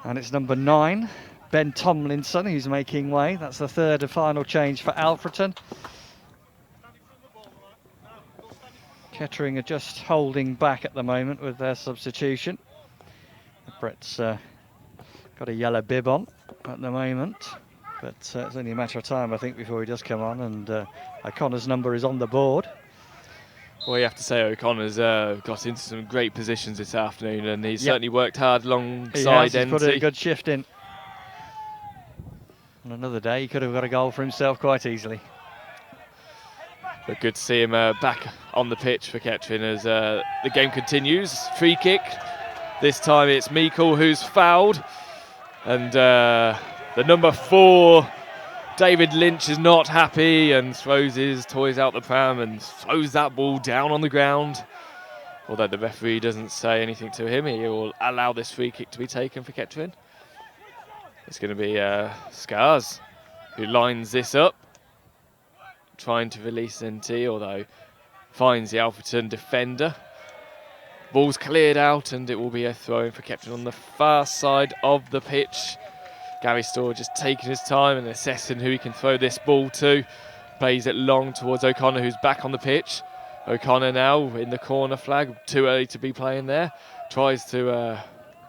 And it's number 9, Ben Tomlinson, who's making way. That's the third and final change for Alfreton. Kettering are just holding back at the moment with their substitution. Brett's got a yellow bib on at the moment, but it's only a matter of time, I think, before he does come on, and O'Connor's number is on the board. Well, you have to say O'Connor's got into some great positions this afternoon, and he's certainly worked hard alongside He's put a good shift in. On another day, he could have got a goal for himself quite easily. But good to see him back on the pitch for Kettering as the game continues. Free kick. This time it's Meikle who's fouled. And the number 4, David Lynch, is not happy and throws his toys out the pram and throws that ball down on the ground. Although the referee doesn't say anything to him, he will allow this free kick to be taken for Kettering. It's going to be Scars who lines this up, trying to release NT, although finds the Alfreton defender. Ball's cleared out and it will be a throw-in for Kettering on the far side of the pitch. Gary Storr just taking his time and assessing who he can throw this ball to. Plays it long towards O'Connor, who's back on the pitch. O'Connor now in the corner flag, too early to be playing there. Tries to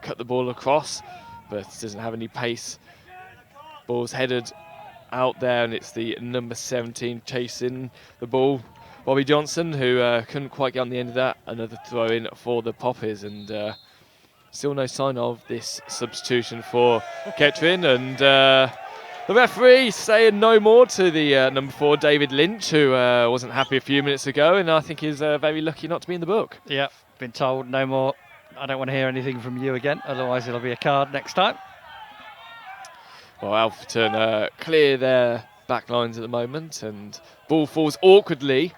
cut the ball across, but doesn't have any pace. Ball's headed out there and it's the number 17 chasing the ball, Bobby Johnson, who couldn't quite get on the end of that. Another throw in for the Poppies, and still no sign of this substitution for Kettering, and the referee saying no more to the number 4 David Lynch, who wasn't happy a few minutes ago, and I think is very lucky not to be in the book. Yeah, been told no more. I don't want to hear anything from you again, otherwise it'll be a card next time. Well, Alfreton clear their back lines at the moment, and ball falls awkwardly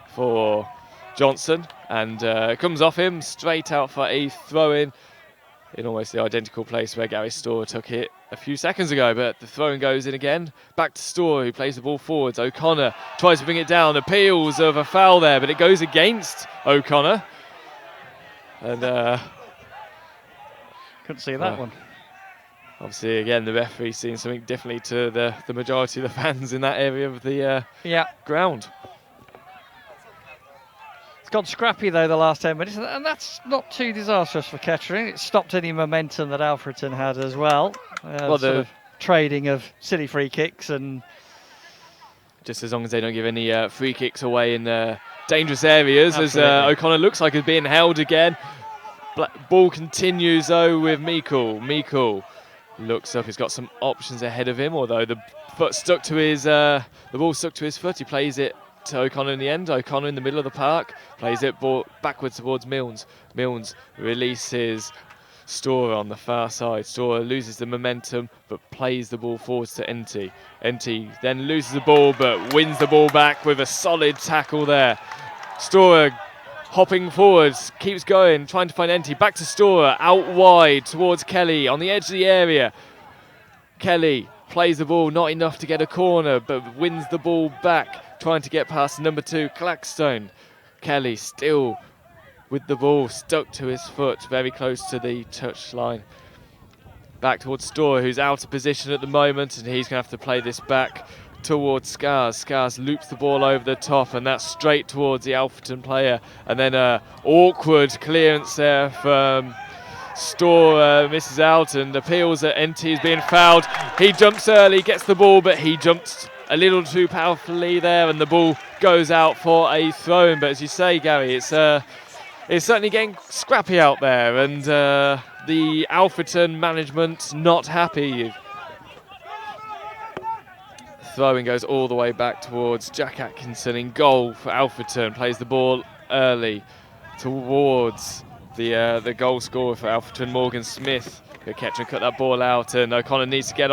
for Johnson, and comes off him straight out for a throw-in in almost the identical place where Gary Storr took it a few seconds ago, but the throw-in goes in again. Back to Storr, who plays the ball forwards. O'Connor tries to bring it down, appeals of a foul there, but it goes against O'Connor. And couldn't see that one. Obviously, again, the referee seeing something differently to the majority of the fans in that area of the ground. It's gone scrappy, though, the last 10 minutes, and that's not too disastrous for Kettering. It stopped any momentum that Alfreton had as well. Sort of trading of silly free kicks, and just as long as they don't give any free kicks away in dangerous areas. Absolutely. As O'Connor looks like he's being held again. Ball continues, though, with Meikle. Meikle looks up, he's got some options ahead of him, although the ball stuck to his foot. He plays it to O'Connor in the end. O'Connor in the middle of the park plays it backwards towards Milnes. Milnes releases Storr on the far side. Storr loses the momentum but plays the ball forwards to NT. NT then loses the ball but wins the ball back with a solid tackle there. Storr hopping forwards, keeps going, trying to find NT. Back to Storr, out wide towards Kelly on the edge of the area. Kelly plays the ball, not enough to get a corner, but wins the ball back, trying to get past number 2, Clackstone. Kelly still with the ball stuck to his foot, very close to the touch line. Back towards Storr, who's out of position at the moment, and he's going to have to play this back towards Scars. Scars loops the ball over the top, and that's straight towards the Alfreton player. And then awkward clearance there from Store, misses out and appeals that NT is being fouled. He jumps early, gets the ball, but he jumps a little too powerfully there, and the ball goes out for a throw-in. But as you say, Gary, it's certainly getting scrappy out there, and the Alfreton management not happy. Throwing goes all the way back towards Jack Atkinson in goal for Alfreton. Plays the ball early towards the goal scorer for Alfreton, Morgan Smith. Kettering cut that ball out, and O'Connor needs to get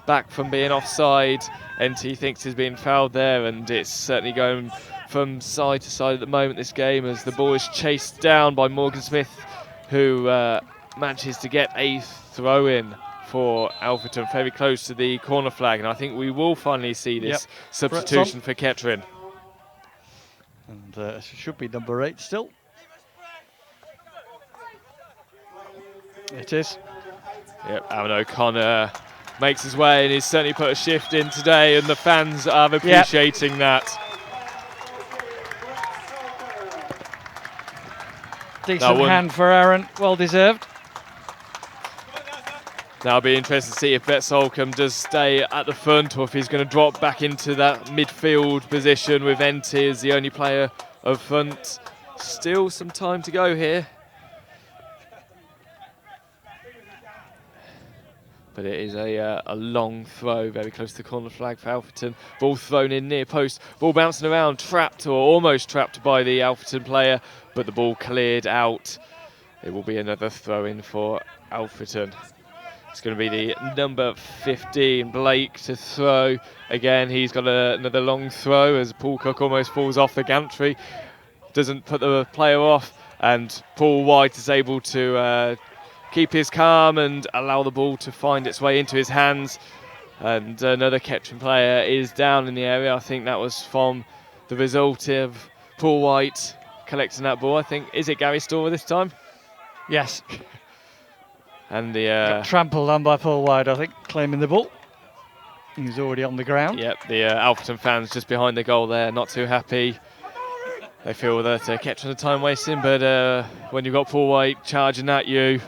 back from being offside. NT thinks he's being fouled there, and it's certainly going from side to side at the moment, this game, as the ball is chased down by Morgan Smith, who manages to get a throw-in for Alfreton, very close to the corner flag, and I think we will finally see this substitution for Kettering. And it should be number 8 still. It is. Yep, Aaron O'Connor makes his way, and he's certainly put a shift in today, and the fans are appreciating that. Decent hand for Aaron, well deserved. Now it'll be interesting to see if Bet Solcombe does stay at the front, or if he's going to drop back into that midfield position with NT as the only player up front. Still some time to go here. But it is a long throw, very close to the corner flag for Alfreton. Ball thrown in near post, ball bouncing around, trapped or almost trapped by the Alfreton player, but the ball cleared out. It will be another throw in for Alfreton. It's going to be the number 15, Blake, to throw. Again, he's got another long throw as Paul Cook almost falls off the gantry. Doesn't put the player off, and Paul White is able to keep his calm and allow the ball to find its way into his hands. And another Kettering player is down in the area. I think that was from the result of Paul White collecting that ball. I think, is it Gary Storer this time? Yes. And the got trampled on by Paul White, I think, claiming the ball. He's already on the ground. Yep, the Alfreton fans just behind the goal there, not too happy. They feel that Kettering are time wasting, but when you've got Paul White charging at you,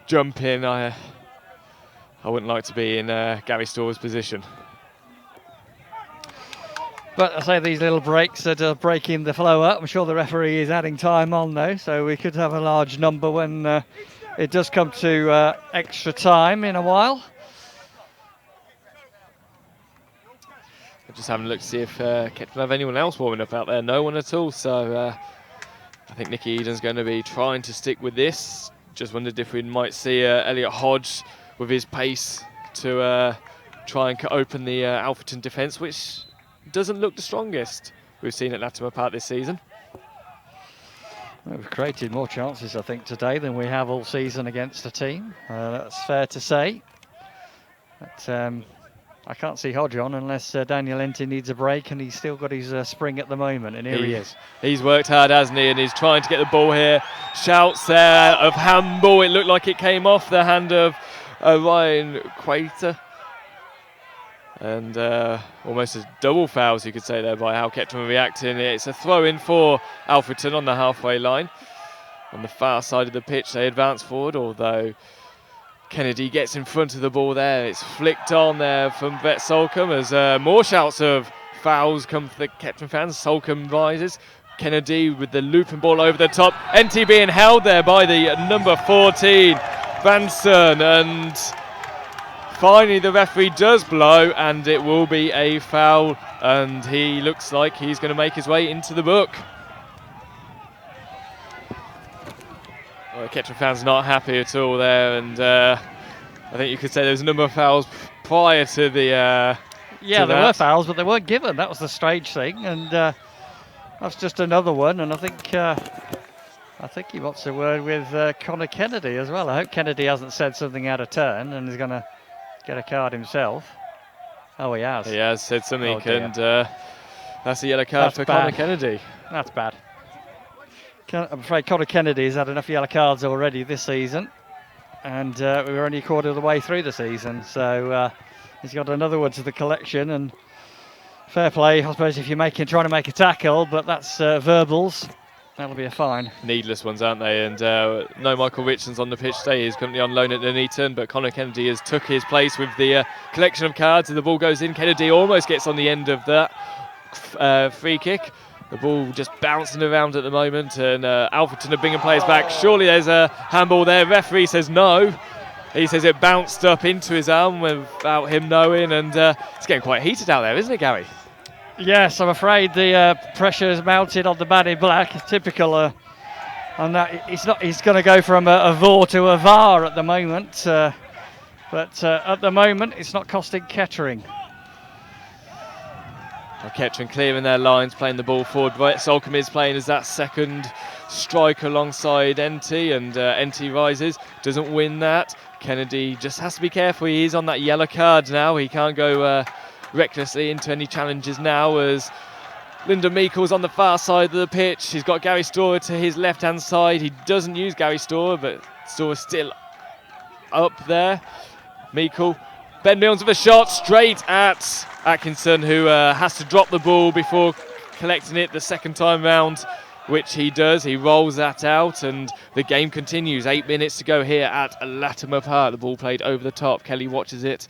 jumping, I wouldn't like to be in Gary Storer's position. But I say these little breaks that are breaking the flow up. I'm sure the referee is adding time on though, so we could have a large number when it does come to extra time in a while. I'm just having a look to see if Kettering have anyone else warming up out there. No one at all, so I think Nicky Eden's going to be trying to stick with this. Just wondered if we might see Elliot Hodge with his pace to try and cut open the Alfreton defence, which doesn't look the strongest we've seen at Latimer Park this season. We've created more chances, I think, today than we have all season against the team. That's fair to say. But I can't see Hodge on unless Daniel Enty needs a break, and he's still got his spring at the moment, and here he is. He's worked hard, hasn't he? And he's trying to get the ball here. Shouts there of handball. It looked like it came off the hand of Ryan Quater. And almost a double fouls, you could say there, by how Kettering were reacting. It's a throw-in for Alfreton on the halfway line. On the far side of the pitch, they advance forward, although Kennedy gets in front of the ball there. It's flicked on there from Bet Solcombe as more shouts of fouls come for the Kettering fans. Solcombe rises. Kennedy with the looping ball over the top. NT being held there by the number 14, Vanson, and finally the referee does blow, and it will be a foul, and he looks like he's going to make his way into the book. Well, Kettering fans not happy at all there, and I think you could say there's a number of fouls prior to the yeah, there were fouls, but they weren't given. That was the strange thing, and that's just another one. And I think he wants a word with Connor Kennedy as well. I hope Kennedy hasn't said something out of turn and is going to get a card himself. Oh, he has. He has said something, and that's a yellow That's card for bad. Connor Kennedy. That's bad. I'm afraid Connor Kennedy has had enough yellow cards already this season, and we were only a quarter of the way through the season, so he's got another one to the collection, and Fair play, I suppose, if you're trying to make a tackle, but that's verbals. That'll be a fine. Needless ones, aren't they? And no Michael Richards on the pitch today. He's currently on loan at Nuneaton, but Conor Kennedy has took his place with the collection of cards, and the ball goes in. Kennedy almost gets on the end of that free kick. The ball just bouncing around at the moment, and Alfreton are bringing players back. Surely there's a handball there. Referee says no. He says it bounced up into his arm without him knowing, and it's getting quite heated out there, isn't it, Gary? Yes, I'm afraid the pressure is mounted on the man in black. It's typical on that. He's going to go from a VAR to a VAR at the moment, but at the moment it's not costing Kettering. Kettering clearing their lines, playing the ball forward. Solcombe is playing as that second striker alongside NT, and NT rises, doesn't win that. Kennedy just has to be careful. He is on that yellow card now. He can't go recklessly into any challenges now, as Lyndon Meikle's on the far side of the pitch. He's got Gary Storer to his left-hand side. He doesn't use Gary Storer, but Storer's still up there. Meikle, Ben Milnes with a shot straight at Atkinson, who has to drop the ball before collecting it the second time round, which he does. He rolls that out, and the game continues. 8 minutes to go here at Latimer Park. The ball played over the top. Kelly watches it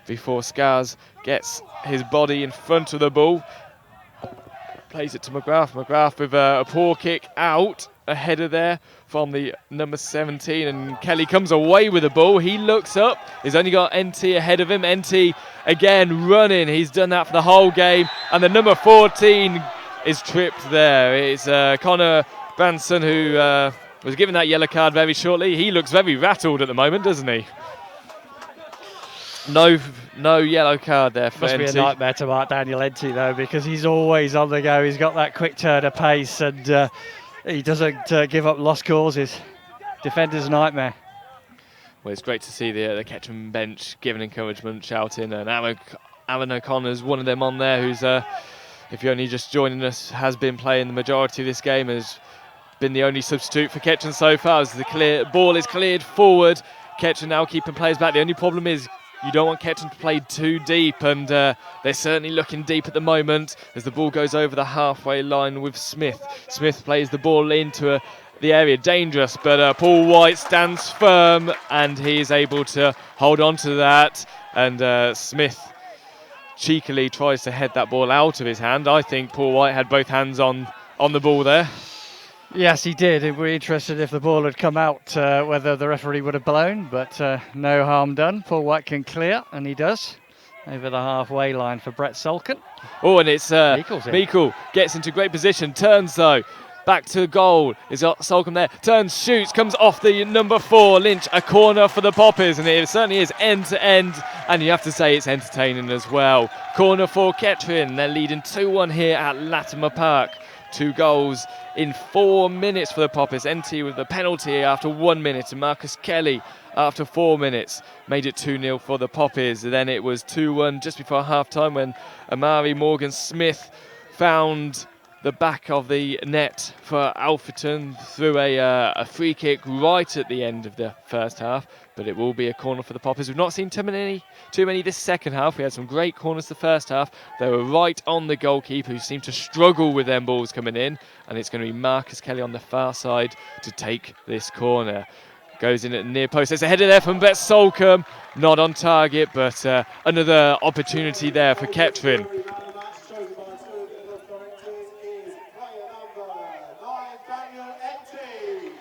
before Scars gets his body in front of the ball. Plays it to McGrath. McGrath with a poor kick out. A header there from the number 17, and Kelly comes away with the ball. He looks up. He's only got NT ahead of him. NT again running. He's done that for the whole game, and the number 14 is tripped there. It's Connor Branson, who was given that yellow card very shortly. He looks very rattled at the moment, doesn't he? No yellow card there for Must NT. be a nightmare to mark Daniel Enty though, because he's always on the go. He's got that quick turn of pace, and he doesn't give up lost causes. Defender's nightmare. Well, it's great to see the Kettering bench giving encouragement, shouting, and Alan O'Connor's one of them on there, who's, if you're only just joining us, has been playing the majority of this game, has been the only substitute for Kettering so far, as the ball is cleared forward. Kettering now keeping players back. The only problem is you don't want Kettering to play too deep, and they're certainly looking deep at the moment as the ball goes over the halfway line with Smith. Smith plays the ball into the area, dangerous, but Paul White stands firm, and he is able to hold on to that, and Smith cheekily tries to head that ball out of his hand. I think Paul White had both hands on the ball there. Yes, he did. It would be interested if the ball had come out, whether the referee would have blown, but no harm done. Paul White can clear, and he does, over the halfway line for Brett Solcombe. Oh, and it's Meikle gets into great position, turns though, back to goal. Is Solcombe there? Turns, shoots, comes off the number 4, Lynch. A corner for the Poppers, and it certainly is end to end, and you have to say it's entertaining as well. Corner for Kettering. They're leading 2-1 here at Latimer Park. 2 goals in 4 minutes for the Poppers. NT with the penalty after 1 minute, and Marcus Kelly after 4 minutes made it 2-0 for the Poppers. And then it was 2-1 just before half time, when Amari Morgan Smith found the back of the net for Alfreton through a free kick right at the end of the first half, but it will be a corner for the Poppers. We've not seen too many this second half. We had some great corners the first half. They were right on the goalkeeper, who seemed to struggle with them balls coming in, and it's going to be Marcus Kelly on the far side to take this corner. Goes in at the near post. There's a header there from Brett Solcombe, not on target, but another opportunity there for Kettering.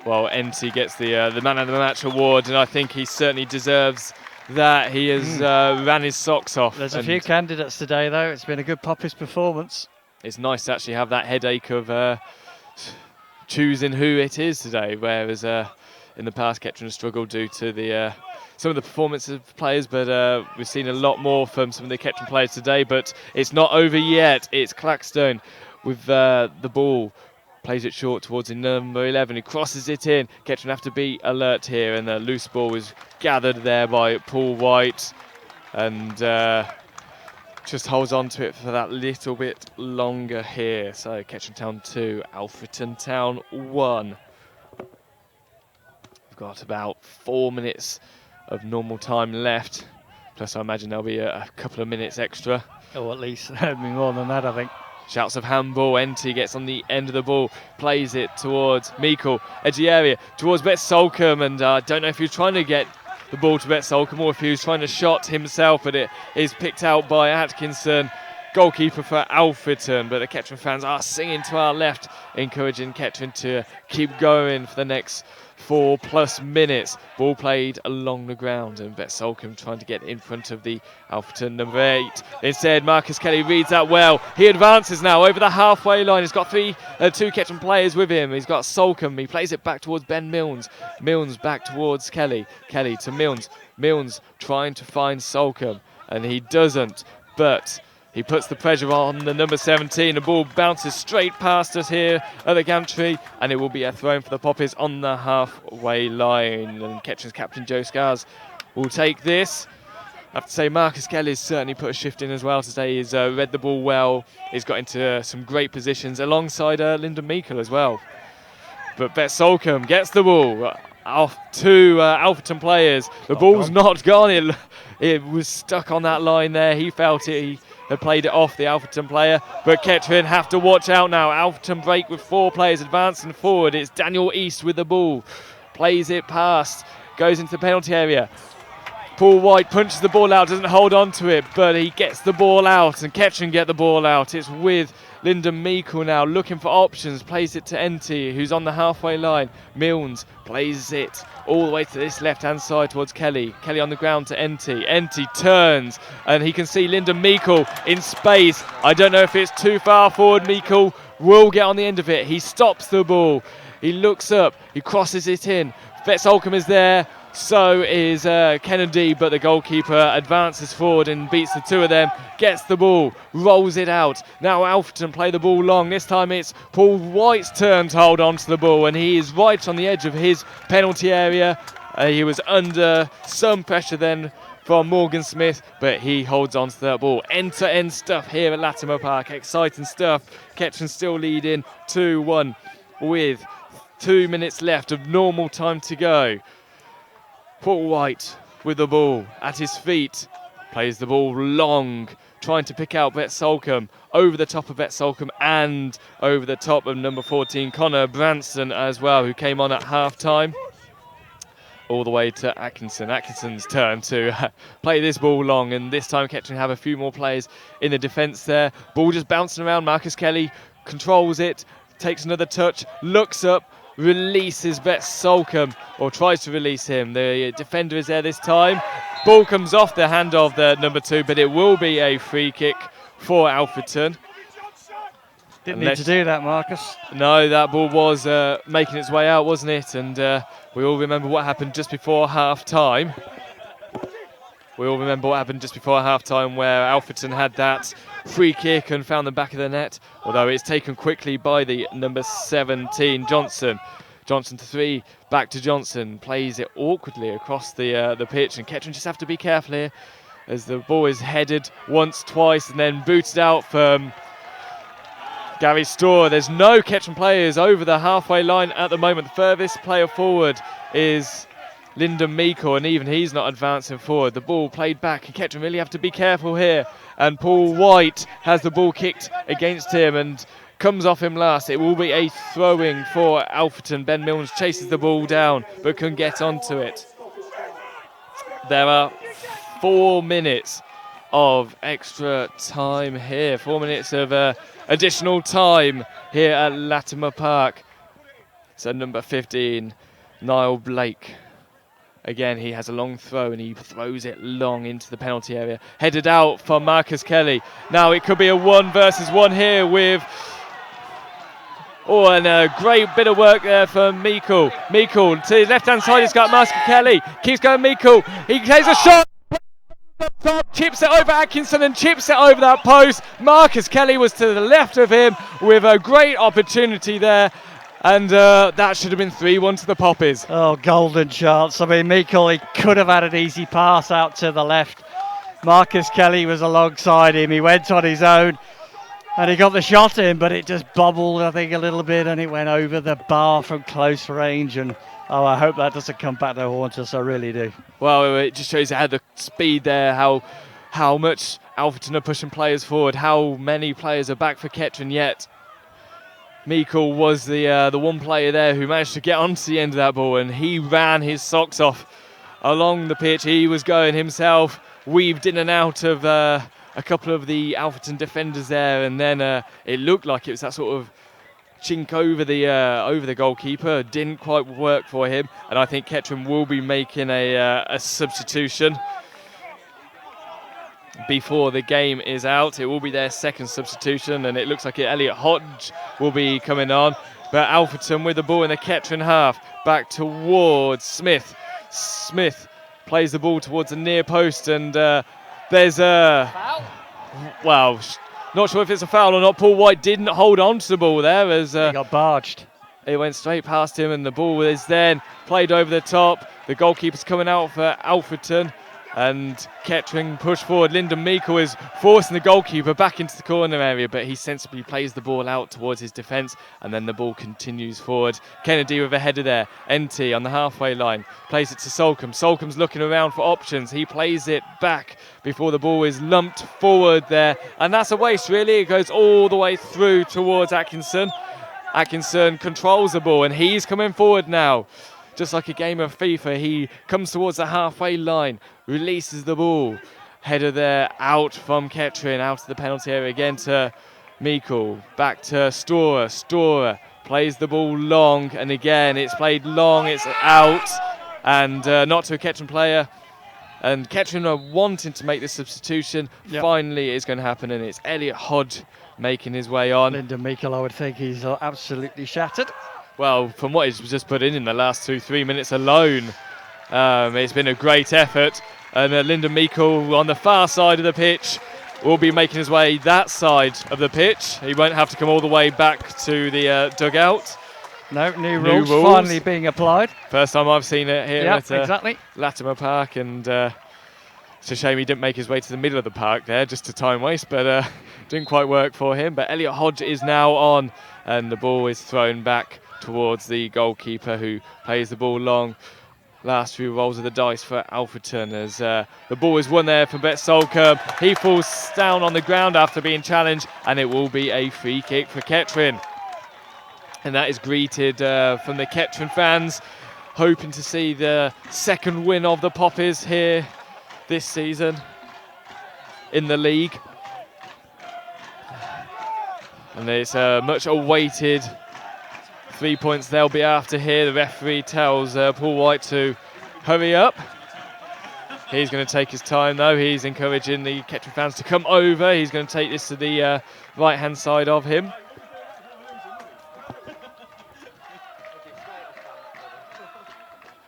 Well, NT gets the Man of the Match award, and I think he certainly deserves that. He has ran his socks off. There's a few candidates today, though. It's been a good Poppers performance. It's nice to actually have that headache of choosing who it is today, whereas in the past Kettering struggled due to some of the performances of players, but we've seen a lot more from some of the Kettering players today. But it's not over yet. It's Clackstone with the ball. Plays it short towards the number 11, who crosses it in. Kettering have to be alert here, and the loose ball was gathered there by Paul White, and just holds on to it for that little bit longer here. So Kettering Town 2, Alfreton Town 1. We've got about 4 minutes of normal time left. Plus, I imagine there'll be a couple of minutes extra. Or at least more than that, I think. Shouts of handball. Enti gets on the end of the ball, plays it towards Meikle, edge of the area, towards Bet Solcombe, and I don't know if he was trying to get the ball to Bet Solcombe or if he was trying to shot himself, but it is picked out by Atkinson, goalkeeper for Alfreton. But the Kettering fans are singing to our left, encouraging Kettering to keep going for the next 4+ minutes. Ball played along the ground, and Bet Solcombe trying to get in front of the Alfreton number 8. Instead, Marcus Kelly reads that well. He advances now over the halfway line. He's got two Kettering players with him. He's got Solcombe. He plays it back towards Ben Milnes. Milnes back towards Kelly. Kelly to Milnes. Milnes trying to find Solcombe, and he doesn't. But he puts the pressure on the number 17. The ball bounces straight past us here at the gantry, and it will be a throw for the Poppies on the halfway line. And Kettering's captain Joe Scars will take this. I have to say Marcus Kelly's certainly put a shift in as well today. He's read the ball well. He's got into some great positions alongside Lyndon Meikle as well. But Bet Solcombe gets the ball off to Alfreton players. The ball's not gone. It was stuck on that line there. He felt it. He had played it off the Alfreton player, but Kettering have to watch out now. Alfreton break with 4 players advancing forward. It's Daniel East with the ball, plays it past, goes into the penalty area. Paul White punches the ball out, doesn't hold on to it, but he gets the ball out, and Kettering get the ball out. It's with Lyndon Meikle now, looking for options, plays it to Enti, who's on the halfway line. Milnes plays it all the way to this left-hand side towards Kelly. Kelly on the ground to Enti. Enti turns, and he can see Lyndon Meikle in space. I don't know if it's too far forward. Meikle will get on the end of it. He stops the ball. He looks up. He crosses it in. Bet Solcombe is there. So is Kennedy, but the goalkeeper advances forward and beats the two of them, gets the ball, rolls it out. Now Alfreton play the ball long. This time it's Paul White's turn to hold on to the ball, and he is right on the edge of his penalty area. He was under some pressure then from Morgan Smith, but he holds on to that ball. End-to-end stuff here at Latimer Park. Exciting stuff. Kettering still leading 2-1 with 2 minutes left of normal time to go. Paul White with the ball at his feet, plays the ball long, trying to pick out Bet Solcombe, over the top of Bet Solcombe and over the top of number 14 Connor Branson as well, who came on at half-time. All the way to Atkinson. Atkinson's turn to play this ball long, and this time Kettering have a few more players in the defence there. Ball just bouncing around. Marcus Kelly controls it, takes another touch, looks up, releases Bet Solcombe, or tries to release him. The defender is there this time. Ball comes off the hand of the number 2, but it will be a free kick for Alfreton. Didn't need to do that, Marcus. No, that ball was making its way out, wasn't it? And we all remember what happened just before half-time. We all remember what happened just before half-time, where Alfreton had that free kick and found the back of the net, although it's taken quickly by the number 17, Johnson. Johnson to 3, back to Johnson, plays it awkwardly across the pitch, and Kettering just have to be careful here as the ball is headed once, twice, and then booted out from Gary Storr. There's no Kettering players over the halfway line at the moment. The furthest player forward is Lyndon Meikle, and even he's not advancing forward. The ball played back, and Kettering really have to be careful here. And Paul White has the ball kicked against him and comes off him last. It will be a throwing for Alfreton. Ben Milnes chases the ball down, but can get onto it. There are 4 minutes of extra time here. 4 minutes of additional time here at Latimer Park. So number 15, Niall Blake. Again, he has a long throw, and he throws it long into the penalty area. Headed out for Marcus Kelly. Now it could be a 1 versus 1 here with... Oh, and a great bit of work there for Meikle. Meikle to his left-hand side, he's got Marcus Kelly. Keeps going Meikle. He takes a shot. Top, chips it over Atkinson and chips it over that post. Marcus Kelly was to the left of him with a great opportunity there. And that should have been 3-1 to the Poppies. Oh, golden chance. I mean, Meikle, he could have had an easy pass out to the left. Marcus Kelly was alongside him. He went on his own and he got the shot in, but it just bobbled, I think, a little bit, and it went over the bar from close range. And Oh, I hope that doesn't come back to haunt us. I really do. Well, it just shows how the speed there, how much Alfreton are pushing players forward, how many players are back for Kettering yet. Meikle was the one player there who managed to get onto the end of that ball, and he ran his socks off along the pitch. He was going himself, weaved in and out of a couple of the Alfreton defenders there, and then it looked like it was that sort of chink over the goalkeeper. Didn't quite work for him, and I think Kettering will be making a substitution before the game is out. It will be their second substitution, and it looks like Elliot Hodge will be coming on. But Alfreton with the ball in the Kettering half, back towards Smith. Smith plays the ball towards the near post, and there's a foul. Well, not sure if it's a foul or not. Paul White didn't hold on to the ball there as he got barged. It went straight past him, and the ball is then played over the top. The goalkeeper's coming out for Alfreton, and Kettering push forward. Lyndon Meikle is forcing the goalkeeper back into the corner area, but he sensibly plays the ball out towards his defence, and then the ball continues forward. Kennedy with a header there. NT on the halfway line plays it to Solcombe. Solcombe's looking around for options. He plays it back before the ball is lumped forward there, and that's a waste really. It goes all the way through towards Atkinson. Atkinson controls the ball, and he's coming forward now. Just like a game of FIFA, he comes towards the halfway line, releases the ball. Header there out from Kettering, out of the penalty area again to Meikle. Back to Storer. Storer plays the ball long, and again it's played long, it's out, and not to a Kettering player. And Kettering are wanting to make this substitution. Yep. Finally it's going to happen, and it's Elliot Hodge making his way on. Lyndon Meikle, I would think he's absolutely shattered. Well, from what he's just put in the last 2-3 minutes alone, it's been a great effort. And Lyndon Meikle on the far side of the pitch will be making his way that side of the pitch. He won't have to come all the way back to the dugout. No, new rules finally being applied. First time I've seen it here at exactly. Latimer Park, and it's a shame he didn't make his way to the middle of the park there, just to time waste, but didn't quite work for him. But Elliot Hodge is now on, and the ball is thrown back towards the goalkeeper, who plays the ball long. Last few rolls of the dice for Alfreton as the ball is won there from Bet Solcombe. He falls down on the ground after being challenged, and it will be a free kick for Kettering. And that is greeted from the Kettering fans, hoping to see the second win of the Poppies here this season in the league. And it's a much awaited 3 points they'll be after here. The referee tells Paul White to hurry up. He's going to take his time though. He's encouraging the Kettering fans to come over. He's going to take this to the right hand side of him.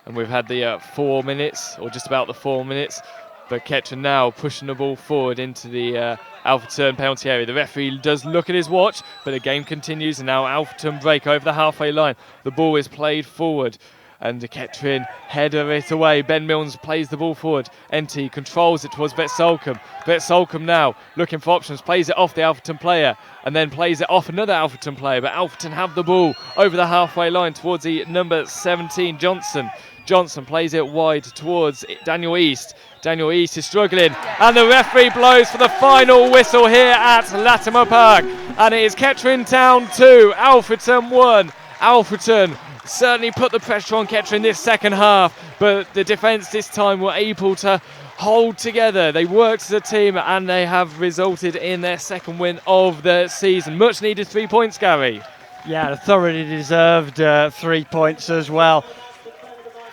And we've had the 4 minutes, or just about the 4 minutes. But Kettering now pushing the ball forward into the Alfreton penalty area. The referee does look at his watch, but the game continues, and now Alfreton break over the halfway line. The ball is played forward, and the Kettering header it away. Ben Milnes plays the ball forward. NT controls it towards Bet Solcombe. Bet Solcombe now looking for options, plays it off the Alfreton player, and then plays it off another Alfreton player. But Alfreton have the ball over the halfway line towards the number 17, Johnson. Johnson plays it wide towards Daniel East. Daniel East is struggling, and the referee blows for the final whistle here at Latimer Park. And it is Kettering Town 2, Alfreton 1. Alfreton certainly put the pressure on Kettering this second half, but the defence this time were able to hold together. They worked as a team, and they have resulted in their second win of the season. Much needed 3 points, Gary. Yeah, thoroughly deserved 3 points as well.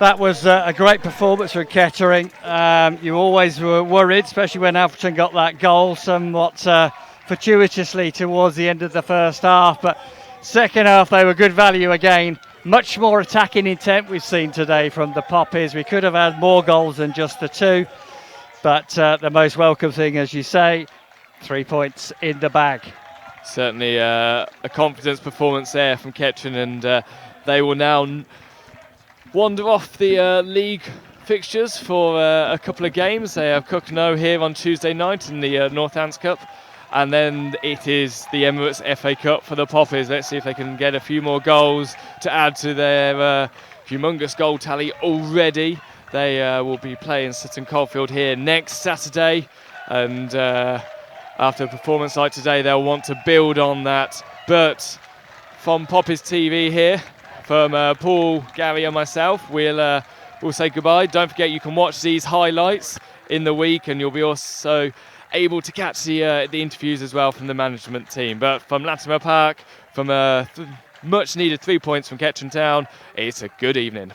That was a great performance from Kettering. You always were worried, especially when Alfreton got that goal somewhat fortuitously towards the end of the first half. But second half, they were good value again. Much more attacking intent we've seen today from the Poppies. We could have had more goals than just the two. But the most welcome thing, as you say, 3 points in the bag. Certainly a confidence performance there from Kettering, and they will now wander off the league fixtures for a couple of games. They have Cucknow here on Tuesday night in the Northants Cup, and then it is the Emirates FA Cup for the Poppies. Let's see if they can get a few more goals to add to their humongous goal tally already. They will be playing Sutton Coldfield here next Saturday, and after a performance like today, they'll want to build on that. But from Poppy's TV here, from Paul, Gary and myself, we'll say goodbye. Don't forget you can watch these highlights in the week, and you'll be also able to catch the interviews as well from the management team. But from Latimer Park, from much needed 3 points from Kettering Town, it's a good evening.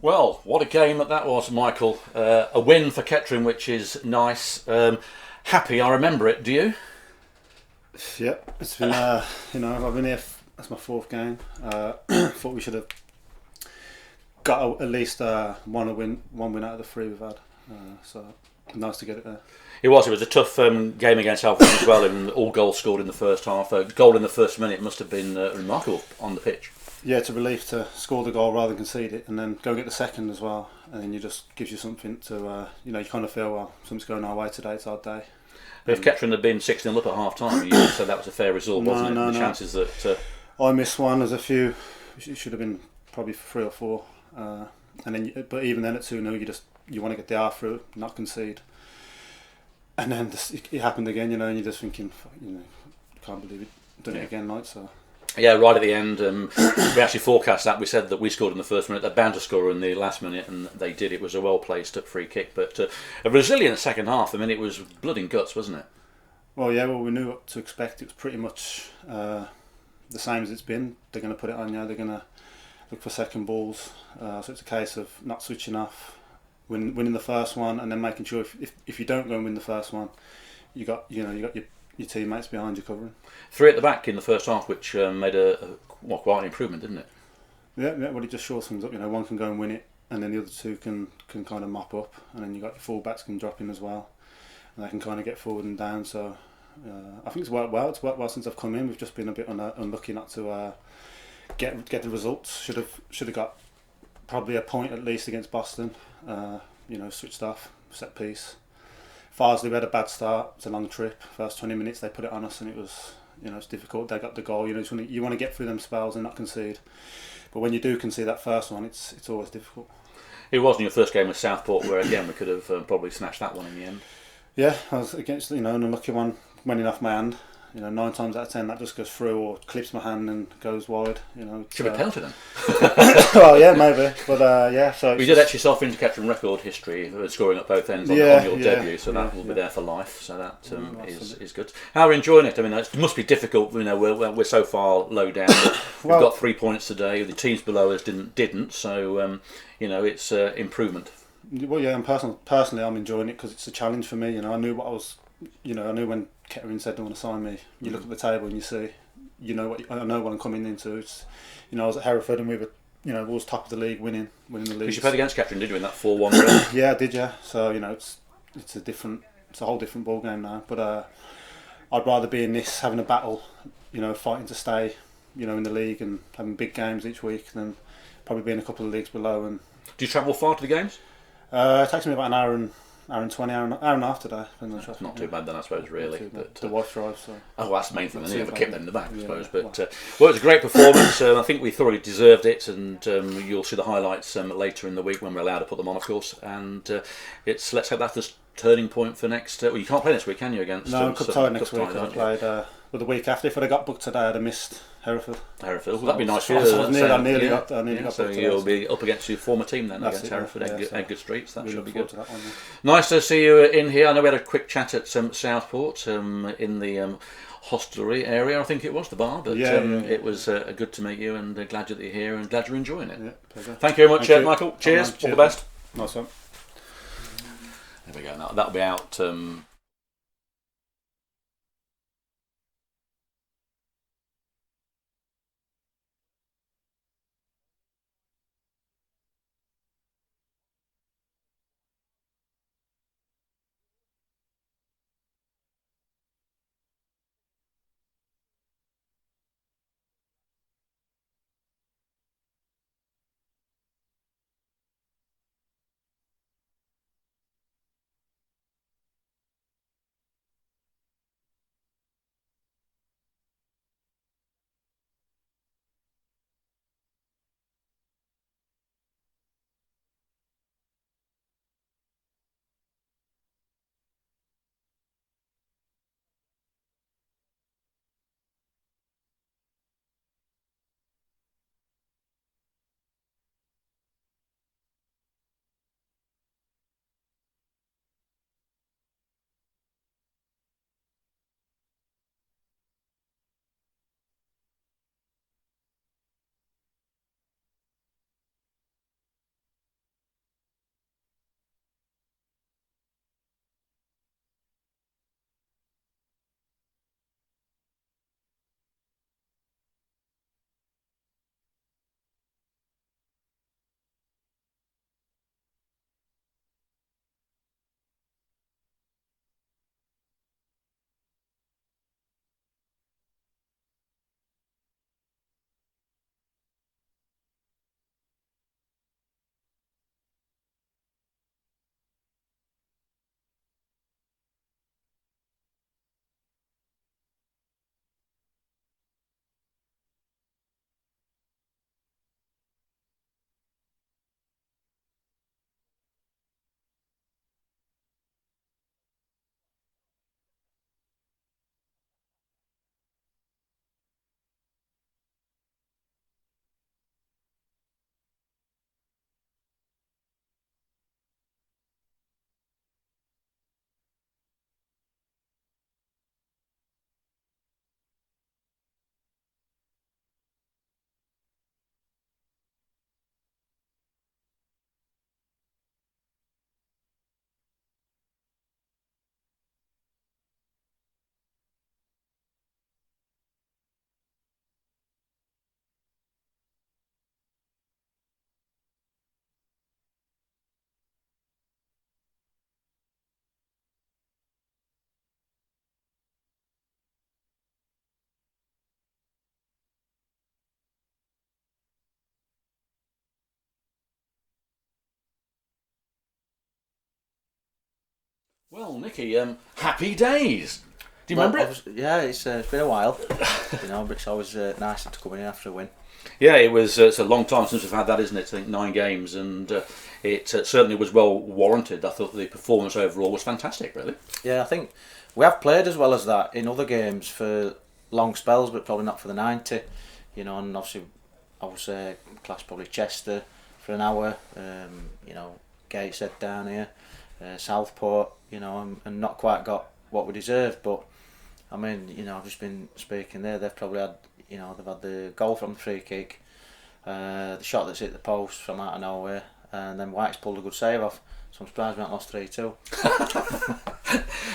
Well, what a game that was, Michael. A win for Kettering, which is nice. Happy, I remember it. Do you? Yep, it's been I've been here. That's my fourth game. Thought we should have got at least one win out of the three we've had. So nice to get it there. It was a tough game against Alfreton as well, and all goals scored in the first half. A goal in the first minute must have been remarkable on the pitch. Yeah, it's a relief to score the goal rather than concede it, and then go get the second as well. And then you just gives you something to you kind of feel, well, something's going our way today. It's our day. If Kettering had been 6-0 up at half time, you said that was a fair result, wasn't it? No. The chances that I missed one. There's a few. It should have been probably 3 or 4. And then, but even then at 2-0, you want to get the R through, not concede. And then it happened again, and you're just thinking, can't believe it, done it again, like so. Yeah, right at the end, we actually forecast that. We said that we scored in the first minute, they're bound to score in the last minute, and they did. It was a well-placed free kick, but a resilient second half. I mean, it was blood and guts, wasn't it? Well, yeah, we knew what to expect. It was pretty much the same as it's been. They're going to put it on you, they're going to look for second balls. So it's a case of not switching off, winning the first one, and then making sure if you don't go and win the first one, you got your teammates behind you covering. 3 at the back in the first half, which made quite an improvement, didn't it? Yeah. Well, it just shores things up. One can go and win it, and then the other two can kind of mop up, and then you got your full-backs can drop in as well, and they can kind of get forward and down. So I think it's worked well. It's worked well since I've come in. We've just been a bit unlucky not to get the results. Should have got probably a point at least against Boston. Switched off, set piece. Farsley, we had a bad start. It's a long trip. First 20 minutes they put it on us, and it was it's difficult. They got the goal. You want to get through them spells and not concede. But when you do concede that first one, it's always difficult. It wasn't your first game with Southport, where again we could have probably snatched that one in the end. Yeah, I was against an unlucky one winning off my hand. 9 times out of 10 that just goes through or clips my hand and goes wide. Should be penalty then. Well, yeah, maybe, but yeah. So we did etch yourself into Kettering record history, scoring at both ends on your debut, so that will be there for life. So that is good. How are you enjoying it? I mean, it must be difficult. We're so far low down. We've got 3 points today. The teams below us didn't. So it's improvement. Well, yeah, and personally, I'm enjoying it because it's a challenge for me. I knew what I was. I knew when Kettering said they want to sign me. You look at the table and you see, I know what I'm coming into. It's, I was at Hereford and we were, always top of the league, winning the league. Because you played against Kettering, did you, in that 4-1 run? Yeah, I did, yeah. So it's a whole different ball game now. But I'd rather be in this, having a battle, fighting to stay, in the league and having big games each week, than probably being a couple of leagues below. And do you travel far to the games? It takes me about an hour and 20, hour and a half today. That's not too bad then, I suppose, really. But the wife drives. So. Oh, that's the main thing. Then you have a kip in the back, I suppose. Yeah, but it was a great performance. I think we thoroughly deserved it, and you'll see the highlights later in the week when we're allowed to put them on, of course. And let's hope that's the turning point for next. Well, you can't play this week, can you? Against no, Cup tie next week. I played the week after. If I'd have got booked today, I'd have missed Hereford. Well, that'd be nice for you. I nearly got booked. So you'll be up against your former team then, against Hereford, Edgar Streets. That should be good. That one, yeah. Nice to see you in here. I know we had a quick chat at Southport in the hostelry area, I think it was, the bar. But it was good to meet you, and glad that you're here and glad you're enjoying it. Yeah, pleasure. Thank you very much, Michael. Cheers. All the best. Nice one. There we go. Now that'll be out Well, Nicky, happy days. Do you remember it? Yeah, it's been a while, but it's always nice to come in after a win. Yeah, it was. It's a long time since we've had that, isn't it? I think 9 games, and it certainly was well warranted. I thought the performance overall was fantastic, really. Yeah, I think we have played as well as that in other games for long spells, but probably not for the 90. And obviously I was classed probably Chester for an hour. Gateshead down here, Southport. And not quite got what we deserved, but I mean, I've just been speaking there. They've probably had, they've had the goal from the free kick, the shot that's hit the post from out of nowhere, and then White's pulled a good save off. So I'm surprised we haven't lost 3-2.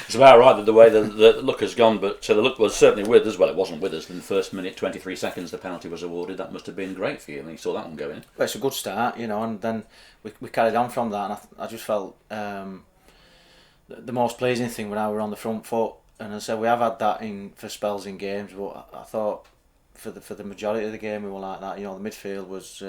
It's about right that the way the look has gone, but the look was certainly with us. Well, it wasn't with us in the first minute, 23 seconds the penalty was awarded. That must have been great for you, and you saw that one go in. Well, it's a good start, and then we carried on from that, and I just felt the most pleasing thing when I were on the front foot. And as I said, we have had that for spells in games, but I thought for the majority of the game we were like that. The midfield was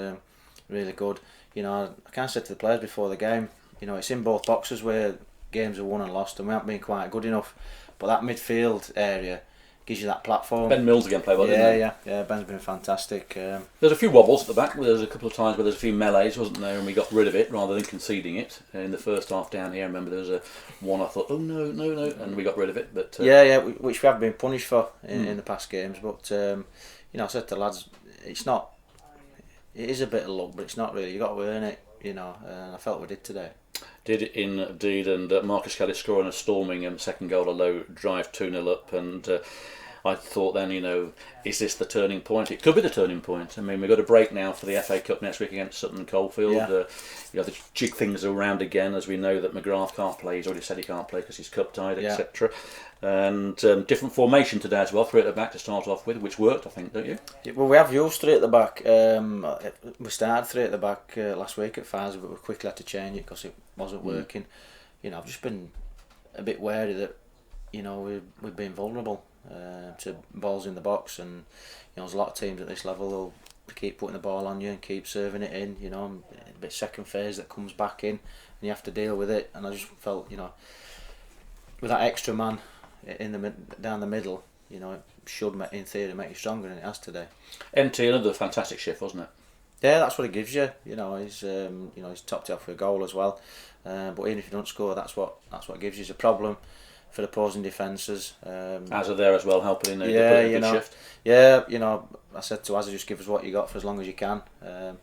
really good. I kind of said to the players before the game, it's in both boxes where games are won and lost, and we haven't been quite good enough. But that midfield area gives you that platform. Ben Mills again played well, didn't he? Yeah. Ben's been fantastic. There's a few wobbles at the back. There's a couple of times where there's a few melees, wasn't there? And we got rid of it rather than conceding it in the first half down here. I remember there was one I thought, oh no, and we got rid of it. But which we have been punished for in the past games. But I said to the lads, it's not. It is a bit of luck, but it's not really. You got to earn it. And I felt we did today. Did it indeed, and Marcus Kelly scoring a storming second goal, a low drive 2-0 up, and I thought then, is this the turning point? It could be the turning point. I mean, we've got a break now for the FA Cup next week against Sutton Coldfield. Yeah. The jig things around again, as we know that McGrath can't play. He's already said he can't play because he's cup tied, etc. And different formation today as well, 3 at the back to start off with, which worked, I think, don't you? Well, we have used 3 at the back. We started 3 at the back last week at Fires, but we quickly had to change it because it wasn't working. I've just been a bit wary that we've been vulnerable to balls in the box, and there's a lot of teams at this level who'll keep putting the ball on you and keep serving it in. A bit second phase that comes back in, and you have to deal with it. And I just felt, with that extra man down the middle, it should, in theory, make you stronger, and it has today. NT, another fantastic shift, wasn't it? Yeah, that's what it gives you. He's topped it off with a goal as well. But even if you don't score, that's what it gives you. It's a problem for the opposing defences. Azza there as well, helping in the good shift. Yeah, I said to Azza, just give us what you got for as long as you can. And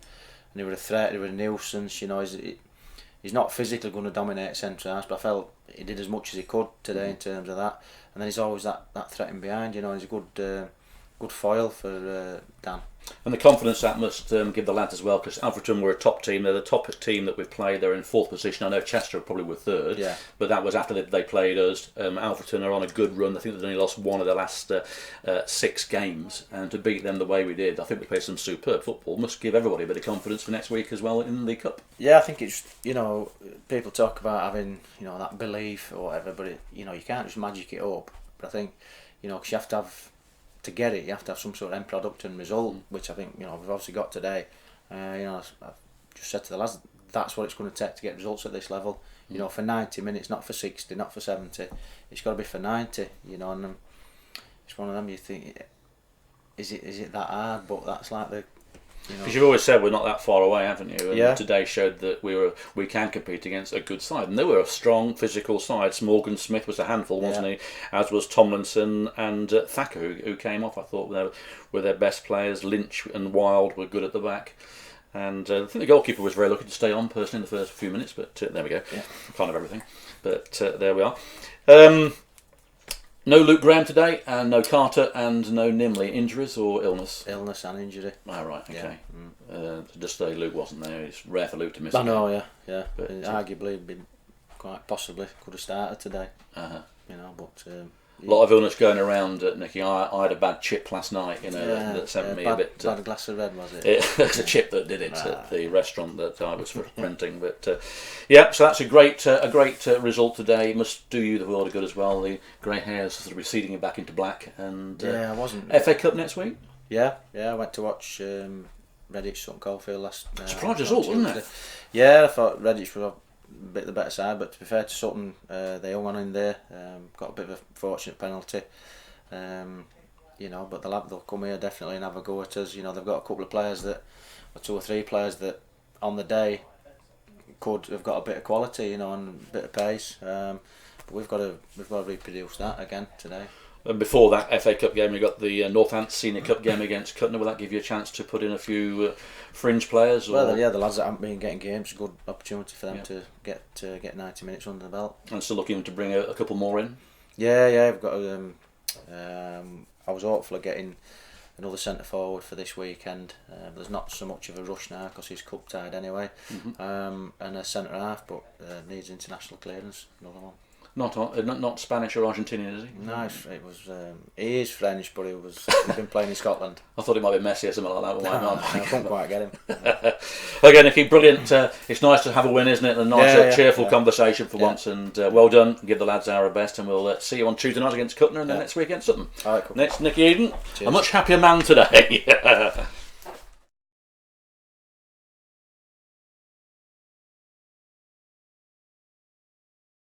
he was a threat, he was a nuisance. He's not physically going to dominate centre half, but I felt he did as much as he could today in terms of that. And then he's always that threat in behind. He's a good foil for Dan. And the confidence that must give the lads as well, because Alfreton were a top team. They're the top team that we've played. They're in 4th position. I know Chester probably were 3rd, but that was after they played us. Alfreton are on a good run. I think they've only lost 1 of their last 6 games, and to beat them the way we did, I think we played some superb football. Must give everybody a bit of confidence for next week as well in the Cup. Yeah, I think it's, people talk about having, that belief or whatever, but you can't just magic it up. But I think, because you have to have, to get it, you have to have some sort of end product and result, which I think we've obviously got today. I've just said to the lads, that's what it's going to take to get results at this level. For 90 minutes, not for 60, not for 70. It's got to be for 90. And it's one of them. You think, is it that hard? But that's like the. Because you've always said we're not that far away, haven't you? And yeah. Today showed that we can compete against a good side, and they were a strong physical side. Morgan Smith was a handful, wasn't he? As was Tomlinson and Thacker, who came off. I thought were their best players. Lynch and Wild were good at the back, and I think the goalkeeper was very lucky to stay on personally in the first few minutes. But there we go, kind of everything. But there we are. No Luke Graham today, and no Carter, and no Nimley. Injuries or illness? Illness and injury. Oh, right, okay. Just say Luke wasn't there. It's rare for Luke to miss. I know, yeah. But arguably, quite possibly could have started today. But a lot of illness going around, Nicky. I had a bad chip last night, that sent me a bit. Bad glass of red, was it? It's a chip that did it at the restaurant that I was frequenting. But so that's a great result today. It must do you the world of good as well. The grey hairs sort of receding back into black. And I wasn't. FA Cup next week. Yeah. I went to watch Redditch Sutton Coldfield last. Surprise result, wasn't it? Yeah, I thought Redditch were bit the better side. But to be fair to Sutton, they hung on in there. Got a bit of a fortunate penalty. But they'll come here definitely and have a go at us. They've got a couple of players or 2 or 3 players that on the day could have got a bit of quality, and a bit of pace. But we've got to reproduce that again today. And before that FA Cup game, we got the Northants Senior Cup game against Kettering. Will that give you a chance to put in a few fringe players? Or? Well, the lads that haven't been getting games, a good opportunity for them to get 90 minutes under the belt. And still looking to bring a couple more in? Yeah, I've got. I was hopeful of getting another centre forward for this weekend. There's not so much of a rush now because he's cup tied anyway. And a centre half, but needs international clearance. Another one. Not Spanish or Argentinian, is he? No, he is French, but he's been playing in Scotland. I thought it might be Messi or something like that. I couldn't quite get him. Okay, Nicky, brilliant. It's nice to have a win, isn't it? A nice, cheerful conversation for once, and well done. Give the lads our best, and we'll see you on Tuesday night against Kettering and then next week against Sutton. All right, cool. Next, Nicky Eden, Cheers. a much happier man today.